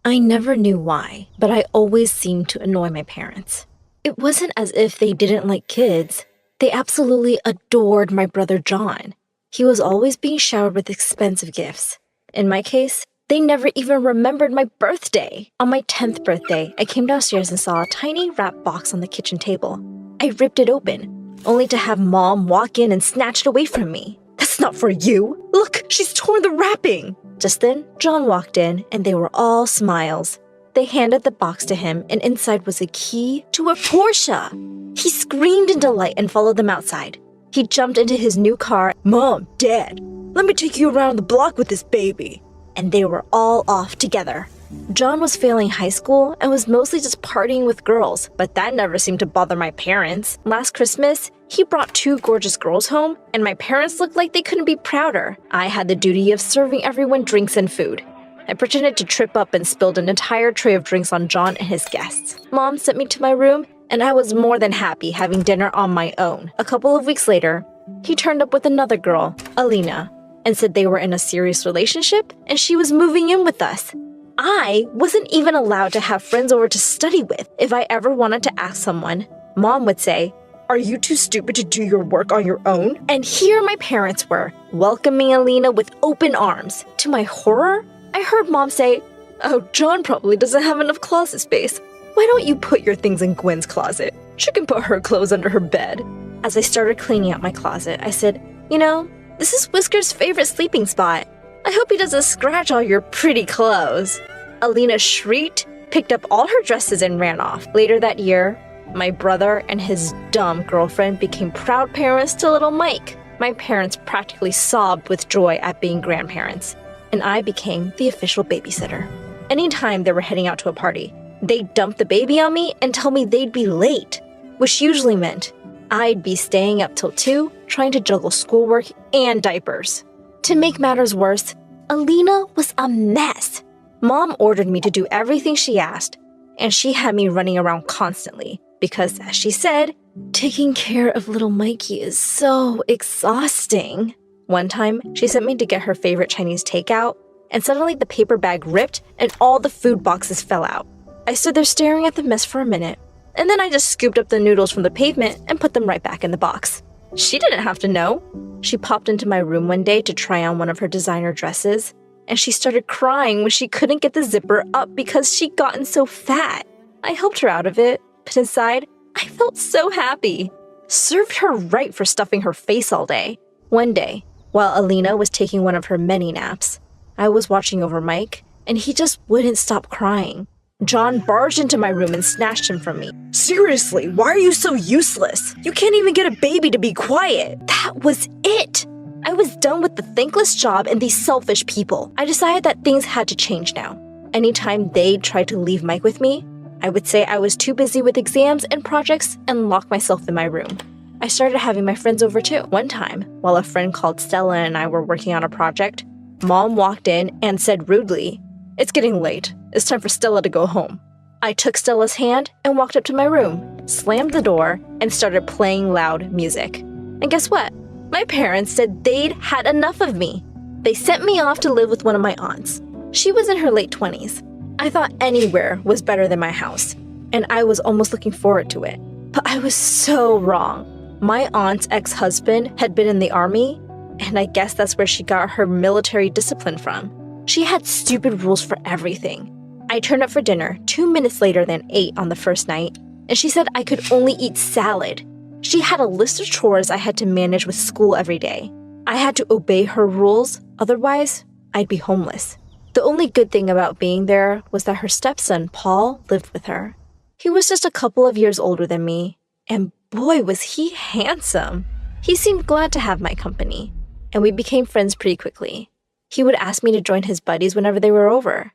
I never knew why, but I always seemed to annoy my parents. It wasn't as if they didn't like kids. They absolutely adored my brother John. He was always being showered with expensive gifts. In my case, they never even remembered my birthday. On my 10th birthday, I came downstairs and saw a tiny wrap box on the kitchen table. I ripped it open, only to have Mom walk in and snatch it away from me. That's not for you. Look, she's torn the wrapping. Just then, John walked in, and they were all smiles. They handed the box to him, and inside was a key to a Porsche. He screamed in delight and followed them outside. He jumped into his new car. Mom, Dad, let me take you around the block with this baby. And they were all off together. John was failing high school and was mostly just partying with girls, but that never seemed to bother my parents. Last Christmas, he brought 2 gorgeous girls home, and my parents looked like they couldn't be prouder. I had the duty of serving everyone drinks and food. I pretended to trip up and spilled an entire tray of drinks on John and his guests. Mom sent me to my room, and I was more than happy having dinner on my own. A couple of weeks later, he turned up with another girl, Alina, and said they were in a serious relationship and she was moving in with us. I wasn't even allowed to have friends over to study with. If I ever wanted to ask someone, Mom would say, "Are you too stupid to do your work on your own?" And here my parents were, welcoming Alina with open arms. To my horror, I heard Mom say, "Oh, John probably doesn't have enough closet space. Why don't you put your things in Gwen's closet? She can put her clothes under her bed." As I started cleaning out my closet, I said, "You know, this is Whisker's favorite sleeping spot. I hope he doesn't scratch all your pretty clothes." Alina shrieked, picked up all her dresses, and ran off. Later that year, my brother and his dumb girlfriend became proud parents to little Mike. My parents practically sobbed with joy at being grandparents, and I became the official babysitter. Anytime they were heading out to a party, they'd dump the baby on me and tell me they'd be late, which usually meant I'd be staying up till 2 trying to juggle schoolwork and diapers. To make matters worse, Alina was a mess. Mom ordered me to do everything she asked, and she had me running around constantly because, as she said, taking care of little Mikey is so exhausting. One time, she sent me to get her favorite Chinese takeout, and suddenly the paper bag ripped and all the food boxes fell out. I stood there staring at the mess for a minute, and then I just scooped up the noodles from the pavement and put them right back in the box. She didn't have to know. She popped into my room one day to try on one of her designer dresses, and she started crying when she couldn't get the zipper up because she'd gotten so fat. I helped her out of it, but inside, I felt so happy. Served her right for stuffing her face all day. One day, while Alina was taking one of her many naps, I was watching over Mike, and he just wouldn't stop crying. John barged into my room and snatched him from me. "Seriously, why are you so useless? You can't even get a baby to be quiet." That was it. I was done with the thankless job and these selfish people. I decided that things had to change now. Anytime they tried to leave Mike with me, I would say I was too busy with exams and projects and lock myself in my room. I started having my friends over too. One time, while a friend called Stella and I were working on a project, Mom walked in and said rudely, "It's getting late. It's time for Stella to go home." I took Stella's hand and walked up to my room, slammed the door, and started playing loud music. And guess what? My parents said they'd had enough of me. They sent me off to live with one of my aunts. She was in her late 20s. I thought anywhere was better than my house, and I was almost looking forward to it. But I was so wrong. My aunt's ex-husband had been in the army, and I guess that's where she got her military discipline from. She had stupid rules for everything. I turned up for dinner 2 minutes later than 8 on the first night, and she said I could only eat salad. She had a list of chores I had to manage with school every day. I had to obey her rules, otherwise, I'd be homeless. The only good thing about being there was that her stepson, Paul, lived with her. He was just a couple of years older than me, and boy, was he handsome. He seemed glad to have my company, and we became friends pretty quickly. He would ask me to join his buddies whenever they were over.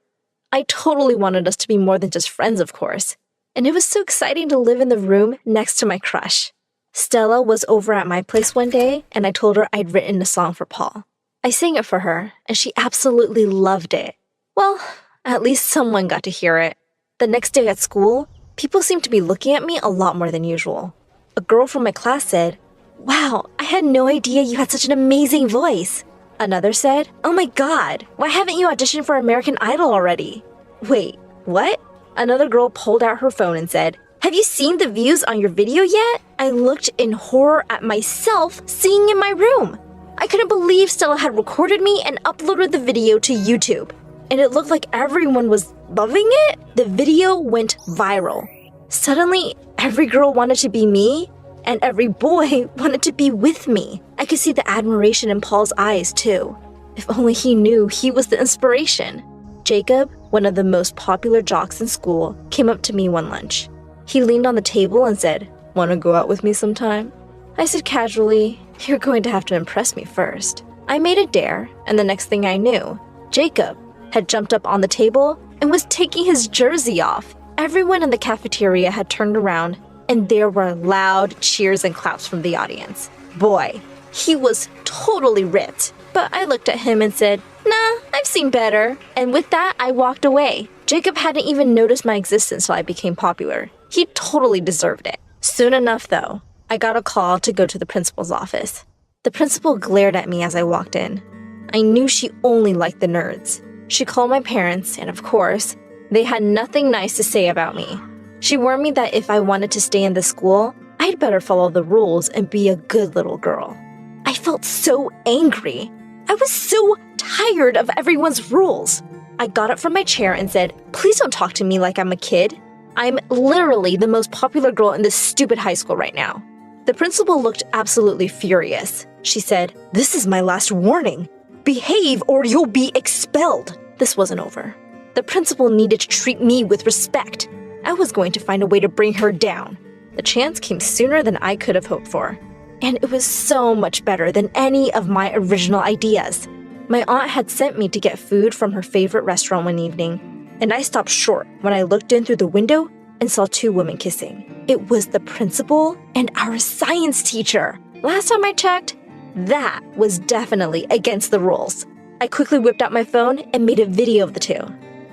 I totally wanted us to be more than just friends, of course, and it was so exciting to live in the room next to my crush. Stella was over at my place one day, and I told her I'd written a song for Paul. I sang it for her, and she absolutely loved it. Well, at least someone got to hear it. The next day at school, people seemed to be looking at me a lot more than usual. A girl from my class said, "Wow, I had no idea you had such an amazing voice." Another said, "Oh my god, why haven't you auditioned for American Idol already?" Wait, what? Another girl pulled out her phone and said, "Have you seen the views on your video yet?" I looked in horror at myself singing in my room. I couldn't believe Stella had recorded me and uploaded the video to YouTube. And it looked like everyone was loving it. The video went viral. Suddenly, every girl wanted to be me, and every boy wanted to be with me. I could see the admiration in Paul's eyes, too. If only he knew he was the inspiration. Jacob, one of the most popular jocks in school, came up to me one lunch. He leaned on the table and said, "Want to go out with me sometime?" I said casually, "You're going to have to impress me first." I made a dare, and the next thing I knew, Jacob had jumped up on the table and was taking his jersey off. Everyone in the cafeteria had turned around, and there were loud cheers and claps from the audience. Boy, he was totally ripped. But I looked at him and said, "Nah, I've seen better." And with that, I walked away. Jacob hadn't even noticed my existence till I became popular. He totally deserved it. Soon enough, though, I got a call to go to the principal's office. The principal glared at me as I walked in. I knew she only liked the nerds. She called my parents, and of course, they had nothing nice to say about me. She warned me that if I wanted to stay in the school, I'd better follow the rules and be a good little girl. I felt so angry. I was so tired of everyone's rules. I got up from my chair and said, "Please don't talk to me like I'm a kid. I'm literally the most popular girl in this stupid high school right now." The principal looked absolutely furious. She said, "This is my last warning. Behave or you'll be expelled." This wasn't over. The principal needed to treat me with respect. I was going to find a way to bring her down. The chance came sooner than I could have hoped for. And it was so much better than any of my original ideas. My aunt had sent me to get food from her favorite restaurant one evening, and I stopped short when I looked in through the window and saw two women kissing. It was the principal and our science teacher. Last time I checked, that was definitely against the rules. I quickly whipped out my phone and made a video of the two.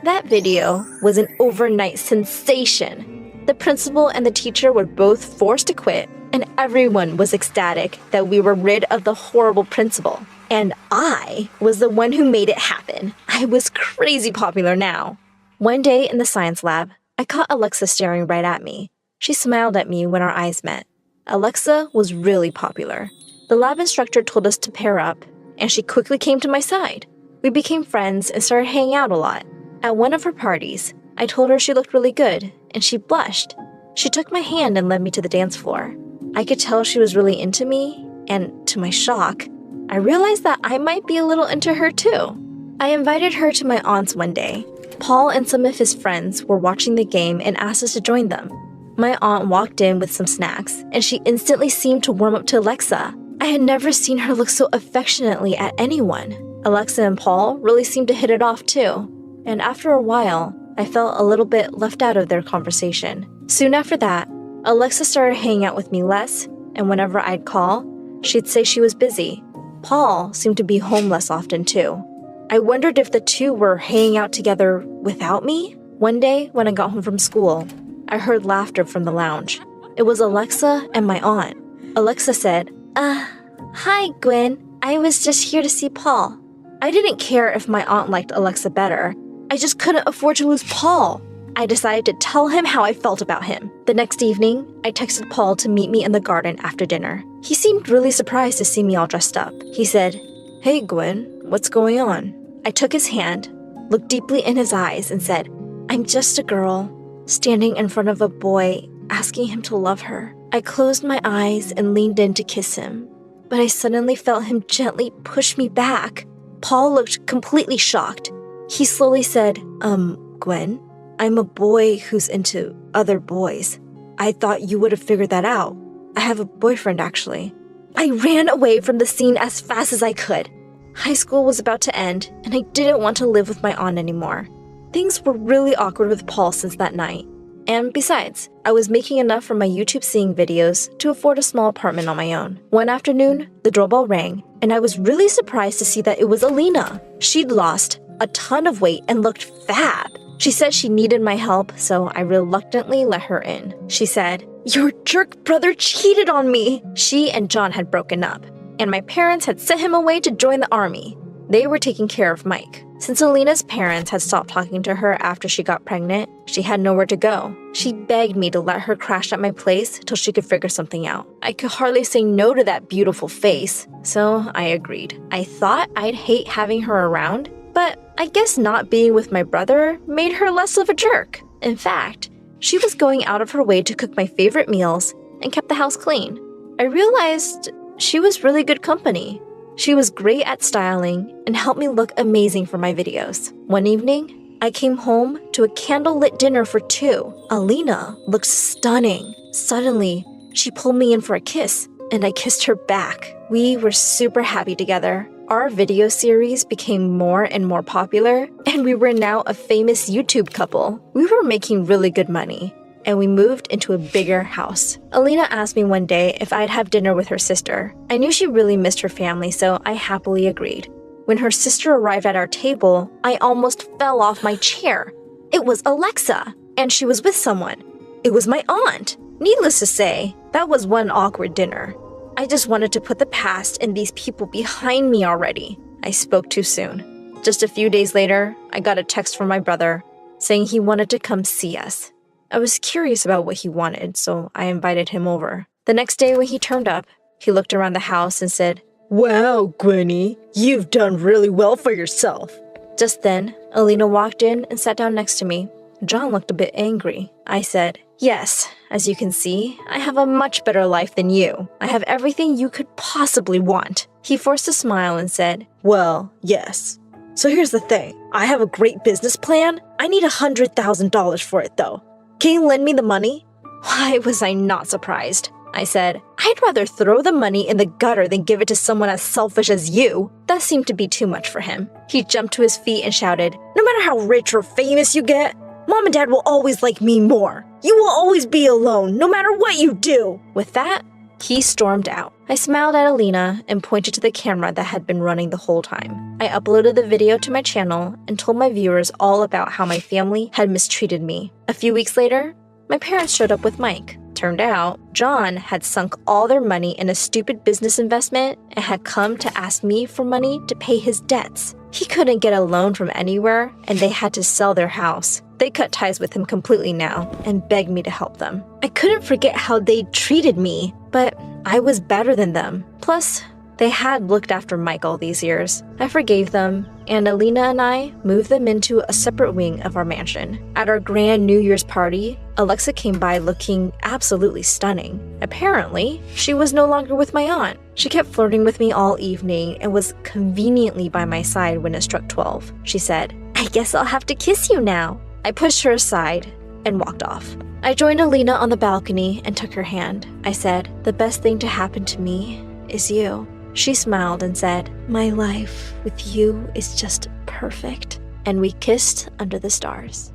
That video was an overnight sensation. The principal and the teacher were both forced to quit, and everyone was ecstatic that we were rid of the horrible principal. And I was the one who made it happen. I was crazy popular now. One day in the science lab, I caught Alexa staring right at me. She smiled at me when our eyes met. Alexa was really popular. The lab instructor told us to pair up, and she quickly came to my side. We became friends and started hanging out a lot. At one of her parties, I told her she looked really good, and she blushed. She took my hand and led me to the dance floor. I could tell she was really into me, and to my shock, I realized that I might be a little into her too. I invited her to my aunt's one day. Paul and some of his friends were watching the game and asked us to join them. My aunt walked in with some snacks, and she instantly seemed to warm up to Alexa. I had never seen her look so affectionately at anyone. Alexa and Paul really seemed to hit it off too. And after a while, I felt a little bit left out of their conversation. Soon after that, Alexa started hanging out with me less, and whenever I'd call, she'd say she was busy. Paul seemed to be home less often too. I wondered if the two were hanging out together without me. One day, when I got home from school, I heard laughter from the lounge. It was Alexa and my aunt. Alexa said, "Hi, Gwen. I was just here to see Paul." I didn't care if my aunt liked Alexa better. I just couldn't afford to lose Paul. I decided to tell him how I felt about him. The next evening, I texted Paul to meet me in the garden after dinner. He seemed really surprised to see me all dressed up. He said, "Hey, Gwen, what's going on?" I took his hand, looked deeply in his eyes, and said, "I'm just a girl standing in front of a boy asking him to love her. I closed my eyes and leaned in to kiss him, but I suddenly felt him gently push me back. Paul looked completely shocked. He slowly said, Gwen, I'm a boy who's into other boys. I thought you would have figured that out. I have a boyfriend, actually. I ran away from the scene as fast as I could. High school was about to end, and I didn't want to live with my aunt anymore. Things were really awkward with Paul since that night. And besides, I was making enough from my YouTube singing videos to afford a small apartment on my own. One afternoon, the doorbell rang, and I was really surprised to see that it was Alina. She'd lost a ton of weight and looked fab. She said she needed my help, so I reluctantly let her in. She said, "Your jerk brother cheated on me." She and John had broken up, and my parents had sent him away to join the army. They were taking care of Mike. Since Alina's parents had stopped talking to her after she got pregnant, she had nowhere to go. She begged me to let her crash at my place till she could figure something out. I could hardly say no to that beautiful face, so I agreed. I thought I'd hate having her around, but I guess not being with my brother made her less of a jerk. In fact, she was going out of her way to cook my favorite meals and kept the house clean. I realized she was really good company. She was great at styling and helped me look amazing for my videos. One evening, I came home to a candlelit dinner for two. Alina looked stunning. Suddenly, she pulled me in for a kiss, and I kissed her back. We were super happy together. Our video series became more and more popular, and we were now a famous YouTube couple. We were making really good money, and we moved into a bigger house. Alina asked me one day if I'd have dinner with her sister. I knew she really missed her family, so I happily agreed. When her sister arrived at our table, I almost fell off my chair. It was Alexa, and she was with someone. It was my aunt. Needless to say, that was one awkward dinner. I just wanted to put the past and these people behind me already. I spoke too soon. Just a few days later, I got a text from my brother saying he wanted to come see us. I was curious about what he wanted, so I invited him over. The next day when he turned up, he looked around the house and said, "Wow, Gwenny, you've done really well for yourself." Just then, Alina walked in and sat down next to me. John looked a bit angry. I said, "Yes, as you can see, I have a much better life than you. I have everything you could possibly want." He forced a smile and said, "Well, yes. So here's the thing. I have a great business plan. I need $100,000 for it, though. Can you lend me the money?" Why was I not surprised? I said, "I'd rather throw the money in the gutter than give it to someone as selfish as you." That seemed to be too much for him. He jumped to his feet and shouted, "No matter how rich or famous you get, Mom and Dad will always like me more. You will always be alone, no matter what you do." With that, he stormed out. I smiled at Alina and pointed to the camera that had been running the whole time. I uploaded the video to my channel and told my viewers all about how my family had mistreated me. A few weeks later, my parents showed up with Mike. Turned out, John had sunk all their money in a stupid business investment and had come to ask me for money to pay his debts. He couldn't get a loan from anywhere, and they had to sell their house. They cut ties with him completely now and begged me to help them. I couldn't forget how they treated me, but I was better than them. Plus, they had looked after Mike all these years. I forgave them, and Alina and I moved them into a separate wing of our mansion. At our grand New Year's party, Alexa came by looking absolutely stunning. Apparently, she was no longer with my aunt. She kept flirting with me all evening and was conveniently by my side when it struck 12. She said, "I guess I'll have to kiss you now." I pushed her aside and walked off. I joined Alina on the balcony and took her hand. I said, "The best thing to happen to me is you." She smiled and said, "My life with you is just perfect." And we kissed under the stars.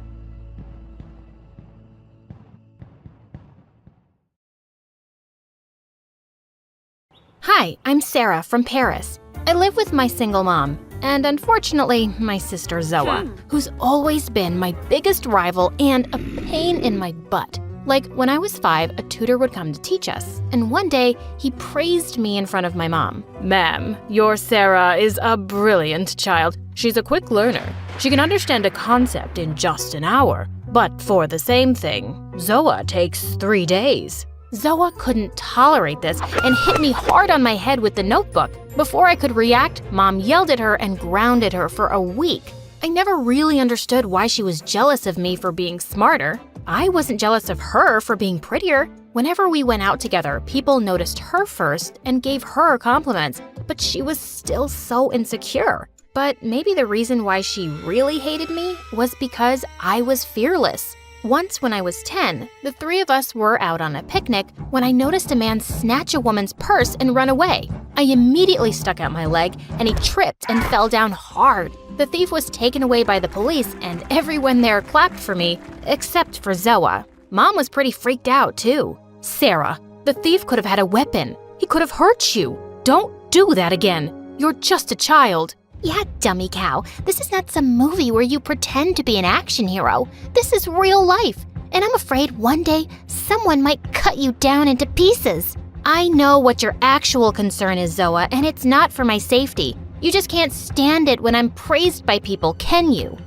Hi, I'm Sarah from Paris. I live with my single mom, and unfortunately, my sister Zoa, who's always been my biggest rival and a pain in my butt. Like, when I was 5, a tutor would come to teach us, and one day, he praised me in front of my mom.
Ma'am, your Sarah is a brilliant child. She's a quick learner. She can understand a concept in just an hour. But for the same thing, Zoa takes 3 days.
Zoa couldn't tolerate this and hit me hard on my head with the notebook. Before I could react, Mom yelled at her and grounded her for a week. I never really understood why she was jealous of me for being smarter. I wasn't jealous of her for being prettier. Whenever we went out together, people noticed her first and gave her compliments, but she was still so insecure. But maybe the reason why she really hated me was because I was fearless. Once when I was 10, the three of us were out on a picnic when I noticed a man snatch a woman's purse and run away. I immediately stuck out my leg and he tripped and fell down hard. The thief was taken away by the police and everyone there clapped for me, except for Zoa. Mom was pretty freaked out too. Sarah, the thief could have had a weapon. He could have hurt you. Don't do that again. You're just a child.
Yeah, dummy cow. This is not some movie where you pretend to be an action hero. This is real life. And I'm afraid one day someone might cut you down into pieces. I know what your actual concern is, Zoa, and it's not for my safety. You just can't stand it when I'm praised by people, can you?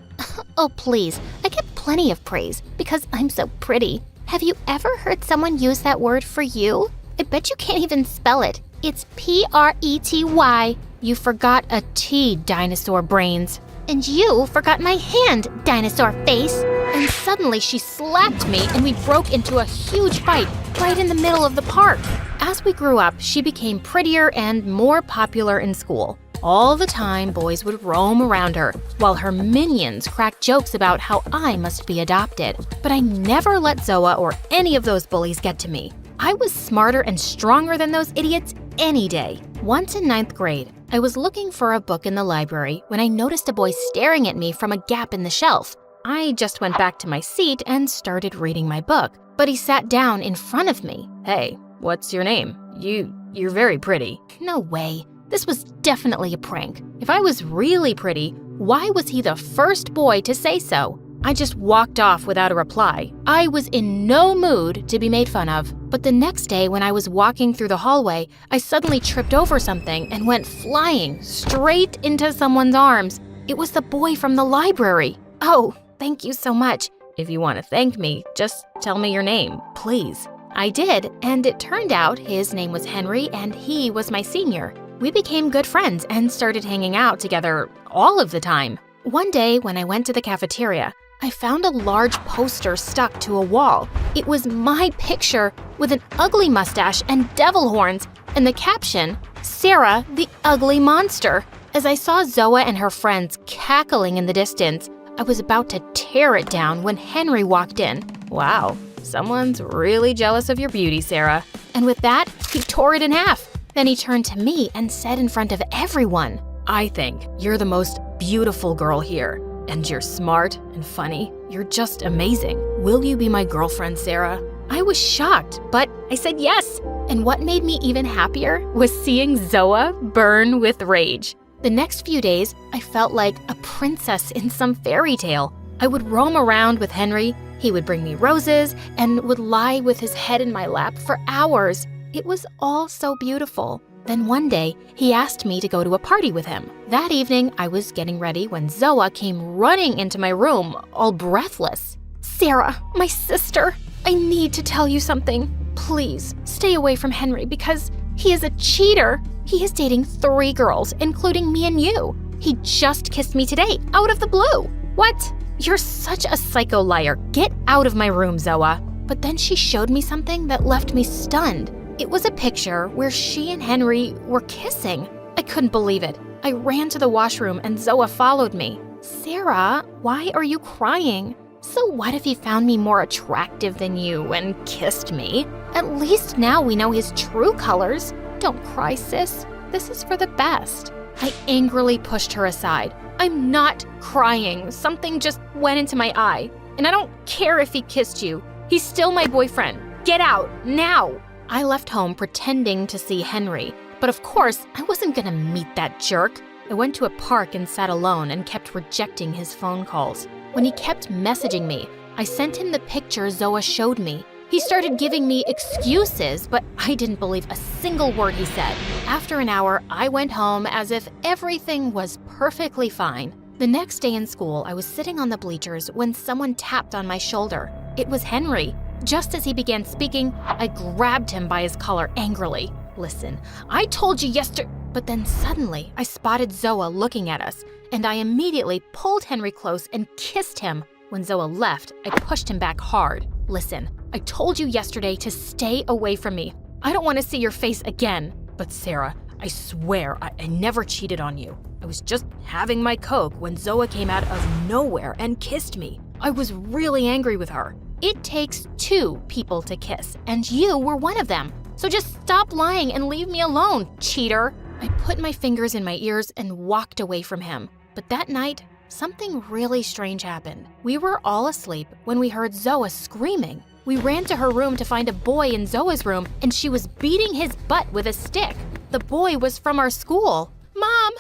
Oh, please. I get plenty of praise because I'm so pretty. Have you ever heard someone use that word for you? I bet you can't even spell it. It's P-R-E-T-Y. You forgot a T, dinosaur brains. And you forgot my hand, dinosaur face. And suddenly she slapped me and we broke into a huge fight right in the middle of the park. As we grew up, she became prettier and more popular in school. All the time, boys would roam around her, while her minions cracked jokes about how I must be adopted. But I never let Zoa or any of those bullies get to me. I was smarter and stronger than those idiots any day. Once in 9th grade, I was looking for a book in the library when I noticed a boy staring at me from a gap in the shelf. I just went back to my seat and started reading my book, but he sat down in front of me.
Hey, what's your name? You're very pretty.
No way. This was definitely a prank. If I was really pretty, why was he the first boy to say so? I just walked off without a reply. I was in no mood to be made fun of. But the next day when I was walking through the hallway, I suddenly tripped over something and went flying straight into someone's arms. It was the boy from the library. Oh, thank you so much.
If you want to thank me, just tell me your name, please.
I did, and it turned out his name was Henry and he was my senior. We became good friends and started hanging out together all of the time. One day when I went to the cafeteria, I found a large poster stuck to a wall. It was my picture with an ugly mustache and devil horns, and the caption, "Sarah, the ugly monster." As I saw Zoa and her friends cackling in the distance, I was about to tear it down when Henry walked in.
Wow, someone's really jealous of your beauty, Sarah.
And with that, he tore it in half. Then he turned to me and said in front of everyone,
I think you're the most beautiful girl here. And you're smart and funny. You're just amazing. Will you be my girlfriend, Sarah?
I was shocked, but I said yes. And what made me even happier was seeing Zoa burn with rage. The next few days, I felt like a princess in some fairy tale. I would roam around with Henry, he would bring me roses, and would lie with his head in my lap for hours. It was all so beautiful. Then one day, he asked me to go to a party with him. That evening, I was getting ready when Zoa came running into my room, all breathless. Sarah, my sister, I need to tell you something. Please, stay away from Henry because he is a cheater. He is dating 3 girls, including me and you. He just kissed me today, out of the blue. What? You're such a psycho liar. Get out of my room, Zoa. But then she showed me something that left me stunned. It was a picture where she and Henry were kissing. I couldn't believe it. I ran to the washroom and Zoa followed me. Sarah, why are you crying? So what if he found me more attractive than you and kissed me? At least now we know his true colors. Don't cry, sis. This is for the best. I angrily pushed her aside. I'm not crying. Something just went into my eye. And I don't care if he kissed you. He's still my boyfriend. Get out, now! I left home pretending to see Henry, but of course, I wasn't gonna meet that jerk. I went to a park and sat alone and kept rejecting his phone calls. When he kept messaging me, I sent him the picture Zoa showed me. He started giving me excuses, but I didn't believe a single word he said. After an hour, I went home as if everything was perfectly fine. The next day in school, I was sitting on the bleachers when someone tapped on my shoulder. It was Henry. Just as he began speaking, I grabbed him by his collar angrily. Listen, I told you yesterday. But then suddenly, I spotted Zoa looking at us, and I immediately pulled Henry close and kissed him. When Zoa left, I pushed him back hard. Listen, I told you yesterday to stay away from me. I don't want to see your face again.
But Sarah, I swear I never cheated on you. I was just having my Coke when Zoa came out of nowhere and kissed me. I was really angry with her.
It takes 2 people to kiss, and you were one of them. So just stop lying and leave me alone, cheater. I put my fingers in my ears and walked away from him. But that night, something really strange happened. We were all asleep when we heard Zoa screaming. We ran to her room to find a boy in Zoa's room, and she was beating his butt with a stick. The boy was from our school. Mom,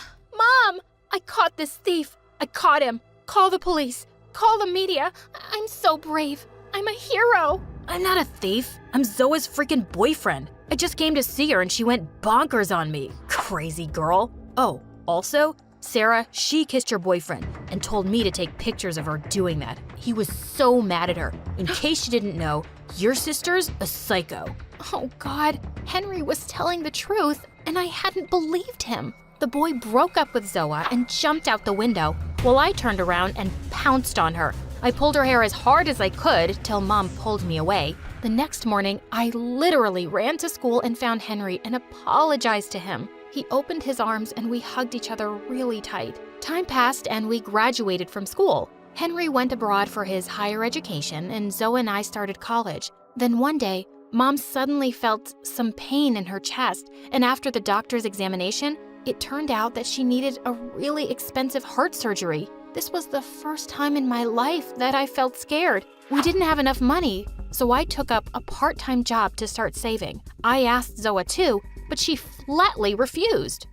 I caught this thief. I caught him. Call the police. Call the media. I'm so brave. I'm a hero.
I'm not a thief. I'm Zoa's freaking boyfriend. I just came to see her and she went bonkers on me. Crazy girl. Oh, also, Sarah, she kissed your boyfriend and told me to take pictures of her doing that. He was so mad at her. In case you didn't know, your sister's a psycho.
Oh God, Henry was telling the truth and I hadn't believed him. The boy broke up with Zoa and jumped out the window while I turned around and pounced on her. I pulled her hair as hard as I could till Mom pulled me away. The next morning, I literally ran to school and found Henry and apologized to him. He opened his arms and we hugged each other really tight. Time passed and we graduated from school. Henry went abroad for his higher education and Zoe and I started college. Then one day, Mom suddenly felt some pain in her chest, and after the doctor's examination, it turned out that she needed a really expensive heart surgery. This was the first time in my life that I felt scared. We didn't have enough money, so I took up a part-time job to start saving. I asked Zoa too, but she flatly refused.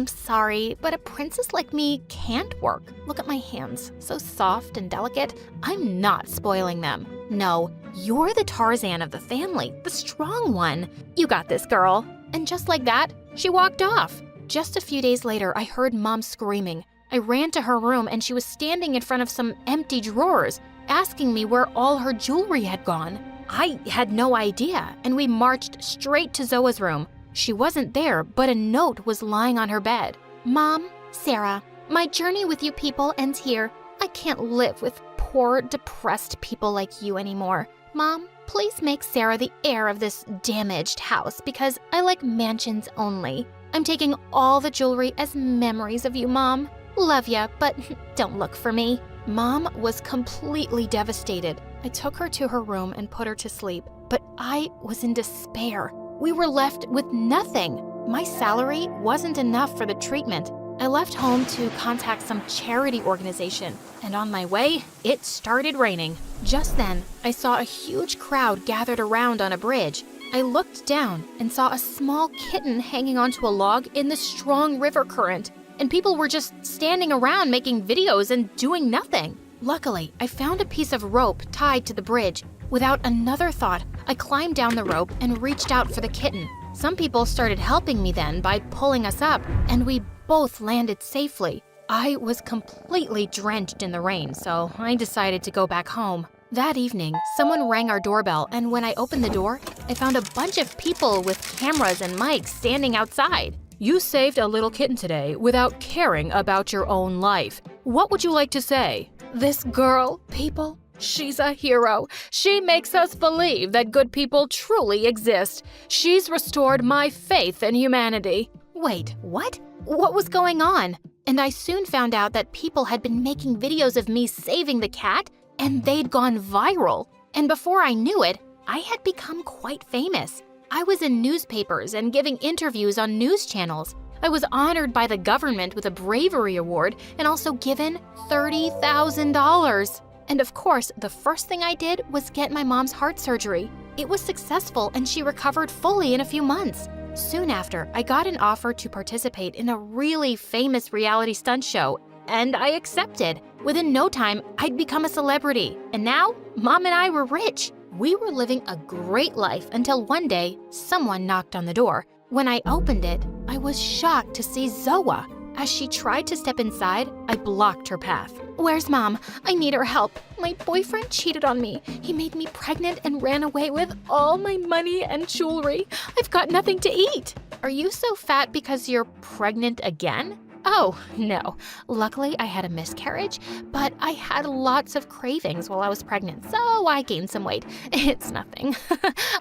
Sorry, but a princess like me can't work. Look at my hands, so soft and delicate. I'm not spoiling them. No, you're the Tarzan of the family, the strong one. You got this, girl. And just like that, she walked off. Just a few days later, I heard Mom screaming. I ran to her room and she was standing in front of some empty drawers, asking me where all her jewelry had gone. I had no idea, and we marched straight to Zoa's room. She wasn't there, but a note was lying on her bed. Mom, Sarah, my journey with you people ends here. I can't live with poor, depressed people like you anymore. Mom, please make Sarah the heir of this damaged house because I like mansions only. I'm taking all the jewelry as memories of you, Mom. Love ya, but don't look for me. Mom was completely devastated. I took her to her room and put her to sleep, but I was in despair. We were left with nothing. My salary wasn't enough for the treatment. I left home to contact some charity organization, and on my way, it started raining. Just then, I saw a huge crowd gathered around on a bridge. I looked down and saw a small kitten hanging onto a log in the strong river current, and people were just standing around making videos and doing nothing. Luckily, I found a piece of rope tied to the bridge. Without another thought, I climbed down the rope and reached out for the kitten. Some people started helping me then by pulling us up, and we both landed safely. I was completely drenched in the rain, so I decided to go back home. That evening, someone rang our doorbell, and when I opened the door, I found a bunch of people with cameras and mics standing outside.
You saved a little kitten today without caring about your own life. What would you like to say?
This girl, people, she's a hero. She makes us believe that good people truly exist. She's restored my faith in humanity. Wait, what? What was going on? And I soon found out that people had been making videos of me saving the cat, and they'd gone viral. And before I knew it, I had become quite famous. I was in newspapers and giving interviews on news channels. I was honored by the government with a bravery award and also given $30,000. And of course, the first thing I did was get my mom's heart surgery. It was successful and she recovered fully in a few months. Soon after, I got an offer to participate in a really famous reality stunt show, and I accepted. Within no time, I'd become a celebrity. And now, Mom and I were rich. We were living a great life until one day, someone knocked on the door. When I opened it, I was shocked to see Zoa. As she tried to step inside, I blocked her path. Where's Mom? I need her help. My boyfriend cheated on me. He made me pregnant and ran away with all my money and jewelry. I've got nothing to eat. Are you so fat because you're pregnant again?
Oh, no. Luckily, I had a miscarriage, but I had lots of cravings while I was pregnant, so I gained some weight. It's nothing.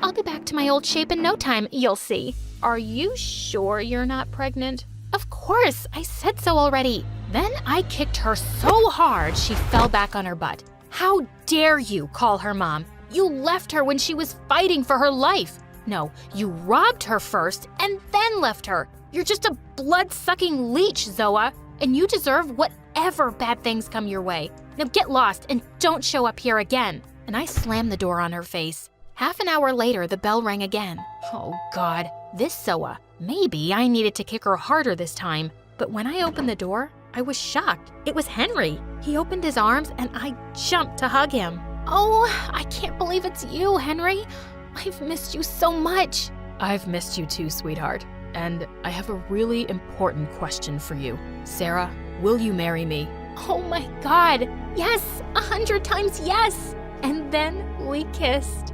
I'll be back to my old shape in no time, you'll see.
Are you sure you're not pregnant?
Of course, I said so already. Then I kicked her so hard she fell back on her butt. How dare you call her mom? You left her when she was fighting for her life. No, you robbed her first and then left her. You're just a blood-sucking leech, Zoa, and you deserve whatever bad things come your way. Now get lost and don't show up here again. And I slammed the door on her face. Half an hour later, the bell rang again. Oh, God, this Zoa. Maybe I needed to kick her harder this time. But when I opened the door, I was shocked. It was Henry. He opened his arms and I jumped to hug him. Oh, I can't believe it's you, Henry. I've missed you so much.
I've missed you too, sweetheart. And I have a really important question for you. Sarah, will you marry me?
Oh my God. Yes, 100 times yes. And then we kissed.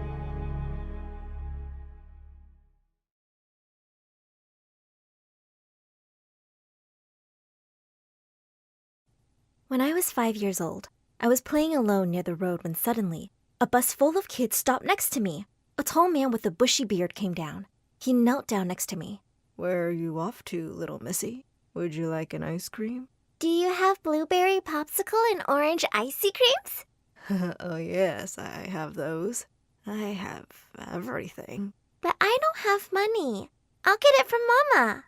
When I was 5 years old, I was playing alone near the road when suddenly, a bus full of kids stopped next to me. A tall man with a bushy beard came down. He knelt down next to me.
Where are you off to, little missy? Would you like an ice cream?
Do you have blueberry popsicle and orange icy creams?
Oh, yes, I have those. I have everything.
But I don't have money. I'll get it from Mama.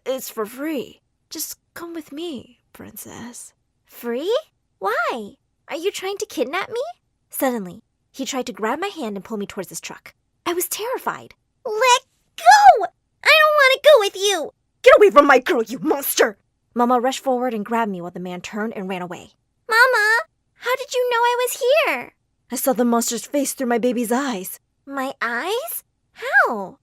It's for free. Just come with me, princess.
Free? Why? Are you trying to kidnap me?
Suddenly, he tried to grab my hand and pull me towards his truck. I was terrified.
Let go! I don't want to go with you!
Get away from my girl, you monster!
Mama rushed forward and grabbed me while the man turned and ran away.
Mama, how did you know I was here?
I saw the monster's face through my baby's eyes.
My eyes? How?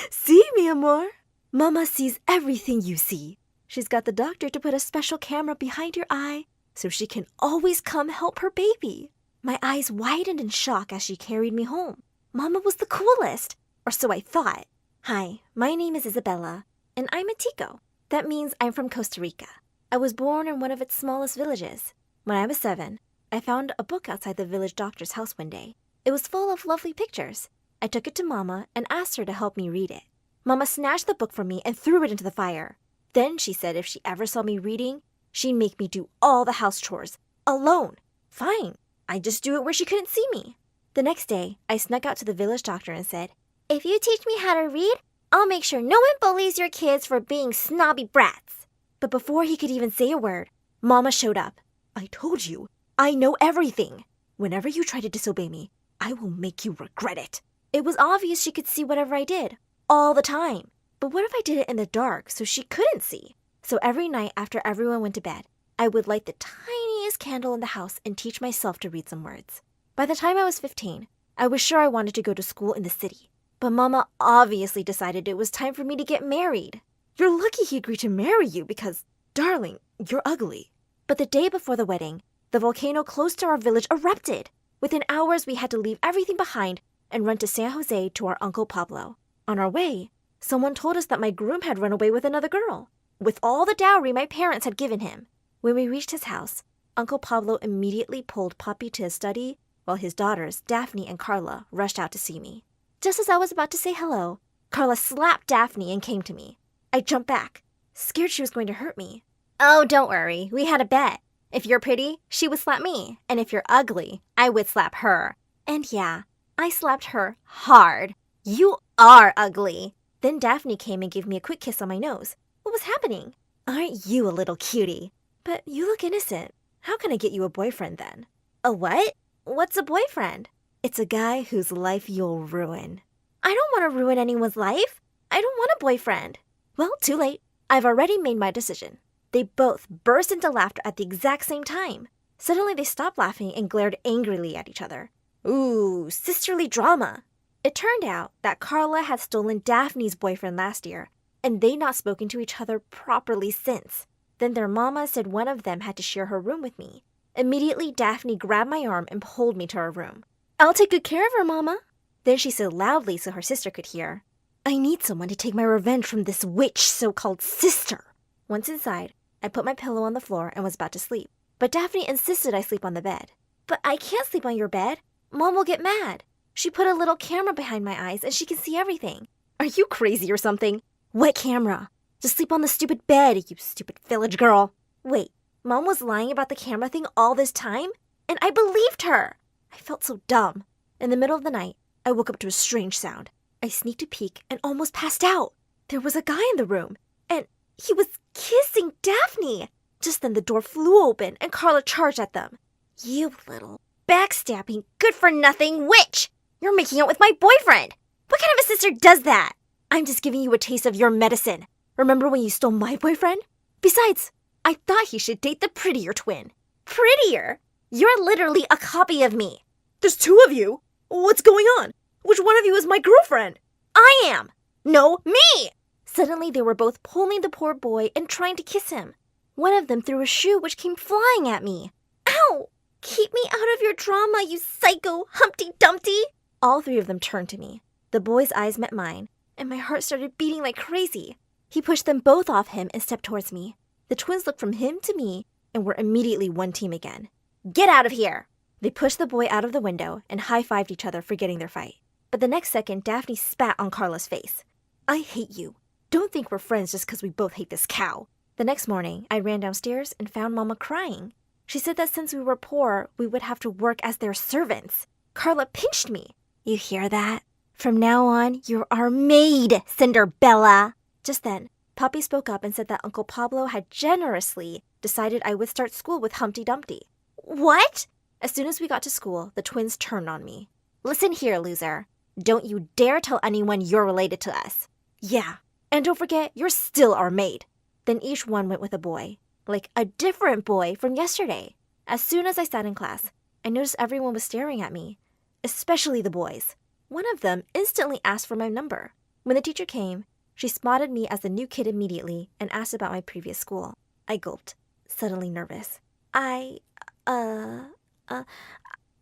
See, mi amor?
Mama sees everything you see. She's got the doctor to put a special camera behind your eye so she can always come help her baby. My eyes widened in shock as she carried me home. Mama was the coolest, or so I thought. Hi, my name is Isabella, and I'm a Tico. That means I'm from Costa Rica. I was born in one of its smallest villages. When I was 7, I found a book outside the village doctor's house one day. It was full of lovely pictures. I took it to Mama and asked her to help me read it. Mama snatched the book from me and threw it into the fire. Then she said if she ever saw me reading, she'd make me do all the house chores, alone. Fine, I'd just do it where she couldn't see me. The next day, I snuck out to the village doctor and said,
If you teach me how to read, I'll make sure no one bullies your kids for being snobby brats.
But before he could even say a word, Mama showed up. I told you, I know everything. Whenever you try to disobey me, I will make you regret it. It was obvious she could see whatever I did, all the time. But what if I did it in the dark so she couldn't see? So every night after everyone went to bed, I would light the tiniest candle in the house and teach myself to read some words. By the time I was 15, I was sure I wanted to go to school in the city. But Mama obviously decided it was time for me to get married. You're lucky he agreed to marry you because, darling, you're ugly. But the day before the wedding, the volcano close to our village erupted. Within hours, we had to leave everything behind and run to San Jose to our Uncle Pablo. On our way, someone told us that my groom had run away with another girl, with all the dowry my parents had given him. When we reached his house, Uncle Pablo immediately pulled Papi to his study, while his daughters, Daphne and Carla, rushed out to see me. Just as I was about to say hello, Carla slapped Daphne and came to me. I jumped back, scared she was going to hurt me. Oh, don't worry, we had a bet. If you're pretty, she would slap me, and if you're ugly, I would slap her. And yeah, I slapped her hard. You are ugly. Then Daphne came and gave me a quick kiss on my nose. What was happening? Aren't you a little cutie? But you look innocent. How can I get you a boyfriend then? A what? What's a boyfriend? It's a guy whose life you'll ruin. I don't want to ruin anyone's life. I don't want a boyfriend. Well, too late. I've already made my decision. They both burst into laughter at the exact same time. Suddenly they stopped laughing and glared angrily at each other. Ooh, sisterly drama. It turned out that Carla had stolen Daphne's boyfriend last year, and they'd not spoken to each other properly since. Then their mama said one of them had to share her room with me. Immediately, Daphne grabbed my arm and pulled me to her room. I'll take good care of her, Mama. Then she said loudly so her sister could hear, I need someone to take my revenge from this witch so-called sister. Once inside, I put my pillow on the floor and was about to sleep. But Daphne insisted I sleep on the bed. But I can't sleep on your bed. Mom will get mad. She put a little camera behind my eyes and she can see everything. Are you crazy or something? What camera? To sleep on the stupid bed, you stupid village girl. Wait, Mom was lying about the camera thing all this time? And I believed her. I felt so dumb. In the middle of the night, I woke up to a strange sound. I sneaked a peek and almost passed out. There was a guy in the room, and he was kissing Daphne. Just then the door flew open and Carla charged at them. You little backstabbing, good-for-nothing witch! You're making out with my boyfriend! What kind of a sister does that? I'm just giving you a taste of your medicine. Remember when you stole my boyfriend? Besides, I thought he should date the prettier twin. Prettier? You're literally a copy of me.
There's two of you? What's going on? Which one of you is my girlfriend?
I am. No, me! Suddenly they were both pulling the poor boy and trying to kiss him. One of them threw a shoe which came flying at me. Ow! Keep me out of your drama, you psycho Humpty Dumpty! All three of them turned to me. The boy's eyes met mine, and my heart started beating like crazy. He pushed them both off him and stepped towards me. The twins looked from him to me and were immediately one team again. Get out of here! They pushed the boy out of the window and high-fived each other for getting their fight. But the next second, Daphne spat on Carla's face. I hate you. Don't think we're friends just because we both hate this cow. The next morning, I ran downstairs and found Mama crying. She said that since we were poor, we would have to work as their servants. Carla pinched me. You hear that? From now on, you're our maid, Cinderbella. Just then, Poppy spoke up and said that Uncle Pablo had generously decided I would start school with Humpty Dumpty. What? As soon as we got to school, the twins turned on me. Listen here, loser. Don't you dare tell anyone you're related to us. Yeah, and don't forget, you're still our maid. Then each one went with a boy, like a different boy from yesterday. As soon as I sat in class, I noticed everyone was staring at me, especially the boys. One of them instantly asked for my number. When the teacher came, she spotted me as the new kid immediately and asked about my previous school. I gulped, suddenly nervous. I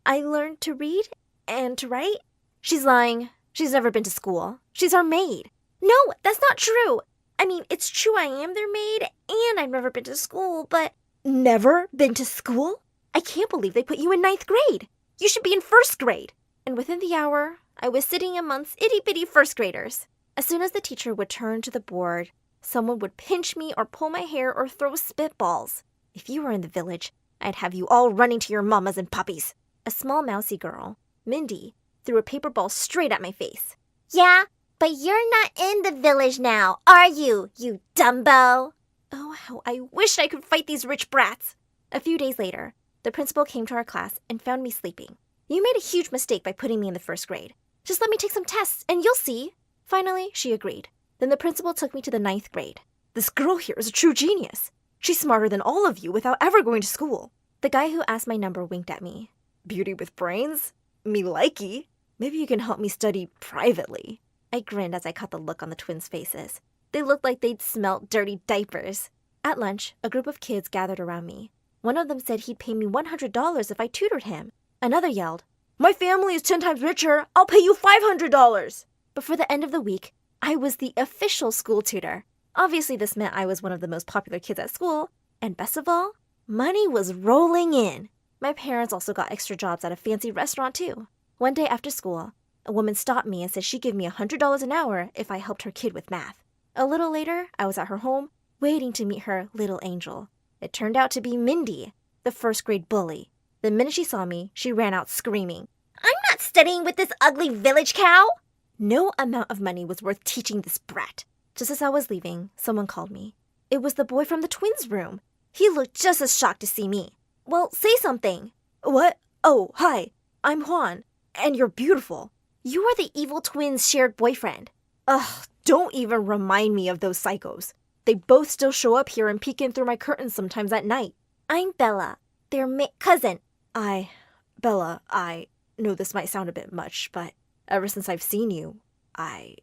learned to read and to write. She's lying. She's never been to school. She's our maid. No, that's not true. I mean, it's true I am their maid, and I've never been to school, but... Never been to school? I can't believe they put you in 9th grade. You should be in 1st grade. And within the hour, I was sitting amongst itty-bitty 1st graders. As soon as the teacher would turn to the board, someone would pinch me or pull my hair or throw spitballs. If you were in the village, I'd have you all running to your mamas and puppies. A small mousy girl, Mindy, threw a paper ball straight at my face.
Yeah, but you're not in the village now, are you, you Dumbo?
Oh, how I wish I could fight these rich brats. A few days later, the principal came to our class and found me sleeping. You made a huge mistake by putting me in the 1st grade. Just let me take some tests and you'll see. Finally, she agreed. Then the principal took me to the 9th grade. This girl here is a true genius. She's smarter than all of you without ever going to school. The guy who asked my number winked at me. Beauty with brains? Me likey. Maybe you can help me study privately. I grinned as I caught the look on the twins' faces. They looked like they'd smelt dirty diapers. At lunch, a group of kids gathered around me. One of them said he'd pay me $100 if I tutored him. Another yelled, My family is 10 times richer. I'll pay you $500. Before the end of the week, I was the official school tutor. Obviously, this meant I was one of the most popular kids at school. And best of all, money was rolling in. My parents also got extra jobs at a fancy restaurant, too. One day after school, a woman stopped me and said she'd give me $100 an hour if I helped her kid with math. A little later, I was at her home, waiting to meet her little angel. It turned out to be Mindy, the 1st grade bully. The minute she saw me, she ran out screaming.
I'm not studying with this ugly village cow.
No amount of money was worth teaching this brat. Just as I was leaving, someone called me. It was the boy from the twins' room. He looked just as shocked to see me. Well, say something. What? Oh, hi. I'm Juan, and you're beautiful. You are the evil twins' shared boyfriend. Ugh, don't even remind me of those psychos. They both still show up here and peek in through my curtains sometimes at night. I'm Bella, their cousin. Bella, I know this might sound a bit much, but ever since I've seen you, I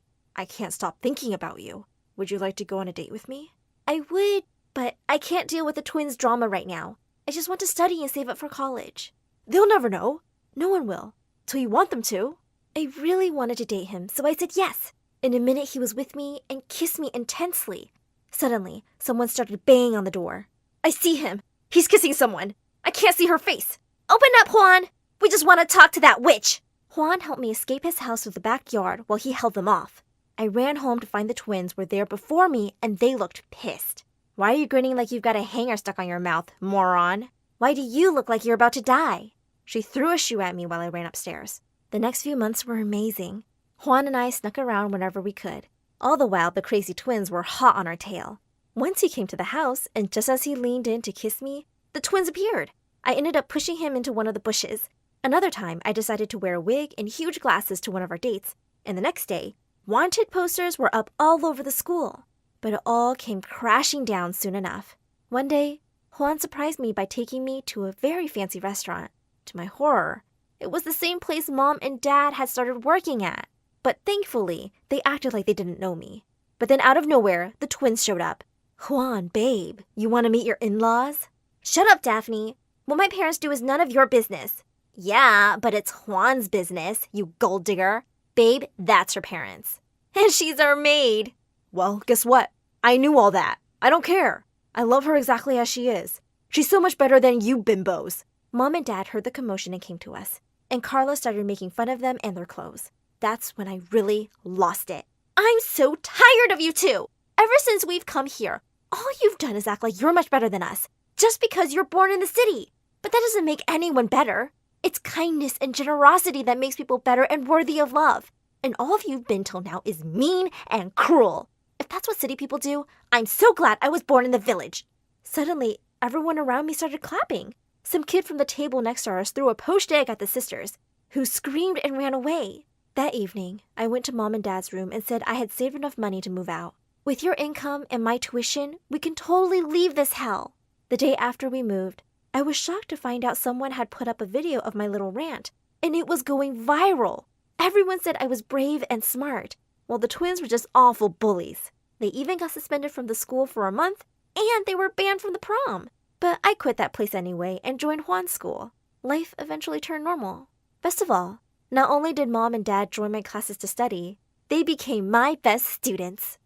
can't stop thinking about you. Would you like to go on a date with me? I would, but I can't deal with the twins' drama right now. I just want to study and save up for college. They'll never know. No one will. Till you want them to. I really wanted to date him, so I said yes. In a minute, he was with me and kissed me intensely. Suddenly, someone started banging on the door. I see him. He's kissing someone. I can't see her face.
Open up, Juan! We just want to talk to that witch!
Juan helped me escape his house through the backyard while he held them off. I ran home to find the twins were there before me and they looked pissed. Why are you grinning like you've got a hanger stuck on your mouth, moron? Why do you look like you're about to die? She threw a shoe at me while I ran upstairs. The next few months were amazing. Juan and I snuck around whenever we could. All the while, the crazy twins were hot on our tail. Once he came to the house, and just as he leaned in to kiss me, the twins appeared. I ended up pushing him into one of the bushes. Another time, I decided to wear a wig and huge glasses to one of our dates, and the next day, wanted posters were up all over the school. But it all came crashing down soon enough. One day, Juan surprised me by taking me to a very fancy restaurant. To my horror, it was the same place Mom and Dad had started working at. But thankfully, they acted like they didn't know me. But then out of nowhere, the twins showed up. Juan, babe, you want to meet your in-laws?
Shut up, Daphne. What my parents do is none of your business.
Yeah, but it's Juan's business, you gold digger. Babe, that's her parents. And she's our maid. Well, guess what? I knew all that. I don't care. I love her exactly as she is. She's so much better than you bimbos. Mom and Dad heard the commotion and came to us. And Carla started making fun of them and their clothes. That's when I really lost it. I'm so tired of you two. Ever since we've come here, all you've done is act like you're much better than us, just because you're born in the city. But that doesn't make anyone better. It's kindness and generosity that makes people better and worthy of love. And all of you've been till now is mean and cruel. If that's what city people do, I'm so glad I was born in the village. Suddenly, everyone around me started clapping. Some kid from the table next to us threw a poached egg at the sisters, who screamed and ran away. That evening, I went to Mom and Dad's room and said I had saved enough money to move out. With your income and my tuition, we can totally leave this hell. The day after we moved, I was shocked to find out someone had put up a video of my little rant, and it was going viral. Everyone said I was brave and smart, while the twins were just awful bullies. They even got suspended from the school for a month, and they were banned from the prom. But I quit that place anyway and joined Juan's school. Life eventually turned normal. Best of all, not only did Mom and Dad join my classes to study, they became my best students.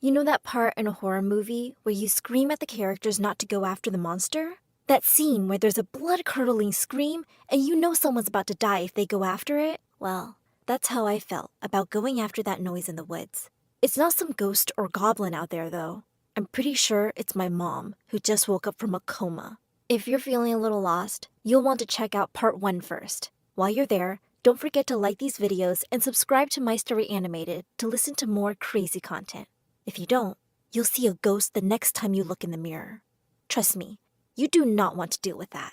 You know that part in a horror movie where you scream at the characters not to go after the monster? That scene where there's a blood-curdling scream and you know someone's about to die if they go after it? Well, that's how I felt about going after that noise in the woods. It's not some ghost or goblin out there, though. I'm pretty sure it's my mom, who just woke up from a coma. If you're feeling a little lost, you'll want to check out part 1 first. While you're there, don't forget to like these videos and subscribe to My Story Animated to listen to more crazy content. If you don't, you'll see a ghost the next time you look in the mirror. Trust me, you do not want to deal with that.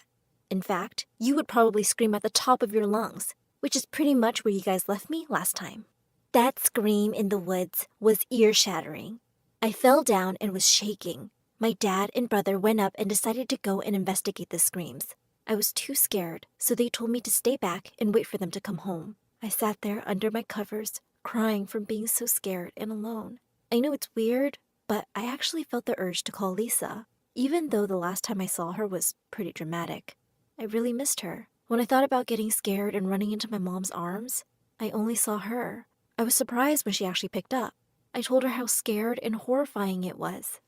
In fact, you would probably scream at the top of your lungs, which is pretty much where you guys left me last time. That scream in the woods was ear-shattering. I fell down and was shaking. My dad and brother went up and decided to go and investigate the screams. I was too scared, so they told me to stay back and wait for them to come home. I sat there under my covers, crying from being so scared and alone. I know it's weird, but I actually felt the urge to call Lisa, even though the last time I saw her was pretty dramatic. I really missed her. When I thought about getting scared and running into my mom's arms, I only saw her. I was surprised when she actually picked up. I told her how scared and horrifying it was.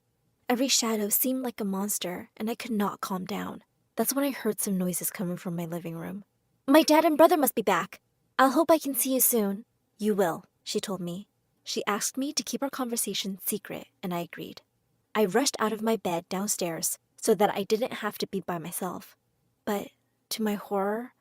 Every shadow seemed like a monster, and I could not calm down. That's when I heard some noises coming from my living room. My dad and brother must be back. I'll hope I can see you soon. You will, she told me. She asked me to keep our conversation secret, and I agreed. I rushed out of my bed downstairs so that I didn't have to be by myself. But, to my horror,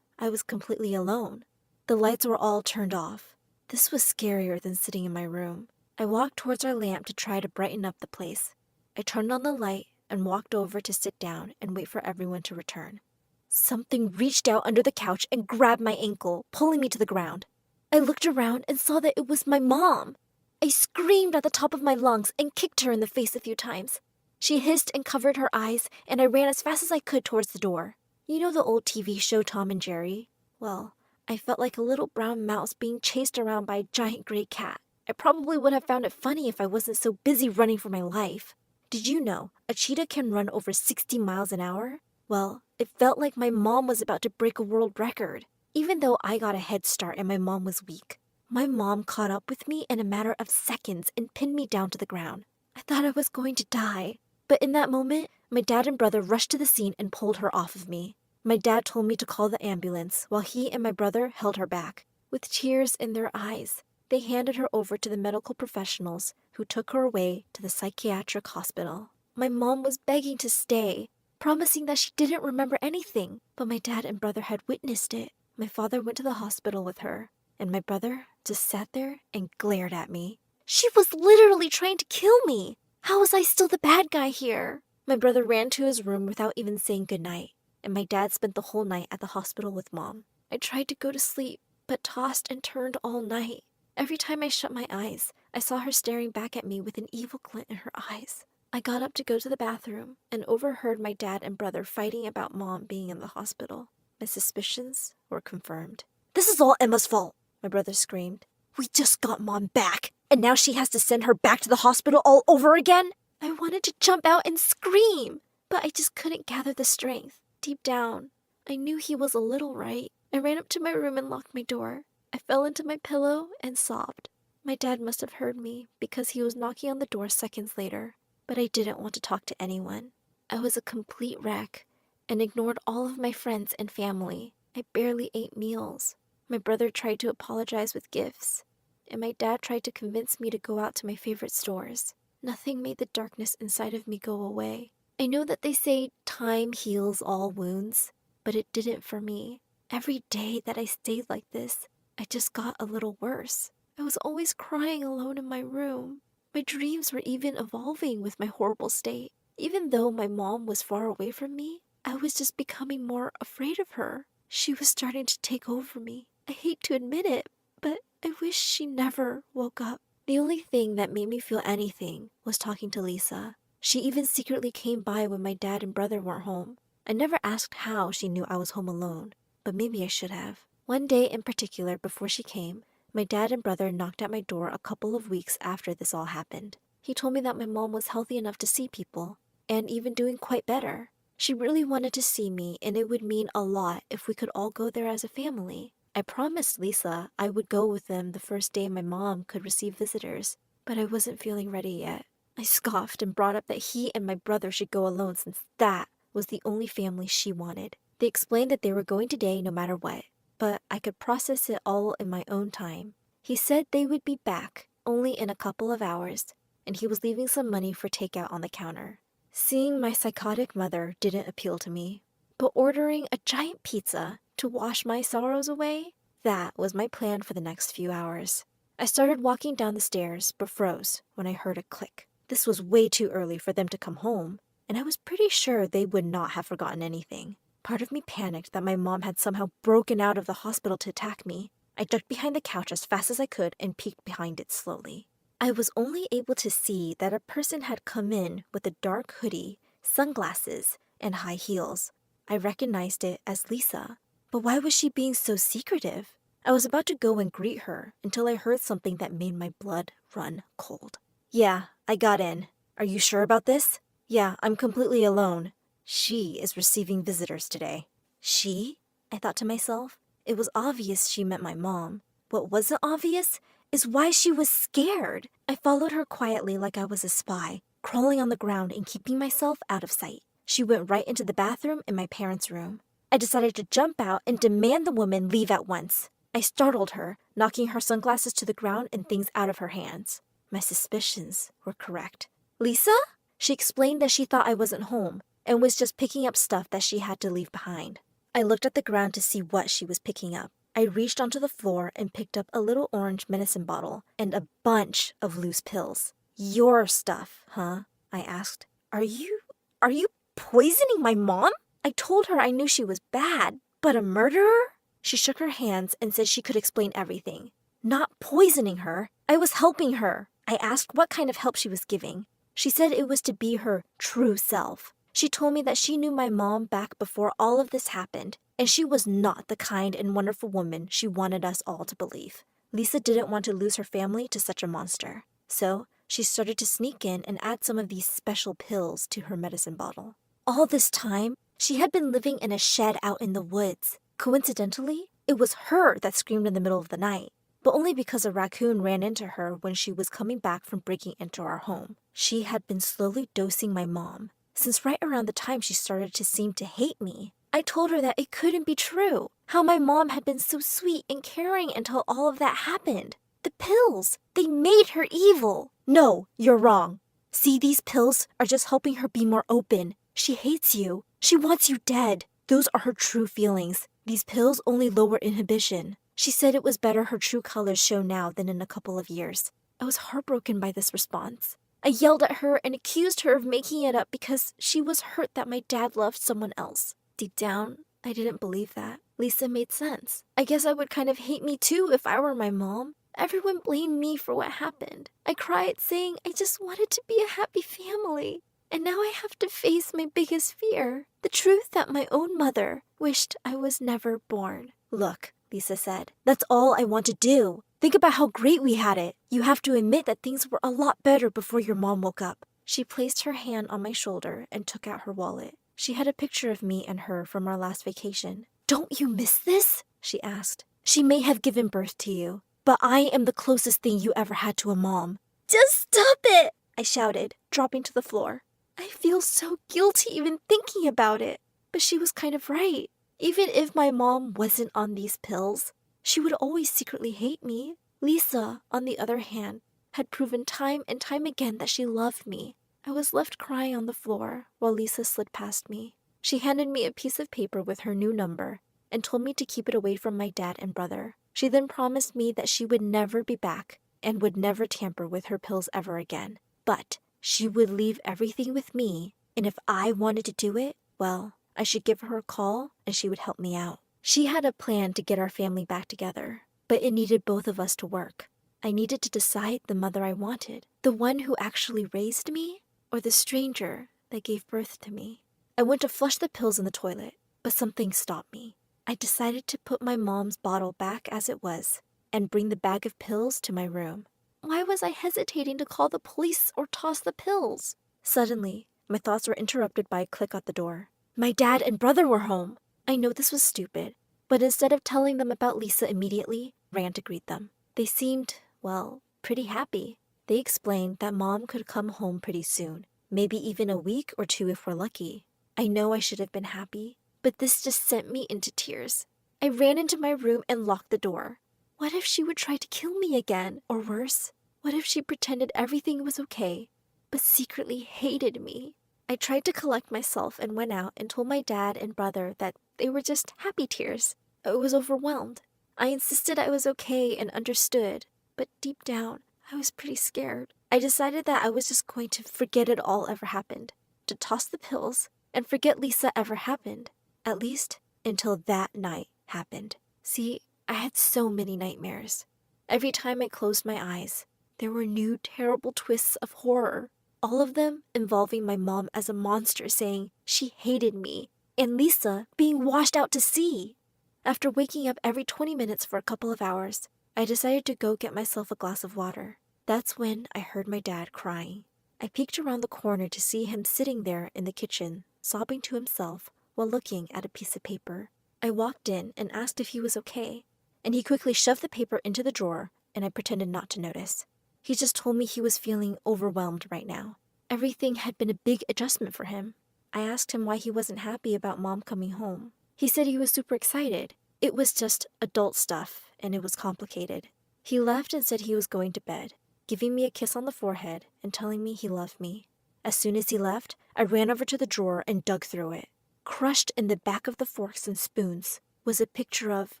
I was completely alone. The lights were all turned off. This was scarier than sitting in my room. I walked towards our lamp to try to brighten up the place. I turned on the light and walked over to sit down and wait for everyone to return. Something reached out under the couch and grabbed my ankle, pulling me to the ground. I looked around and saw that it was my mom. I screamed at the top of my lungs and kicked her in the face a few times. She hissed and covered her eyes, and I ran as fast as I could towards the door. You know the old TV show Tom and Jerry? Well, I felt like a little brown mouse being chased around by a giant gray cat. I probably would have found it funny if I wasn't so busy running for my life. Did you know a cheetah can run over 60 miles an hour? Well, It felt like my mom was about to break a world record. Even though I got a head start and my mom was weak, my mom caught up with me in a matter of seconds and pinned me down to the ground. I thought I was going to die. But in that moment, my dad and brother rushed to the scene and pulled her off of me. My dad told me to call the ambulance while he and my brother held her back. With tears in their eyes, they handed her over to the medical professionals who took her away to the psychiatric hospital. My mom was begging to stay, promising that she didn't remember anything, but my dad and brother had witnessed it. My father went to the hospital with her, and my brother just sat there and glared at me. She was literally trying to kill me. How was I still the bad guy here? My brother ran to his room without even saying goodnight, and my dad spent the whole night at the hospital with Mom. I tried to go to sleep, but tossed and turned all night. Every time I shut my eyes, I saw her staring back at me with an evil glint in her eyes. I got up to go to the bathroom and overheard my dad and brother fighting about Mom being in the hospital. My suspicions were confirmed. "This is all Emma's fault," my brother screamed. "We just got Mom back, and now she has to send her back to the hospital all over again?" I wanted to jump out and scream, but I just couldn't gather the strength. Deep down, I knew he was a little right. I ran up to my room and locked my door. I fell into my pillow and sobbed. My dad must have heard me because he was knocking on the door seconds later, but I didn't want to talk to anyone. I was a complete wreck and ignored all of my friends and family. I barely ate meals. My brother tried to apologize with gifts, and my dad tried to convince me to go out to my favorite stores. Nothing made the darkness inside of me go away. I know that they say time heals all wounds, but it didn't for me. Every day that I stayed like this, I just got a little worse. I was always crying alone in my room. My dreams were even evolving with my horrible state. Even though my mom was far away from me, I was just becoming more afraid of her. She was starting to take over me. I hate to admit it, but I wish she never woke up. The only thing that made me feel anything was talking to Lisa. She even secretly came by when my dad and brother weren't home. I never asked how she knew I was home alone, but maybe I should have. One day in particular before she came, my dad and brother knocked at my door a couple of weeks after this all happened. He told me that my mom was healthy enough to see people, and even doing quite better. She really wanted to see me, and it would mean a lot if we could all go there as a family. I promised Lisa I would go with them the first day my mom could receive visitors, but I wasn't feeling ready yet. I scoffed and brought up that he and my brother should go alone since that was the only family she wanted. They explained that they were going today no matter what, but I could process it all in my own time. He said they would be back only in a couple of hours, and he was leaving some money for takeout on the counter. Seeing my psychotic mother didn't appeal to me, but ordering a giant pizza to wash my sorrows away, that was my plan for the next few hours. I started walking down the stairs, but froze when I heard a click. This was way too early for them to come home, and I was pretty sure they would not have forgotten anything. Part of me panicked that my mom had somehow broken out of the hospital to attack me. I ducked behind the couch as fast as I could and peeked behind it slowly. I was only able to see that a person had come in with a dark hoodie, sunglasses, and high heels. I recognized it as Lisa. But why was she being so secretive? I was about to go and greet her until I heard something that made my blood run cold. "Yeah, I got in. Are you sure about this?" "Yeah, I'm completely alone. She is receiving visitors today." She? I thought to myself. It was obvious she meant my mom. What wasn't obvious is why she was scared. I followed her quietly like I was a spy, crawling on the ground and keeping myself out of sight. She went right into the bathroom in my parents' room. I decided to jump out and demand the woman leave at once. I startled her, knocking her sunglasses to the ground and things out of her hands. My suspicions were correct. "Lisa?" She explained that she thought I wasn't home and was just picking up stuff that she had to leave behind. I looked at the ground to see what she was picking up. I reached onto the floor and picked up a little orange medicine bottle and a bunch of loose pills. "Your stuff, huh?" I asked. Are you poisoning my mom?" I told her I knew she was bad, but a murderer? She shook her hands and said she could explain everything. Not poisoning her. I was helping her. I asked what kind of help she was giving. She said it was to be her true self. She told me that she knew my mom back before all of this happened, and she was not the kind and wonderful woman she wanted us all to believe. Lisa didn't want to lose her family to such a monster, so she started to sneak in and add some of these special pills to her medicine bottle. All this time, She had been living in a shed out in the woods. Coincidentally, it was her that screamed in the middle of the night, but only because a raccoon ran into her when she was coming back from breaking into our home. She had been slowly dosing my mom, since right around the time she started to seem to hate me. I told her that it couldn't be true, how my mom had been so sweet and caring until all of that happened. The pills, they made her evil. No, you're wrong. See, these pills are just helping her be more open. She hates you. She wants you dead. Those are her true feelings. These pills only lower inhibition. She said it was better her true colors show now than in a couple of years. I was heartbroken by this response. I yelled at her and accused her of making it up because she was hurt that my dad loved someone else. Deep down, I didn't believe that. Lisa made sense. I guess I would kind of hate me too if I were my mom. Everyone blamed me for what happened. I cried saying I just wanted to be a happy family. And now I have to face my biggest fear, the truth that my own mother wished I was never born. Look, Lisa said, that's all I want to do. Think about how great we had it. You have to admit that things were a lot better before your mom woke up. She placed her hand on my shoulder and took out her wallet. She had a picture of me and her from our last vacation. Don't you miss this? She asked. She may have given birth to you, but I am the closest thing you ever had to a mom. Just stop it, I shouted, dropping to the floor. I feel so guilty even thinking about it. But she was kind of right. Even if my mom wasn't on these pills, she would always secretly hate me. Lisa, on the other hand, had proven time and time again that she loved me. I was left crying on the floor while Lisa slid past me. She handed me a piece of paper with her new number and told me to keep it away from my dad and brother. She then promised me that she would never be back and would never tamper with her pills ever again. But she would leave everything with me, and if I wanted to do it, well, I should give her a call and she would help me out. She had a plan to get our family back together, but it needed both of us to work. I needed to decide the mother I wanted, the one who actually raised me, or the stranger that gave birth to me. I went to flush the pills in the toilet, but something stopped me. I decided to put my mom's bottle back as it was and bring the bag of pills to my room. Why was I hesitating to call the police or toss the pills? Suddenly, my thoughts were interrupted by a click at the door. My dad and brother were home. I know this was stupid, but instead of telling them about Lisa immediately, I ran to greet them. They seemed, well, pretty happy. They explained that Mom could come home pretty soon, maybe even a week or two if we're lucky. I know I should have been happy, but this just sent me into tears. I ran into my room and locked the door. What if she would try to kill me again, or worse? What if she pretended everything was okay, but secretly hated me? I tried to collect myself and went out and told my dad and brother that they were just happy tears. I was overwhelmed. I insisted I was okay and understood, but deep down, I was pretty scared. I decided that I was just going to forget it all ever happened, to toss the pills and forget Lisa ever happened, at least until that night happened. See, I had so many nightmares. Every time I closed my eyes, there were new terrible twists of horror, all of them involving my mom as a monster saying she hated me, and Lisa being washed out to sea. After waking up every 20 minutes for a couple of hours, I decided to go get myself a glass of water. That's when I heard my dad crying. I peeked around the corner to see him sitting there in the kitchen, sobbing to himself while looking at a piece of paper. I walked in and asked if he was okay, and he quickly shoved the paper into the drawer, and I pretended not to notice. He just told me he was feeling overwhelmed right now. Everything had been a big adjustment for him. I asked him why he wasn't happy about Mom coming home. He said he was super excited. It was just adult stuff, and it was complicated. He left and said he was going to bed, giving me a kiss on the forehead and telling me he loved me. As soon as he left, I ran over to the drawer and dug through it. Crushed in the back of the forks and spoons was a picture of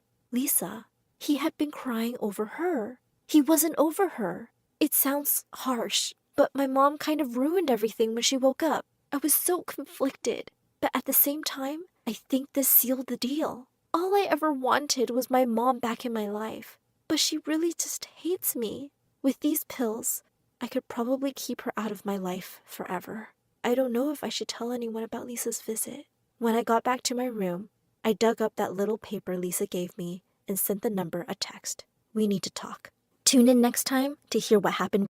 Lisa. He had been crying over her. He wasn't over her. It sounds harsh, but my mom kind of ruined everything when she woke up. I was so conflicted, but at the same time, I think this sealed the deal. All I ever wanted was my mom back in my life, but she really just hates me. With these pills, I could probably keep her out of my life forever. I don't know if I should tell anyone about Lisa's visit. When I got back to my room, I dug up that little paper Lisa gave me and sent the number a text. We need to talk. Tune in next time to hear what happened.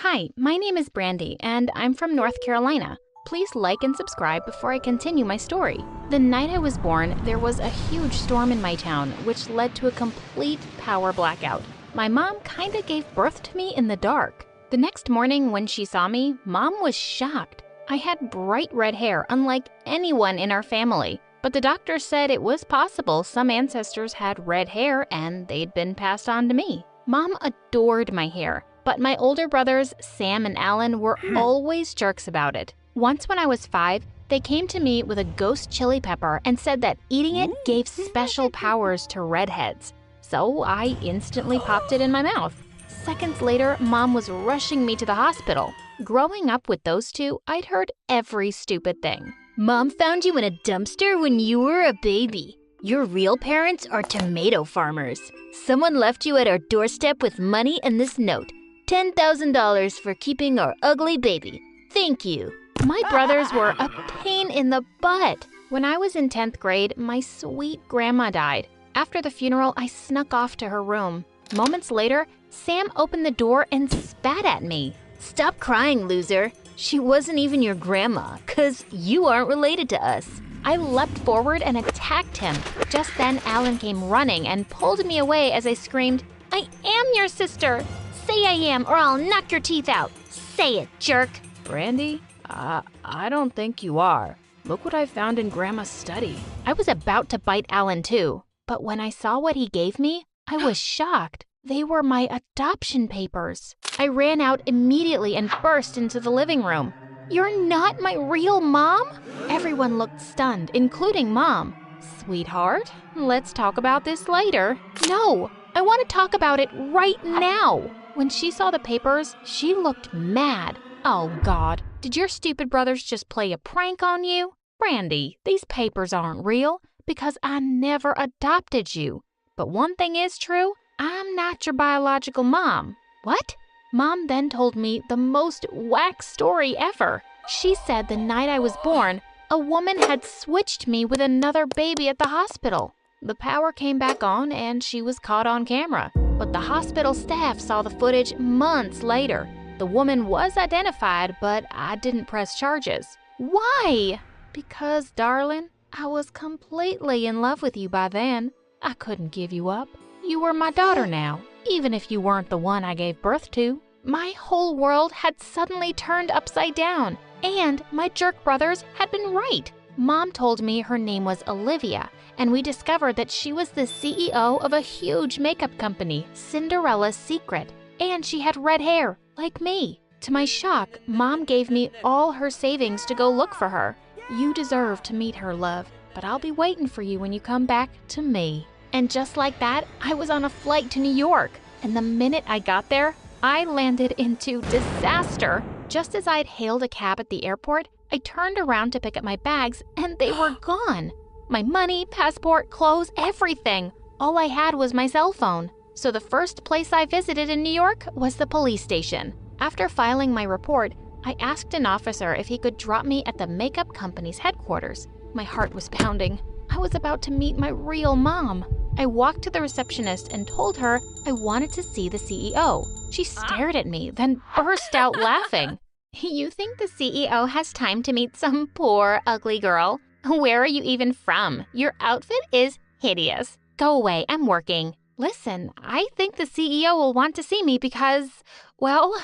Hi, my name is Brandy, and I'm from North Carolina. Please like and subscribe before I continue my story. The night I was born, there was a huge storm in my town, which led to a complete power blackout. My mom kinda gave birth to me in the dark. The next morning when she saw me, Mom was shocked. I had bright red hair, unlike anyone in our family. But the doctor said it was possible some ancestors had red hair and they'd been passed on to me. Mom adored my hair, but my older brothers, Sam and Alan, were always jerks about it. Once when I was 5, they came to me with a ghost chili pepper and said that eating it gave special powers to redheads. So I instantly popped it in my mouth. Seconds later, Mom was rushing me to the hospital. Growing up with those two, I'd heard every stupid thing.
Mom found you in a dumpster when you were a baby. Your real parents are tomato farmers. Someone left you at our doorstep with money and this note. $10,000 for keeping our ugly baby. Thank you.
My brothers were a pain in the butt. When I was in 10th grade, my sweet grandma died. After the funeral, I snuck off to her room. Moments later, Sam opened the door and spat at me.
Stop crying, loser. She wasn't even your grandma, 'cause you aren't related to us.
I leapt forward and attacked him. Just then, Alan came running and pulled me away as I screamed, "I am your sister! Say I am, or I'll knock your teeth out! Say it, jerk!"
Brandy, I don't think you are. Look what I found in Grandma's study.
I was about to bite Alan too, but when I saw what he gave me, I was shocked. They were my adoption papers. I ran out immediately and burst into the living room. "You're not my real mom?" Everyone looked stunned, including Mom. "Sweetheart, let's talk about this later." "No, I want to talk about it right now." When she saw the papers, she looked mad. "Oh God, did your stupid brothers just play a prank on you?" "Brandy, these papers aren't real because I never adopted you. But one thing is true, I'm not your biological mom." "What?" Mom then told me the most whack story ever. She said the night I was born, a woman had switched me with another baby at the hospital. The power came back on and she was caught on camera. But the hospital staff saw the footage months later. The woman was identified, but I didn't press charges. Why? Because, darling, I was completely in love with you by then. I couldn't give you up. You were my daughter now, even if you weren't the one I gave birth to. My whole world had suddenly turned upside down, and my jerk brothers had been right. Mom told me her name was Olivia, and we discovered that she was the CEO of a huge makeup company, Cinderella's Secret, and she had red hair, like me. To my shock, Mom gave me all her savings to go look for her. "You deserve to meet her, love, but I'll be waiting for you when you come back to me." And just like that, I was on a flight to New York. And the minute I got there, I landed into disaster. Just as I'd hailed a cab at the airport, I turned around to pick up my bags, and they were gone. My money, passport, clothes, everything. All I had was my cell phone. So the first place I visited in New York was the police station. After filing my report, I asked an officer if he could drop me at the makeup company's headquarters. My heart was pounding. I was about to meet my real mom. I walked to the receptionist and told her I wanted to see the CEO. She stared at me, then burst out laughing. "You think the CEO has time to meet some poor, ugly girl? Where are you even from? Your outfit is hideous. Go away, I'm working." "Listen, I think the CEO will want to see me because, well,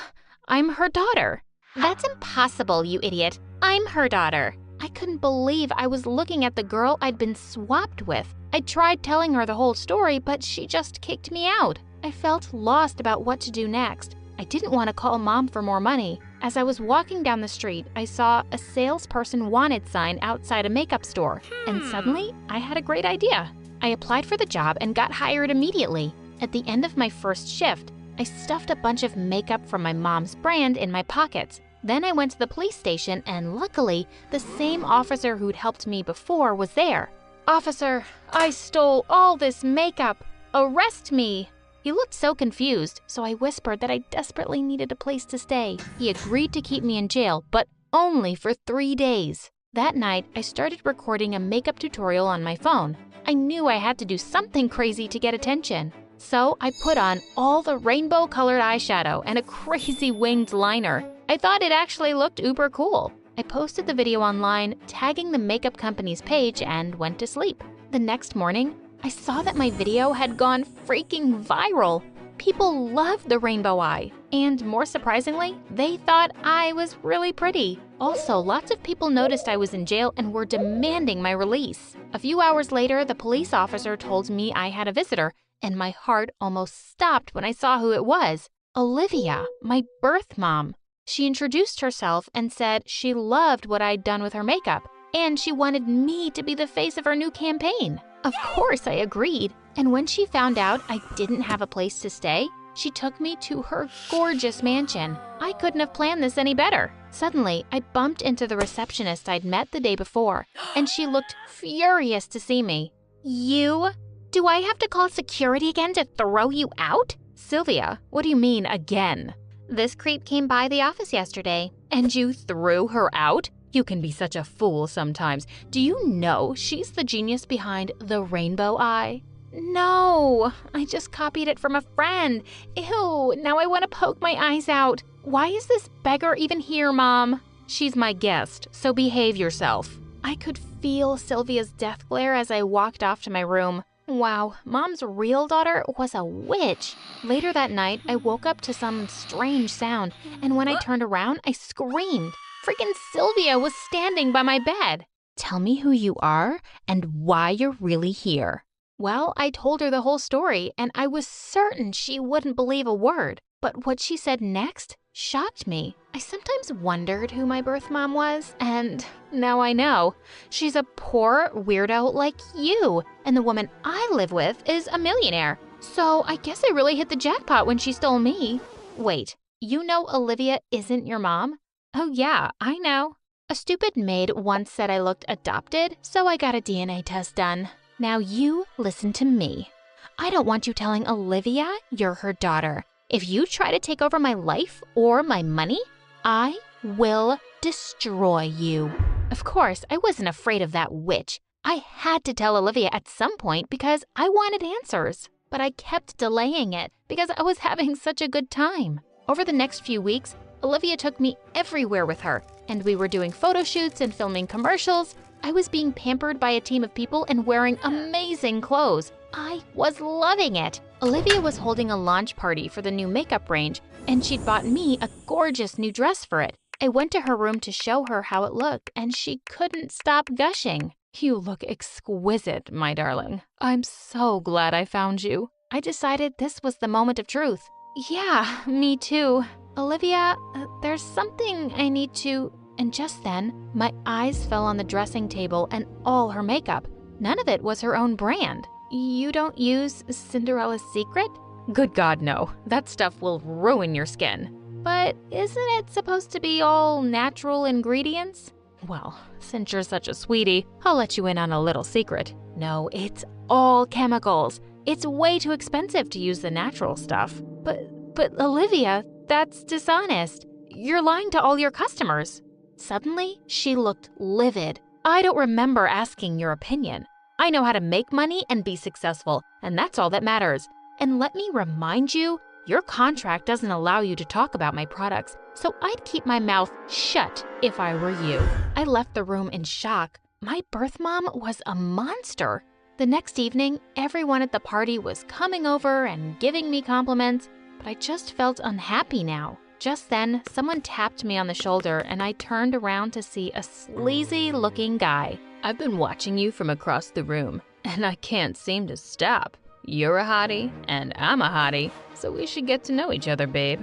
I'm her daughter." "That's impossible, you idiot. I'm her daughter." I couldn't believe I was looking at the girl I'd been swapped with. I tried telling her the whole story, but she just kicked me out. I felt lost about what to do next. I didn't want to call Mom for more money. As I was walking down the street, I saw a salesperson wanted sign outside a makeup store, and suddenly I had a great idea. I applied for the job and got hired immediately. At the end of my first shift, I stuffed a bunch of makeup from my mom's brand in my pockets. Then I went to the police station, and luckily, the same officer who'd helped me before was there. "Officer, I stole all this makeup. Arrest me!" He looked so confused, so I whispered that I desperately needed a place to stay. He agreed to keep me in jail, but only for 3 days. That night, I started recording a makeup tutorial on my phone. I knew I had to do something crazy to get attention. So I put on all the rainbow-colored eyeshadow and a crazy winged liner. I thought it actually looked uber cool. I posted the video online, tagging the makeup company's page, and went to sleep. The next morning, I saw that my video had gone freaking viral. People loved the rainbow eye, and more surprisingly, they thought I was really pretty. Also, lots of people noticed I was in jail and were demanding my release. A few hours later, the police officer told me I had a visitor, and my heart almost stopped when I saw who it was. Olivia, my birth mom. She introduced herself and said she loved what I'd done with her makeup, and she wanted me to be the face of her new campaign. Of course, I agreed. And when she found out I didn't have a place to stay, she took me to her gorgeous mansion. I couldn't have planned this any better. Suddenly, I bumped into the receptionist I'd met the day before, and she looked furious to see me. You? Do I have to call security again to throw you out? Sylvia, what do you mean again? This creep came by the office yesterday. And you threw her out? You can be such a fool sometimes. Do you know she's the genius behind the rainbow eye? No, I just copied it from a friend. Ew, now I want to poke my eyes out. Why is this beggar even here, Mom? She's my guest, so behave yourself. I could feel Sylvia's death glare as I walked off to my room. Wow, Mom's real daughter was a witch. Later that night, I woke up to some strange sound, and when I turned around, I screamed. Freaking Sylvia was standing by my bed. Tell me who you are and why you're really here. Well, I told her the whole story, and I was certain she wouldn't believe a word. But what she said next shocked me. I sometimes wondered who my birth mom was, and now I know. She's a poor weirdo like you, and the woman I live with is a millionaire. So I guess I really hit the jackpot when she stole me. Wait, you know Olivia isn't your mom? Oh yeah, I know. A stupid maid once said I looked adopted, so I got a DNA test done. Now you listen to me. I don't want you telling Olivia you're her daughter. If you try to take over my life or my money, I will destroy you. Of course, I wasn't afraid of that witch. I had to tell Olivia at some point because I wanted answers. But I kept delaying it because I was having such a good time. Over the next few weeks, Olivia took me everywhere with her, and we were doing photo shoots and filming commercials. I was being pampered by a team of people and wearing amazing clothes. I was loving it. Olivia was holding a launch party for the new makeup range, and she'd bought me a gorgeous new dress for it. I went to her room to show her how it looked, and she couldn't stop gushing. You look exquisite, my darling. I'm so glad I found you. I decided this was the moment of truth. Yeah, me too. Olivia, there's something I need to... And just then, my eyes fell on the dressing table and all her makeup. None of it was her own brand. You don't use Cinderella's Secret? Good God, no. That stuff will ruin your skin. But isn't it supposed to be all natural ingredients? Well, since you're such a sweetie, I'll let you in on a little secret. No, it's all chemicals. It's way too expensive to use the natural stuff. But Olivia, that's dishonest. You're lying to all your customers. Suddenly, she looked livid. I don't remember asking your opinion. I know how to make money and be successful, and that's all that matters. And let me remind you, your contract doesn't allow you to talk about my products, so I'd keep my mouth shut if I were you. I left the room in shock. My birth mom was a monster. The next evening, everyone at the party was coming over and giving me compliments, but I just felt unhappy now. Just then, someone tapped me on the shoulder and I turned around to see a sleazy-looking guy. I've been watching you from across the room, and I can't seem to stop. You're a hottie, and I'm a hottie, so we should get to know each other, babe.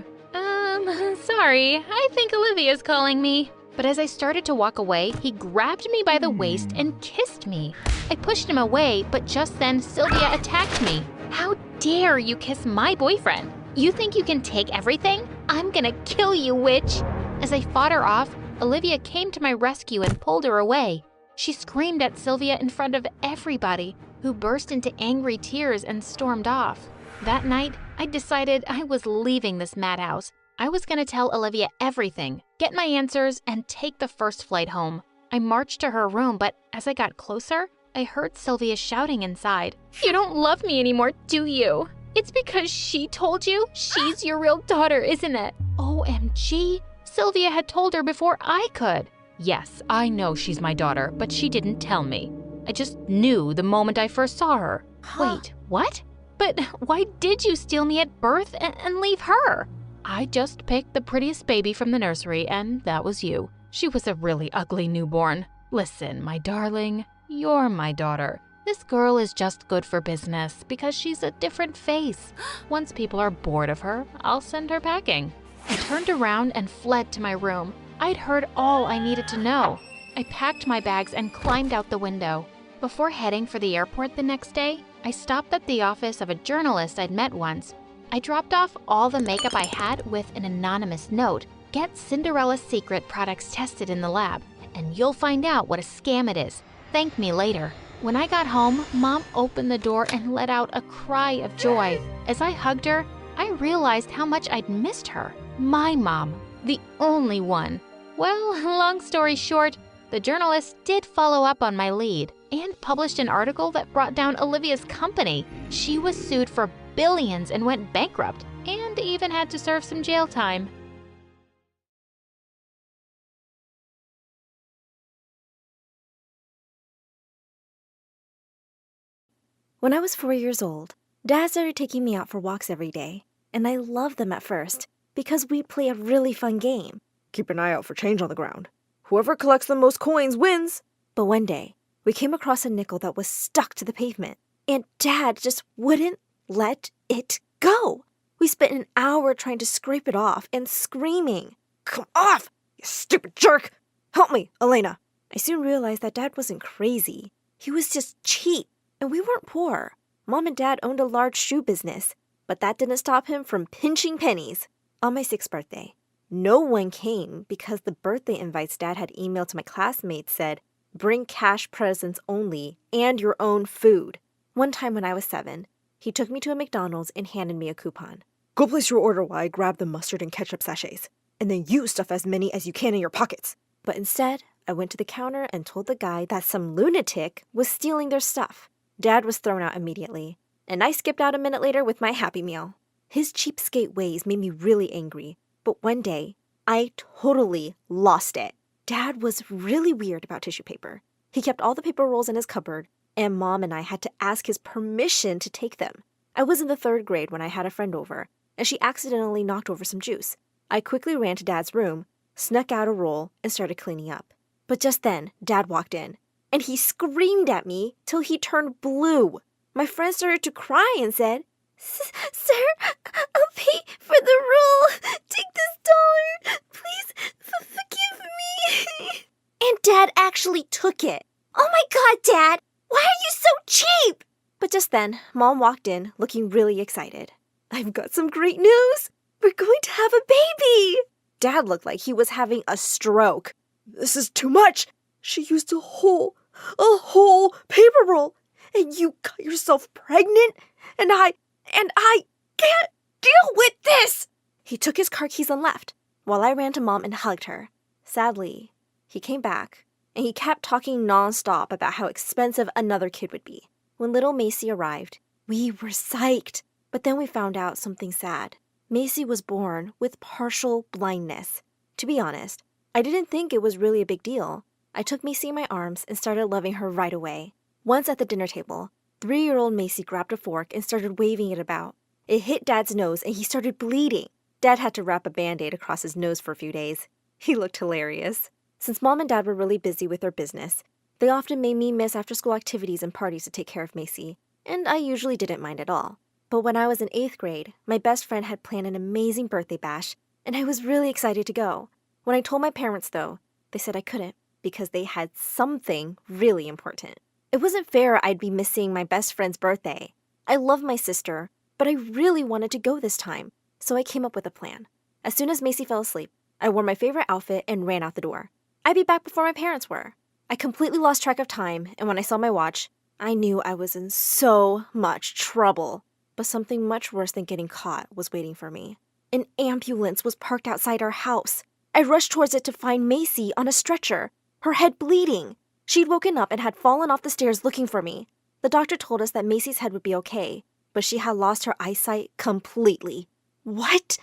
Sorry, I think Olivia's calling me. But as I started to walk away, he grabbed me by the waist and kissed me. I pushed him away, but just then Sylvia attacked me. How dare you kiss my boyfriend? You think you can take everything? I'm gonna kill you, witch! As I fought her off, Olivia came to my rescue and pulled her away. She screamed at Sylvia in front of everybody, who burst into angry tears and stormed off. That night, I decided I was leaving this madhouse. I was gonna tell Olivia everything, get my answers, and take the first flight home. I marched to her room, but as I got closer, I heard Sylvia shouting inside. You don't love me anymore, do you? It's because she told you? She's your real daughter, isn't it? OMG. Sylvia had told her before I could. Yes, I know she's my daughter, but she didn't tell me. I just knew the moment I first saw her. Wait, what? But why did you steal me at birth and leave her? I just picked the prettiest baby from the nursery, and that was you. She was a really ugly newborn. Listen, my darling, you're my daughter. This girl is just good for business because she's a different face. Once people are bored of her, I'll send her packing. I turned around and fled to my room. I'd heard all I needed to know. I packed my bags and climbed out the window. Before heading for the airport the next day, I stopped at the office of a journalist I'd met once. I dropped off all the makeup I had with an anonymous note. Get Cinderella's Secret products tested in the lab, and you'll find out what a scam it is. Thank me later. When I got home, Mom opened the door and let out a cry of joy. As I hugged her, I realized how much I'd missed her. My mom, the only one. Well, long story short, the journalist did follow up on my lead and published an article that brought down Olivia's company. She was sued for billions and went bankrupt, and even had to serve some jail time.
When I was 4 years old, Dad started taking me out for walks every day, and I loved them at first because we'd play a really fun game.
Keep an eye out for change on the ground. Whoever collects the most coins wins.
But one day, we came across a nickel that was stuck to the pavement, and Dad just wouldn't let it go. We spent an hour trying to scrape it off and screaming.
Come off, you stupid jerk! Help me, Elena.
I soon realized that Dad wasn't crazy. He was just cheap, and we weren't poor. Mom and Dad owned a large shoe business, but that didn't stop him from pinching pennies. On my 6th birthday, no one came because the birthday invites Dad had emailed to my classmates said, bring cash presents only and your own food. One time when I was 7, he took me to a McDonald's and handed me a coupon.
Go place your order while I grab the mustard and ketchup sachets, and then you stuff as many as you can in your pockets.
But instead, I went to the counter and told the guy that some lunatic was stealing their stuff. Dad was thrown out immediately, and I skipped out a minute later with my Happy Meal. His cheapskate ways made me really angry, but one day, I totally lost it. Dad was really weird about tissue paper. He kept all the paper rolls in his cupboard, and Mom and I had to ask his permission to take them. I was in the 3rd grade when I had a friend over, and she accidentally knocked over some juice. I quickly ran to Dad's room, snuck out a roll, and started cleaning up. But just then, Dad walked in, and he screamed at me till he turned blue. My friend started to cry and said, Sir, I'll pay for the roll. Take this dollar. Please forgive me. And Dad actually took it.
Oh my God, Dad! Why are you so cheap?
But just then, Mom walked in, looking really excited. I've got some great news. We're going to have a baby. Dad looked like he was having a stroke.
This is too much. She used a whole paper roll, and you got yourself pregnant, and I can't deal with this.
He took his car keys and left, while I ran to Mom and hugged her. Sadly, he came back, and he kept talking nonstop about how expensive another kid would be. When little Macy arrived, we were psyched, but then we found out something sad. Macy was born with partial blindness. To be honest, I didn't think it was really a big deal. I took Macy in my arms and started loving her right away. Once at the dinner table, 3-year-old Macy grabbed a fork and started waving it about. It hit Dad's nose and he started bleeding. Dad had to wrap a Band-Aid across his nose for a few days. He looked hilarious. Since Mom and Dad were really busy with their business, they often made me miss after-school activities and parties to take care of Macy, and I usually didn't mind at all. But when I was in 8th grade, my best friend had planned an amazing birthday bash, and I was really excited to go. When I told my parents, though, they said I couldn't because they had something really important. It wasn't fair I'd be missing my best friend's birthday. I love my sister, but I really wanted to go this time, so I came up with a plan. As soon as Macy fell asleep, I wore my favorite outfit and ran out the door. I'd be back before my parents were. I completely lost track of time, and when I saw my watch, I knew I was in so much trouble. But something much worse than getting caught was waiting for me. An ambulance was parked outside our house. I rushed towards it to find Macy on a stretcher, her head bleeding. She'd woken up and had fallen off the stairs looking for me. The doctor told us that Macy's head would be okay, but she had lost her eyesight completely. What?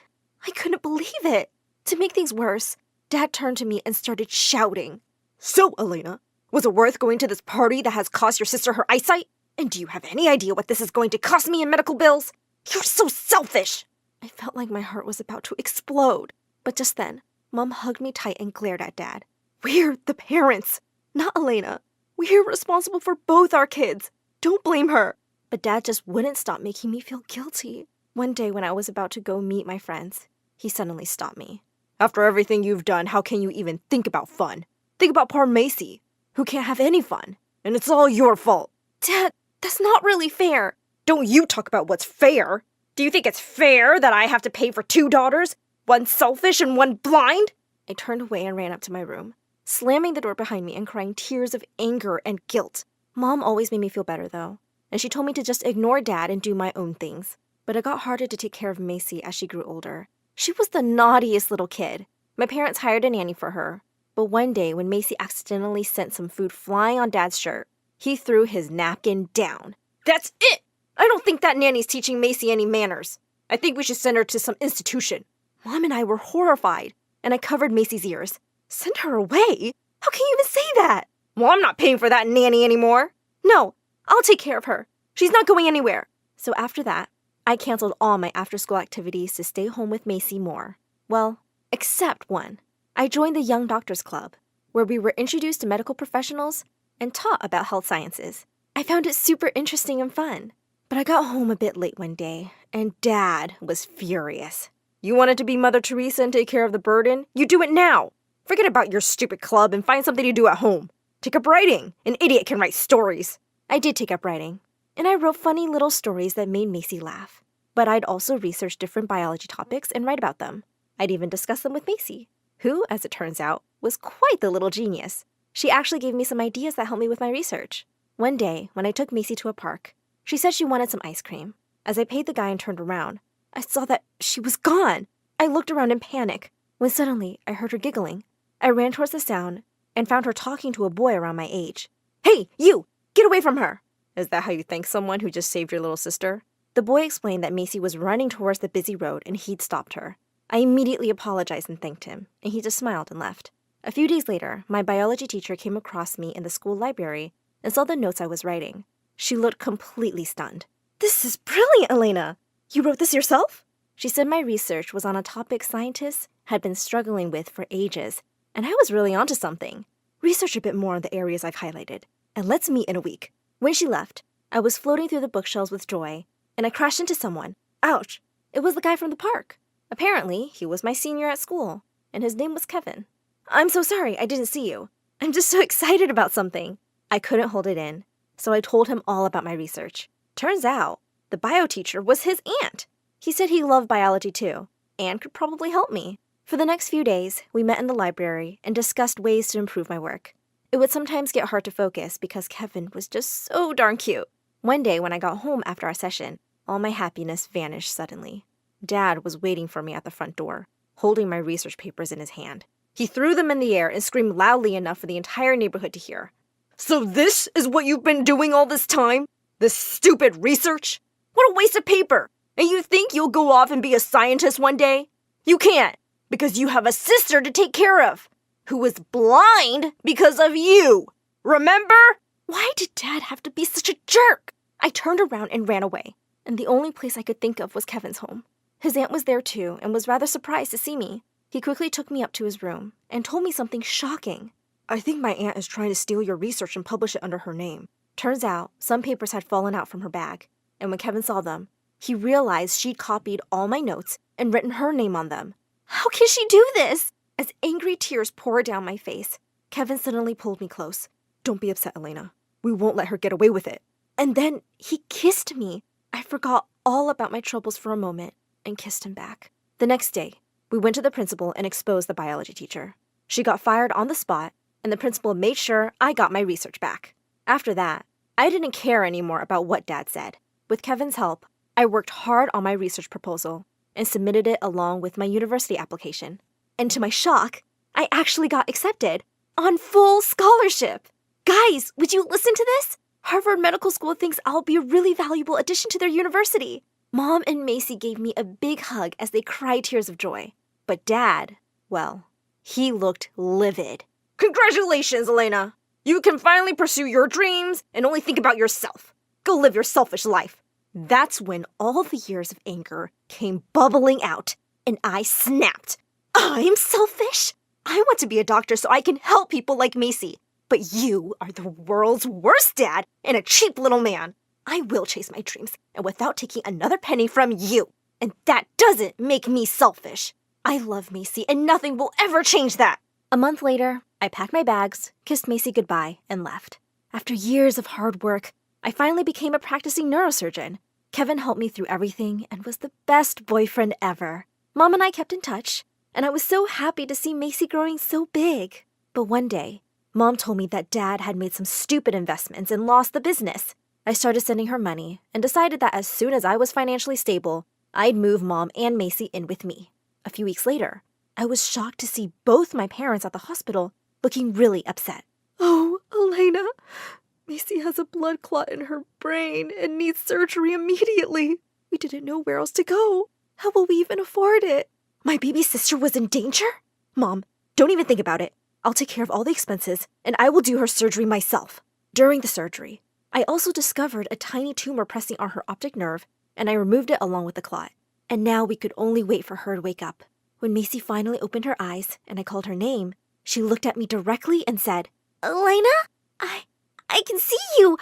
I couldn't believe it. To make things worse, Dad turned to me and started shouting.
So, Elena, was it worth going to this party that has cost your sister her eyesight? And do you have any idea what this is going to cost me in medical bills? You're so selfish!
I felt like my heart was about to explode. But just then, Mom hugged me tight and glared at Dad.
We're the parents, not Elena. We're responsible for both our kids. Don't blame her.
But Dad just wouldn't stop making me feel guilty. One day when I was about to go meet my friends, he suddenly stopped me.
After everything you've done, how can you even think about fun? Think about poor Macy, who can't have any fun. And it's all your fault.
Dad, that's not really fair.
Don't you talk about what's fair. Do you think it's fair that I have to pay for 2 daughters? One selfish and one blind?
I turned away and ran up to my room, slamming the door behind me and crying tears of anger and guilt. Mom always made me feel better, though, and she told me to just ignore Dad and do my own things. But it got harder to take care of Macy as she grew older. She was the naughtiest little kid. My parents hired a nanny for her. But one day, when Macy accidentally sent some food flying on Dad's shirt, he threw his napkin down.
That's it! I don't think that nanny's teaching Macy any manners. I think we should send her to some institution.
Mom and I were horrified, and I covered Macy's ears. Send her away? How can you even say that?
Well, I'm not paying for that nanny anymore.
No, I'll take care of her. She's not going anywhere. So after that, I canceled all my after-school activities to stay home with Macy more. Well, except one. I joined the Young Doctors Club, where we were introduced to medical professionals and taught about health sciences. I found it super interesting and fun. But I got home a bit late one day, and Dad was furious.
You wanted to be Mother Teresa and take care of the burden? You do it now. Forget about your stupid club and find something to do at home. Take up writing. An idiot can write stories.
I did take up writing, and I wrote funny little stories that made Macy laugh. But I'd also research different biology topics and write about them. I'd even discuss them with Macy, who, as it turns out, was quite the little genius. She actually gave me some ideas that helped me with my research. One day, when I took Macy to a park, she said she wanted some ice cream. As I paid the guy and turned around, I saw that she was gone. I looked around in panic, when suddenly I heard her giggling. I ran towards the sound and found her talking to a boy around my age.
Hey, you! Get away from her! Is that how you thank someone who just saved your little sister?
The boy explained that Macy was running towards the busy road and he'd stopped her. I immediately apologized and thanked him, and he just smiled and left. A few days later, my biology teacher came across me in the school library and saw the notes I was writing. She looked completely stunned.
This is brilliant, Elena! You wrote this yourself?
She said my research was on a topic scientists had been struggling with for ages, and I was really onto something. Research a bit more on the areas I've highlighted, and let's meet in a week. When she left, I was floating through the bookshelves with joy, and I crashed into someone. Ouch! It was the guy from the park. Apparently, he was my senior at school, and his name was Kevin. I'm so sorry I didn't see you. I'm just so excited about something. I couldn't hold it in, so I told him all about my research. Turns out, the bio teacher was his aunt. He said he loved biology too, and could probably help me. For the next few days, we met in the library and discussed ways to improve my work. It would sometimes get hard to focus because Kevin was just so darn cute. One day when I got home after our session, all my happiness vanished suddenly. Dad was waiting for me at the front door, holding my research papers in his hand. He threw them in the air and screamed loudly enough for the entire neighborhood to hear.
So this is what you've been doing all this time? This stupid research? What a waste of paper! And you think you'll go off and be a scientist one day? You can't, because you have a sister to take care of, who is blind because of you. Remember?
Why did Dad have to be such a jerk? I turned around and ran away, and the only place I could think of was Kevin's home. His aunt was there too and was rather surprised to see me. He quickly took me up to his room and told me something shocking.
I think my aunt is trying to steal your research and publish it under her name.
Turns out, some papers had fallen out from her bag, and when Kevin saw them, he realized she'd copied all my notes and written her name on them. How can she do this? As angry tears poured down my face, Kevin suddenly pulled me close.
Don't be upset, Elena. We won't let her get away with it.
And then he kissed me. I forgot all about my troubles for a moment and kissed him back. The next day, we went to the principal and exposed the biology teacher. She got fired on the spot, and the principal made sure I got my research back. After that, I didn't care anymore about what Dad said. With Kevin's help, I worked hard on my research proposal and submitted it along with my university application. And to my shock, I actually got accepted on full scholarship. Guys, would you listen to this? Harvard Medical School thinks I'll be a really valuable addition to their university. Mom and Macy gave me a big hug as they cried tears of joy. But Dad, well, he looked livid.
Congratulations, Elena! You can finally pursue your dreams and only think about yourself. Go live your selfish life.
That's when all the years of anger came bubbling out, and I snapped. I'm selfish? I want to be a doctor so I can help people like Macy. But you are the world's worst dad and a cheap little man. I will chase my dreams, and without taking another penny from you. And that doesn't make me selfish. I love Macy, and nothing will ever change that. A month later, I packed my bags, kissed Macy goodbye, and left. After years of hard work, I finally became a practicing neurosurgeon. Kevin helped me through everything and was the best boyfriend ever. Mom and I kept in touch, and I was so happy to see Macy growing so big. But one day, Mom told me that Dad had made some stupid investments and lost the business. I started sending her money and decided that as soon as I was financially stable, I'd move Mom and Macy in with me. A few weeks later, I was shocked to see both my parents at the hospital looking really upset.
Oh, Elena, Macy has a blood clot in her brain and needs surgery immediately. We didn't know where else to go. How will we even afford it?
My baby sister was in danger? Mom, don't even think about it. I'll take care of all the expenses, and I will do her surgery myself. During the surgery, I also discovered a tiny tumor pressing on her optic nerve, and I removed it along with the clot. And now we could only wait for her to wake up. When Macy finally opened her eyes and I called her name, she looked at me directly and said,
Elena? I can see you.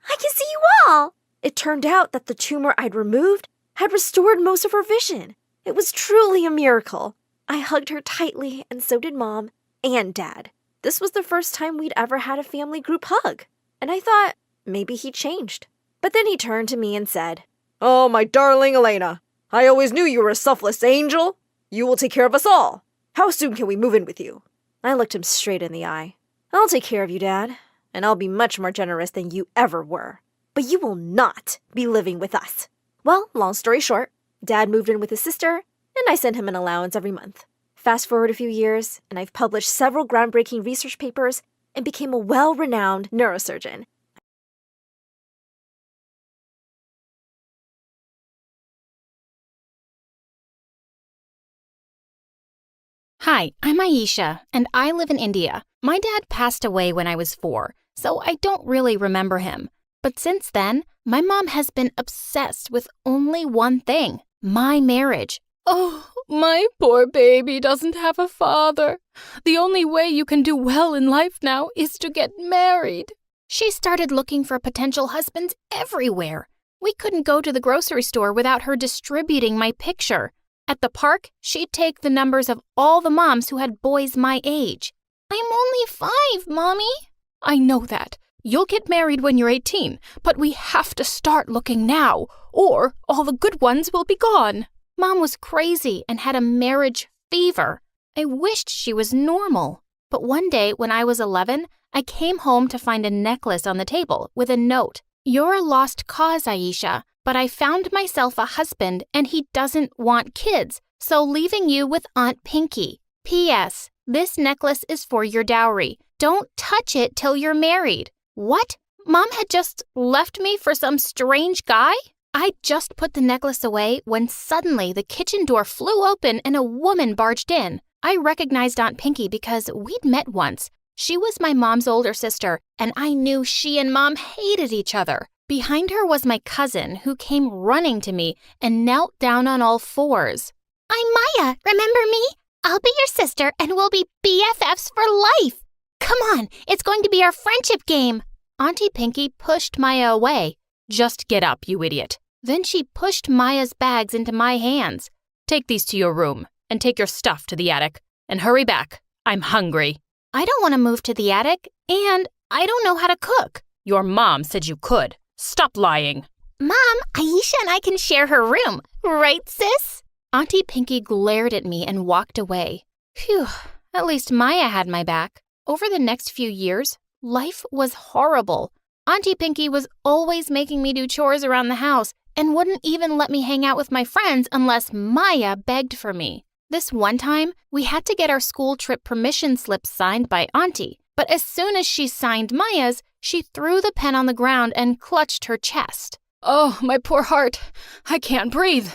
I can see you all.
It turned out that the tumor I'd removed had restored most of her vision. It was truly a miracle. I hugged her tightly, and so did Mom and Dad. This was the first time we'd ever had a family group hug, and I thought maybe he changed. But then he turned to me and said,
Oh, my darling Elena, I always knew you were a selfless angel. You will take care of us all. How soon can we move in with you?
I looked him straight in the eye. I'll take care of you, Dad, and I'll be much more generous than you ever were. But you will not be living with us. Well, long story short, Dad moved in with his sister, and I sent him an allowance every month. Fast forward a few years, and I've published several groundbreaking research papers and became a well-renowned neurosurgeon.
Hi, I'm Aisha, and I live in India. My dad passed away when I was 4, so I don't really remember him. But since then, my mom has been obsessed with only one thing, my marriage.
Oh, my poor baby doesn't have a father. The only way you can do well in life now is to get married.
She started looking for potential husbands everywhere. We couldn't go to the grocery store without her distributing my picture. At the park, she'd take the numbers of all the moms who had boys my age. I'm only 5, Mommy.
I know that. You'll get married when you're 18, but we have to start looking now, or all the good ones will be gone.
Mom was crazy and had a marriage fever. I wished she was normal. But one day when I was 11, I came home to find a necklace on the table with a note. You're a lost cause, Aisha, but I found myself a husband and he doesn't want kids, so leaving you with Aunt Pinky. P.S. This necklace is for your dowry. Don't touch it till you're married. What? Mom had just left me for some strange guy? I just put the necklace away when suddenly the kitchen door flew open and a woman barged in. I recognized Aunt Pinky because we'd met once. She was my mom's older sister, and I knew she and Mom hated each other. Behind her was my cousin, who came running to me and knelt down on all fours.
I'm Maya, remember me? I'll be your sister and we'll be BFFs for life. Come on, it's going to be our friendship game.
Auntie Pinky pushed Maya away.
Just get up, you idiot.
Then she pushed Maya's bags into my hands.
Take these to your room and take your stuff to the attic. And hurry back. I'm hungry.
I don't want to move to the attic, and I don't know how to cook.
Your mom said you could. Stop lying.
Mom, Aisha and I can share her room. Right, sis?
Auntie Pinky glared at me and walked away. Phew, at least Maya had my back. Over the next few years, life was horrible. Auntie Pinky was always making me do chores around the house and wouldn't even let me hang out with my friends unless Maya begged for me. This one time, we had to get our school trip permission slips signed by Auntie.
But as soon as she signed Maya's, she threw the pen on the ground and clutched her chest.
Oh, my poor heart. I can't breathe.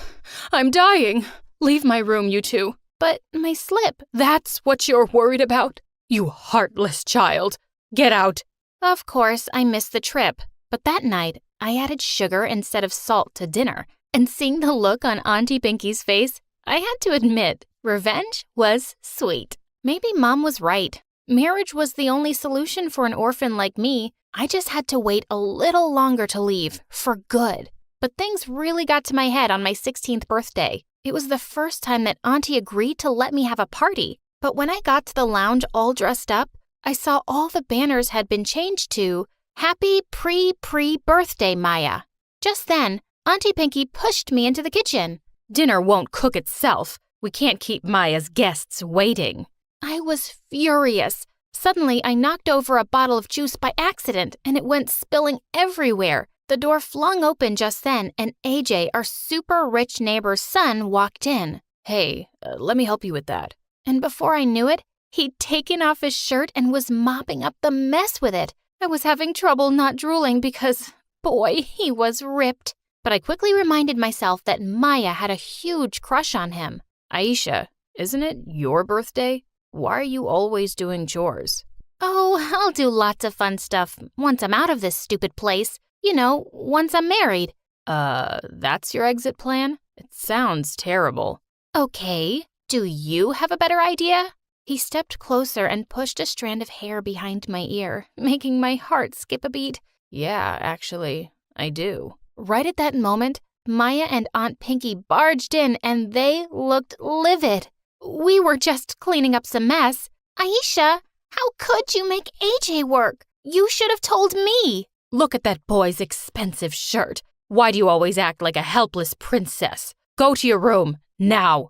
I'm dying. Leave my room, you two.
But my slip.
That's what you're worried about? You heartless child. Get out.
Of course, I missed the trip. But that night, I added sugar instead of salt to dinner. And seeing the look on Auntie Pinky's face, I had to admit, revenge was sweet. Maybe Mom was right. Marriage was the only solution for an orphan like me. I just had to wait a little longer to leave, for good. But things really got to my head on my 16th birthday. It was the first time that Auntie agreed to let me have a party. But when I got to the lounge all dressed up, I saw all the banners had been changed to Happy Pre-Birthday Maya. Just then, Auntie Pinky pushed me into the kitchen.
Dinner won't cook itself. We can't keep Maya's guests waiting.
I was furious. Suddenly, I knocked over a bottle of juice by accident, and it went spilling everywhere. The door flung open just then, and AJ, our super rich neighbor's son, walked in.
Hey, let me help you with that.
And before I knew it, he'd taken off his shirt and was mopping up the mess with it. I was having trouble not drooling because, boy, he was ripped. But I quickly reminded myself that Maya had a huge crush on him.
Aisha, isn't it your birthday? Why are you always doing chores?
Oh, I'll do lots of fun stuff once I'm out of this stupid place. You know, once I'm married.
That's your exit plan? It sounds terrible.
Okay, do you have a better idea? He stepped closer and pushed a strand of hair behind my ear, making my heart skip a beat.
Yeah, actually, I do.
Right at that moment, Maya and Aunt Pinky barged in and they looked livid. We were just cleaning up some mess. Aisha, how could you make AJ work? You should have told me.
Look at that boy's expensive shirt. Why do you always act like a helpless princess? Go to your room, now.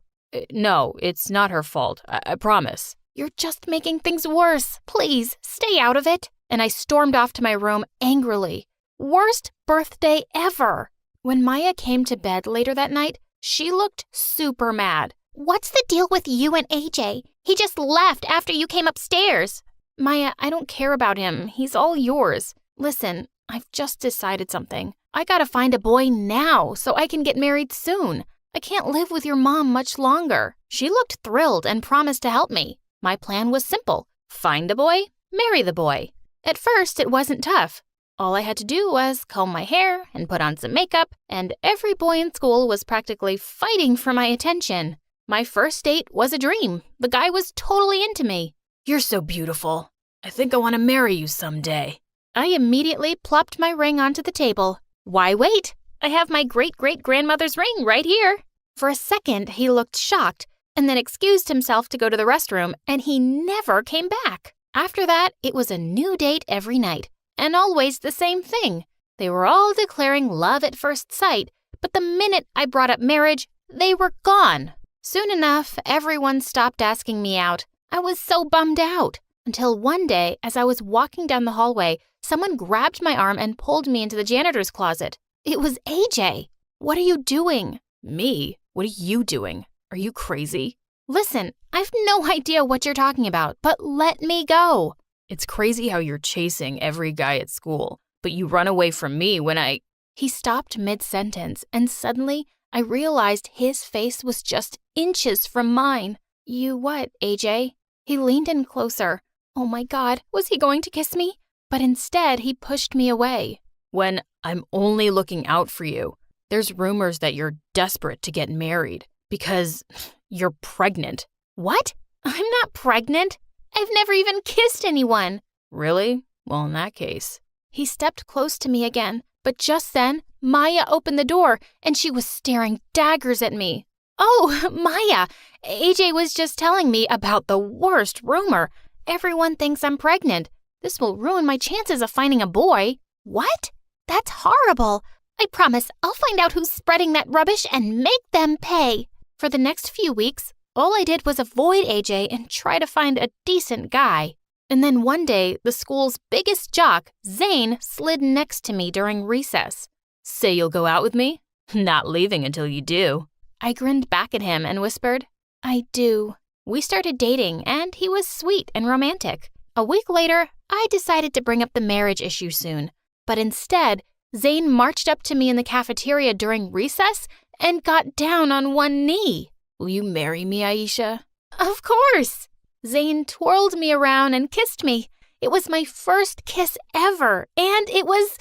No, it's not her fault, I promise.
You're just making things worse. Please, stay out of it. And I stormed off to my room angrily. Worst birthday ever. When Maya came to bed later that night, she looked super mad.
What's the deal with you and AJ? He just left after you came upstairs.
Maya, I don't care about him. He's all yours. Listen, I've just decided something. I gotta find a boy now so I can get married soon. I can't live with your mom much longer. She looked thrilled and promised to help me. My plan was simple. Find a boy, marry the boy. At first, it wasn't tough. All I had to do was comb my hair and put on some makeup, and every boy in school was practically fighting for my attention. My first date was a dream. The guy was totally into me.
You're so beautiful. I think I want to marry you someday.
I immediately plopped my ring onto the table. Why wait? I have my great-great-grandmother's ring right here. For a second, he looked shocked and then excused himself to go to the restroom, and he never came back. After that, it was a new date every night, and always the same thing. They were all declaring love at first sight, but the minute I brought up marriage, they were gone. Soon enough, everyone stopped asking me out. I was so bummed out. Until one day, as I was walking down the hallway, someone grabbed my arm and pulled me into the janitor's closet. It was AJ. What are you doing?
Me? What are you doing? Are you crazy?
Listen, I've no idea what you're talking about, but let me go.
It's crazy how you're chasing every guy at school, but you run away from me when I...
He stopped mid-sentence, and suddenly I realized his face was just inches from mine. You what, AJ? He leaned in closer. Oh my God, was he going to kiss me? But instead, he pushed me away.
When I'm only looking out for you, there's rumors that you're desperate to get married because you're pregnant.
What? I'm not pregnant. I've never even kissed anyone.
Really? Well, in that case.
He stepped close to me again, but just then, Maya opened the door and she was staring daggers at me. Oh, Maya, AJ was just telling me about the worst rumor. Everyone thinks I'm pregnant. This will ruin my chances of finding a boy.
What? That's horrible. I promise I'll find out who's spreading that rubbish and make them pay.
For the next few weeks, all I did was avoid AJ and try to find a decent guy. And then one day, the school's biggest jock, Zane, slid next to me during recess.
Say you'll go out with me? Not leaving until you do.
I grinned back at him and whispered, I do. We started dating, and he was sweet and romantic. A week later, I decided to bring up the marriage issue soon. But instead, Zane marched up to me in the cafeteria during recess and got down on one knee.
Will you marry me, Aisha?
Of course! Zane twirled me around and kissed me. It was my first kiss ever, and it was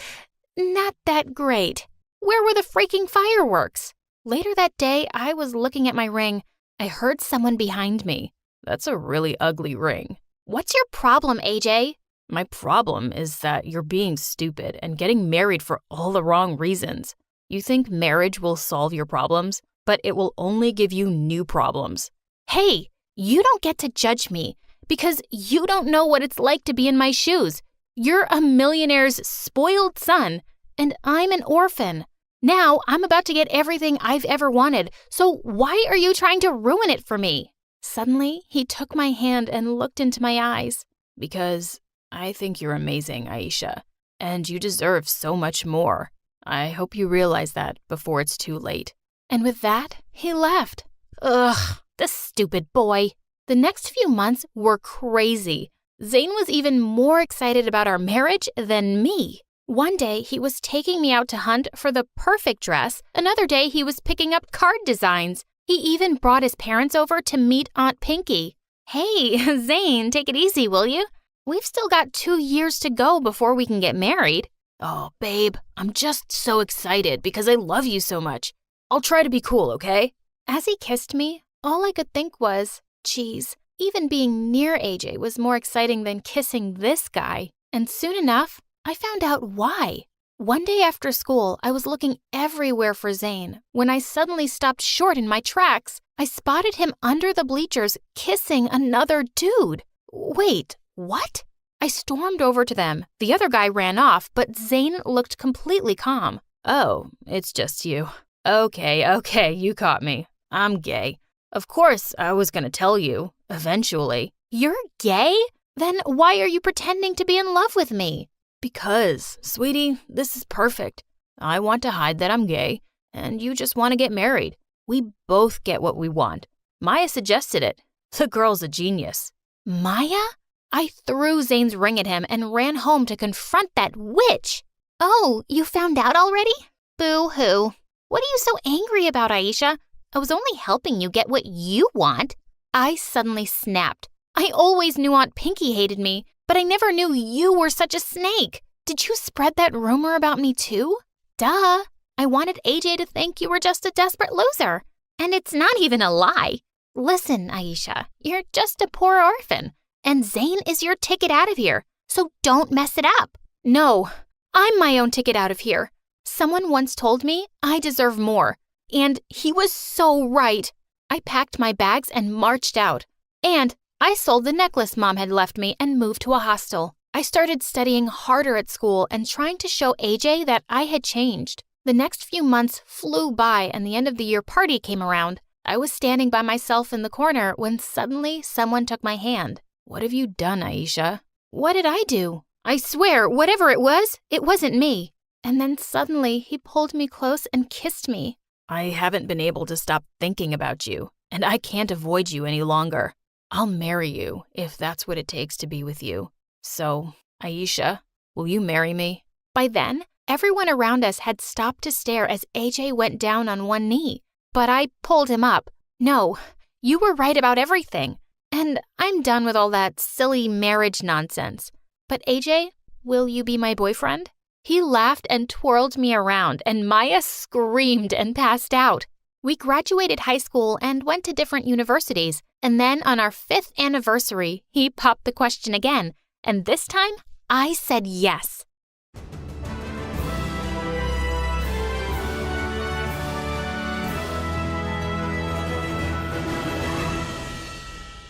not that great. Where were the freaking fireworks? Later that day, I was looking at my ring. I heard someone behind me.
That's a really ugly ring.
What's your problem, AJ?
My problem is that you're being stupid and getting married for all the wrong reasons. You think marriage will solve your problems, but it will only give you new problems.
Hey, you don't get to judge me because you don't know what it's like to be in my shoes. You're a millionaire's spoiled son, and I'm an orphan. Now I'm about to get everything I've ever wanted, so why are you trying to ruin it for me? Suddenly, he took my hand and looked into my eyes.
Because I think you're amazing, Aisha, and you deserve so much more. I hope you realize that before it's too late.
And with that, he left. Ugh, the stupid boy. The next few months were crazy. Zane was even more excited about our marriage than me. One day, he was taking me out to hunt for the perfect dress. Another day, he was picking up card designs. He even brought his parents over to meet Aunt Pinky. Hey, Zane, take it easy, will you? We've still got 2 years to go before we can get married.
Oh, babe, I'm just so excited because I love you so much. I'll try to be cool, okay?
As he kissed me, all I could think was, geez, even being near AJ was more exciting than kissing this guy. And soon enough, I found out why. One day after school, I was looking everywhere for Zane when I suddenly stopped short in my tracks. I spotted him under the bleachers kissing another dude. Wait, what? I stormed over to them. The other guy ran off, but Zane looked completely calm.
Oh, it's just you. Okay, you caught me. I'm gay. Of course, I was gonna tell you, eventually.
You're gay? Then why are you pretending to be in love with me?
Because, sweetie, this is perfect. I want to hide that I'm gay, and you just want to get married. We both get what we want. Maya suggested it. The girl's a genius.
Maya? I threw Zane's ring at him and ran home to confront that witch.
Oh, you found out already?
Boo-hoo.
What are you so angry about, Aisha? I was only helping you get what you want.
I suddenly snapped. I always knew Aunt Pinky hated me, but I never knew you were such a snake. Did you spread that rumor about me too? Duh. I wanted AJ to think you were just a desperate loser.
And it's not even a lie.
Listen, Aisha, you're just a poor orphan, and Zane is your ticket out of here, so don't mess it up. No, I'm my own ticket out of here. Someone once told me I deserve more, and he was so right. I packed my bags and marched out, and I sold the necklace Mom had left me and moved to a hostel. I started studying harder at school and trying to show AJ that I had changed. The next few months flew by and the end of the year party came around. I was standing by myself in the corner when suddenly someone took my hand.
What have you done, Aisha?
What did I do? I swear, whatever it wasn't me. And then suddenly he pulled me close and kissed me.
I haven't been able to stop thinking about you, and I can't avoid you any longer. I'll marry you if that's what it takes to be with you. So, Aisha, will you marry me?
By then, everyone around us had stopped to stare as AJ went down on one knee. But I pulled him up. No, you were right about everything. And I'm done with all that silly marriage nonsense. But AJ, will you be my boyfriend? He laughed and twirled me around, and Maya screamed and passed out. We graduated high school and went to different universities. And then on our 5th anniversary, he popped the question again. And this time, I said yes.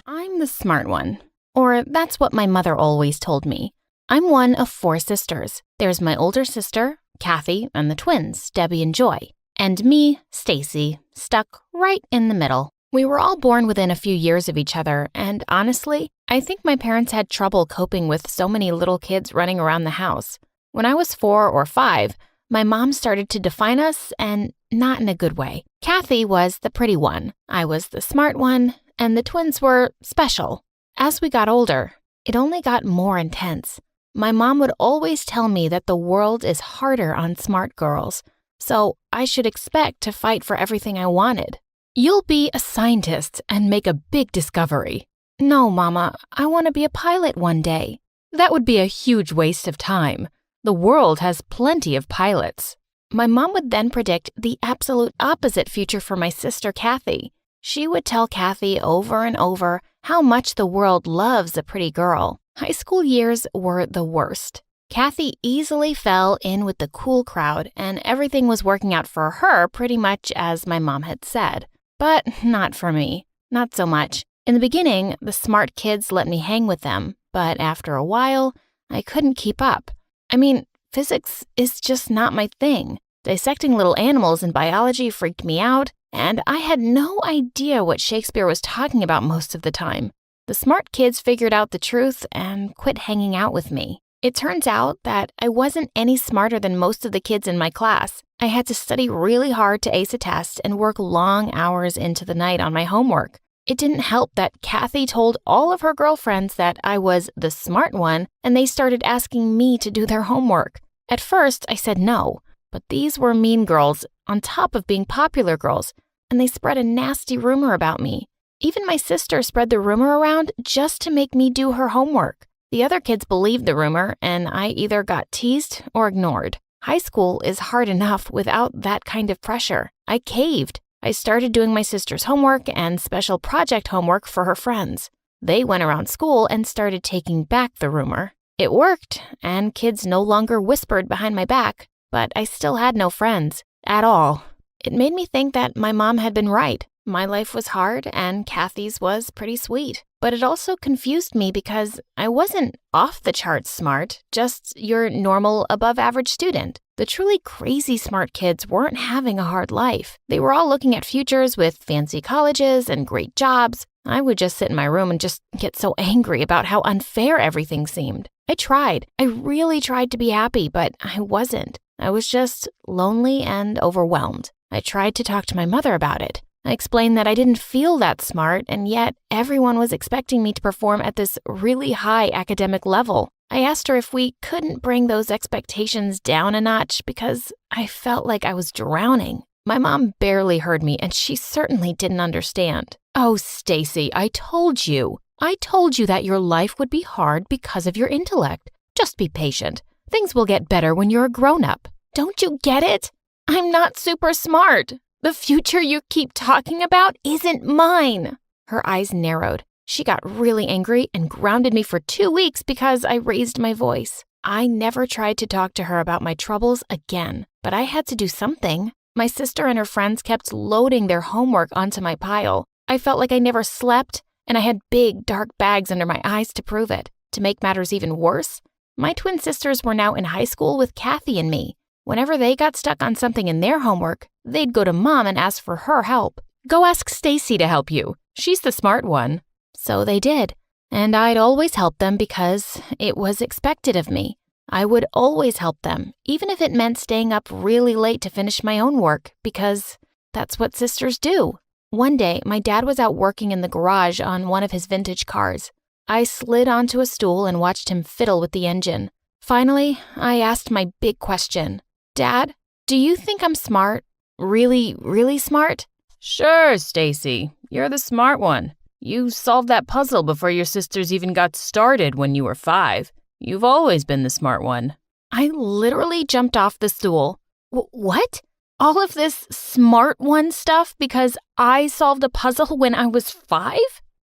I'm the smart one. Or that's what my mother always told me. I'm one of 4 sisters. There's my older sister, Kathy, and the twins, Debbie and Joy. And me, Stacy, stuck right in the middle. We were all born within a few years of each other, and honestly, I think my parents had trouble coping with so many little kids running around the house. When I was 4 or 5, my mom started to define us, and not in a good way. Kathy was the pretty one, I was the smart one, and the twins were special. As we got older,
it only got more intense. My mom would always tell me that the world is harder on smart girls, so I should expect to fight for everything I wanted. You'll be a scientist and make a big discovery. No, Mama, I want to be a pilot one day. That would be a huge waste of time. The world has plenty of pilots. My mom would then predict the absolute opposite future for my sister Kathy. She would tell Kathy over and over how much the world loves a pretty girl. High school years were the worst. Kathy easily fell in with the cool crowd, and everything was working out for her pretty much as my mom had said. But not for me. Not so much. In the beginning, the smart kids let me hang with them, but after a while, I couldn't keep up. I mean, physics is just not my thing. Dissecting little animals in biology freaked me out, and I had no idea what Shakespeare was talking about most of the time. The smart kids figured out the truth and quit hanging out with me. It turns out that I wasn't any smarter than most of the kids in my class. I had to study really hard to ace a test and work long hours into the night on my homework. It didn't help that Kathy told all of her girlfriends that I was the smart one, and they started asking me to do their homework. At first, I said no, but these were mean girls on top of being popular girls, and they spread a nasty rumor about me. Even my sister spread the rumor around just to make me do her homework. The other kids believed the rumor, and I either got teased or ignored. High school is hard enough without that kind of pressure. I caved. I started doing my sister's homework and special project homework for her friends. They went around school and started taking back the rumor. It worked, and kids no longer whispered behind my back, but I still had no friends at all. It made me think that my mom had been right. My life was hard, and Kathy's was pretty sweet. But it also confused me because I wasn't off the charts smart, just your normal above-average student. The truly crazy smart kids weren't having a hard life. They were all looking at futures with fancy colleges and great jobs. I would just sit in my room and just get so angry about how unfair everything seemed. I really tried to be happy, but I wasn't. I was just lonely and overwhelmed. I tried to talk to my mother about it. I explained that I didn't feel that smart, and yet everyone was expecting me to perform at this really high academic level. I asked her if we couldn't bring those expectations down a notch because I felt like I was drowning. My mom barely heard me, and she certainly didn't understand. Oh, Stacy, I told you that your life would be hard because of your intellect. Just be patient. Things will get better when you're a grown-up. Don't you get it? I'm not super smart. The future you keep talking about isn't mine. Her eyes narrowed. She got really angry and grounded me for 2 weeks because I raised my voice. I never tried to talk to her about my troubles again, but I had to do something. My sister and her friends kept loading their homework onto my pile. I felt like I never slept, and I had big, dark bags under my eyes to prove it. To make matters even worse, my twin sisters were now in high school with Kathy and me. Whenever they got stuck on something in their homework, they'd go to Mom and ask for her help. Go ask Stacy to help you. She's the smart one. So they did, and I'd always help them because it was expected of me. I would always help them, even if it meant staying up really late to finish my own work, because that's what sisters do. One day, my dad was out working in the garage on one of his vintage cars. I slid onto a stool and watched him fiddle with the engine. Finally, I asked my big question. Dad, do you think I'm smart? Really, really smart?
Sure, Stacy. You're the smart one. You solved that puzzle before your sisters even got started when you were 5. You've always been the smart one.
I literally jumped off the stool. What? All of this smart one stuff because I solved a puzzle when I was 5?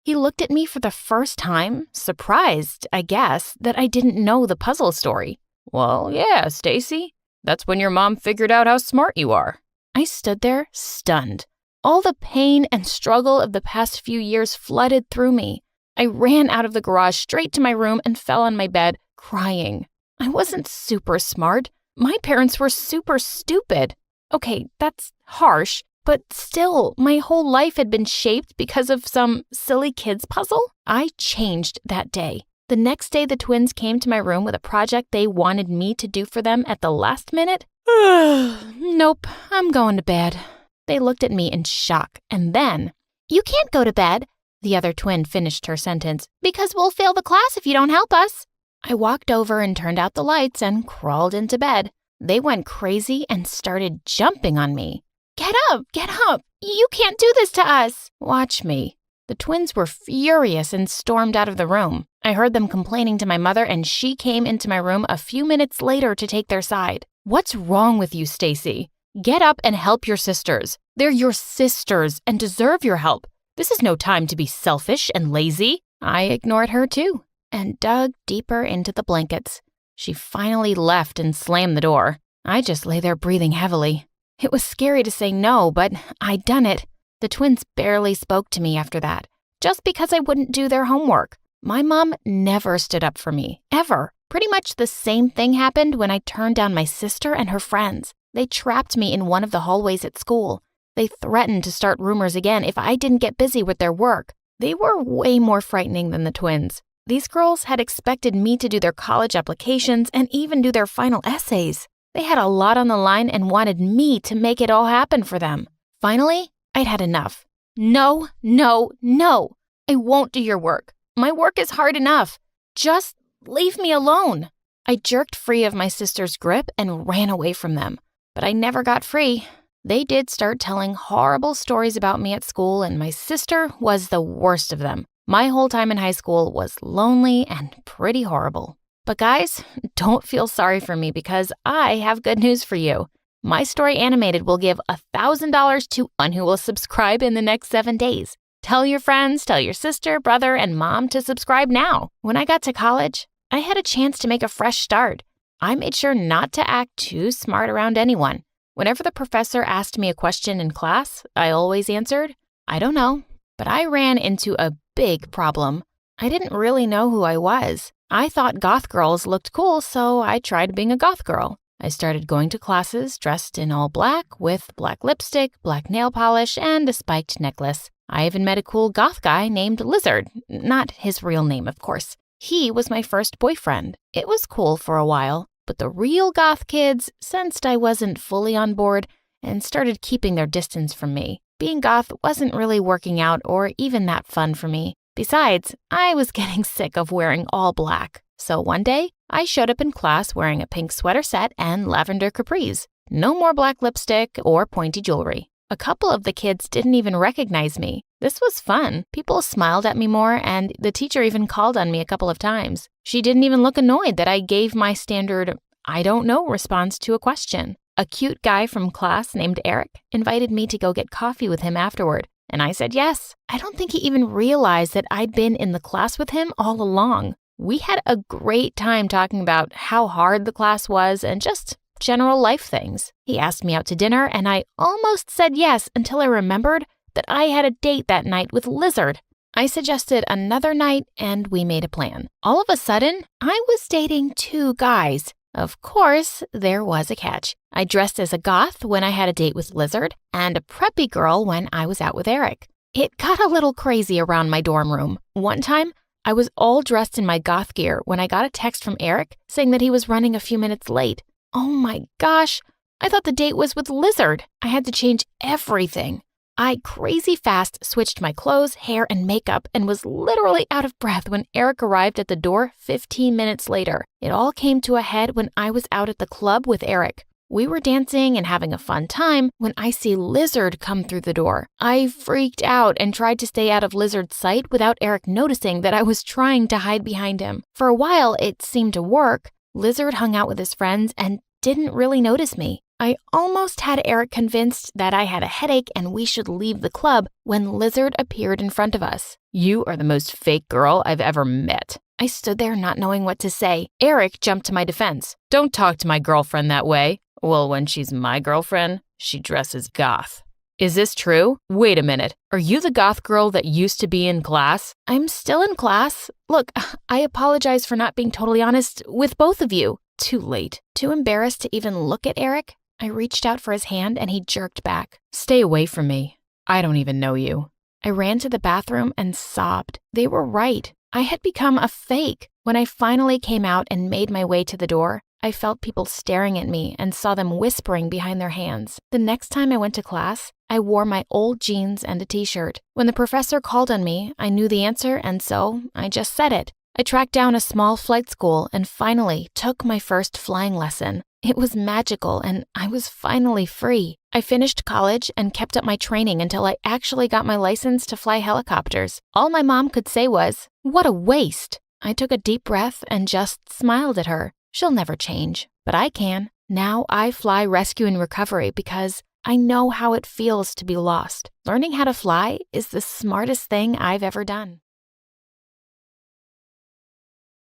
He looked at me for the first time, surprised, I guess, that I didn't know the puzzle story.
Well, yeah, Stacy. That's when your mom figured out how smart you are.
I stood there, stunned. All the pain and struggle of the past few years flooded through me. I ran out of the garage straight to my room and fell on my bed, crying. I wasn't super smart. My parents were super stupid. Okay, that's harsh, but still, my whole life had been shaped because of some silly kids puzzle. I changed that day. The next day, the twins came to my room with a project they wanted me to do for them at the last minute. Nope, I'm going to bed. They looked at me in shock, and then,
You can't go to bed.
The other twin finished her sentence. Because we'll fail the class if you don't help us. I walked over and turned out the lights and crawled into bed. They went crazy and started jumping on me. Get up! Get up! You can't do this to us! Watch me. The twins were furious and stormed out of the room. I heard them complaining to my mother, and she came into my room a few minutes later to take their side. What's wrong with you, Stacy? Get up and help your sisters. They're your sisters and deserve your help. This is no time to be selfish and lazy. I ignored her too and dug deeper into the blankets. She finally left and slammed the door. I just lay there breathing heavily. It was scary to say no, but I'd done it. The twins barely spoke to me after that, just because I wouldn't do their homework. My mom never stood up for me, ever. Pretty much the same thing happened when I turned down my sister and her friends. They trapped me in one of the hallways at school. They threatened to start rumors again if I didn't get busy with their work. They were way more frightening than the twins. These girls had expected me to do their college applications and even do their final essays. They had a lot on the line and wanted me to make it all happen for them. Finally, I'd had enough. No, no, no. I won't do your work. My work is hard enough. Just leave me alone. I jerked free of my sister's grip and ran away from them. But I never got free. They did start telling horrible stories about me at school, and my sister was the worst of them. My whole time in high school was lonely and pretty horrible. But guys, don't feel sorry for me because I have good news for you. My Story Animated will give $1,000 to one who will subscribe in the next 7 days. Tell your friends, tell your sister, brother, and mom to subscribe now. When I got to college, I had a chance to make a fresh start. I made sure not to act too smart around anyone. Whenever the professor asked me a question in class, I always answered, I don't know. But I ran into a big problem. I didn't really know who I was. I thought goth girls looked cool, so I tried being a goth girl. I started going to classes dressed in all black with black lipstick, black nail polish, and a spiked necklace. I even met a cool goth guy named Lizard. Not his real name, of course. He was my first boyfriend. It was cool for a while, but the real goth kids sensed I wasn't fully on board and started keeping their distance from me. Being goth wasn't really working out or even that fun for me. Besides, I was getting sick of wearing all black. So one day, I showed up in class wearing a pink sweater set and lavender capris. No more black lipstick or pointy jewelry. A couple of the kids didn't even recognize me. This was fun. People smiled at me more, and the teacher even called on me a couple of times. She didn't even look annoyed that I gave my standard, I don't know response to a question. A cute guy from class named Eric invited me to go get coffee with him afterward, and I said yes. I don't think he even realized that I'd been in the class with him all along. We had a great time talking about how hard the class was and just general life things. He asked me out to dinner, and I almost said yes until I remembered that I had a date that night with Lizard. I suggested another night, and we made a plan. All of a sudden, I was dating 2 guys. Of course, there was a catch. I dressed as a goth when I had a date with Lizard, and a preppy girl when I was out with Eric. It got a little crazy around my dorm room. One time, I was all dressed in my goth gear when I got a text from Eric saying that he was running a few minutes late. Oh my gosh, I thought the date was with Lizard. I had to change everything. I crazy fast switched my clothes, hair, and makeup and was literally out of breath when Eric arrived at the door 15 minutes later. It all came to a head when I was out at the club with Eric. We were dancing and having a fun time when I see Lizard come through the door. I freaked out and tried to stay out of Lizard's sight without Eric noticing that I was trying to hide behind him. For a while, it seemed to work. Lizard hung out with his friends and didn't really notice me. I almost had Eric convinced that I had a headache and we should leave the club when Lizard appeared in front of us. You are the most fake girl I've ever met. I stood there not knowing what to say. Eric jumped to my defense. Don't talk to my girlfriend that way. Well, when she's my girlfriend, she dresses goth. Is this true? Wait a minute. Are you the goth girl that used to be in class? I'm still in class. Look, I apologize for not being totally honest with both of you. Too late. Too embarrassed to even look at Eric, I reached out for his hand and he jerked back. Stay away from me. I don't even know you. I ran to the bathroom and sobbed. They were right. I had become a fake. When I finally came out and made my way to the door,
I felt people staring at me and saw them whispering behind their hands. The next time I went to class, I wore my old jeans and a t-shirt. When the professor called on me, I knew the answer, and so I just said it. I tracked down a small flight school and finally took my first flying lesson. It was magical, and I was finally free. I finished college and kept up my training until I actually got my license to fly helicopters. All my mom could say was, "What a waste." I took a deep breath and just smiled at her. She'll never change, but I can. Now I fly rescue and recovery because I know how it feels to be lost. Learning how to fly is the smartest thing I've ever done.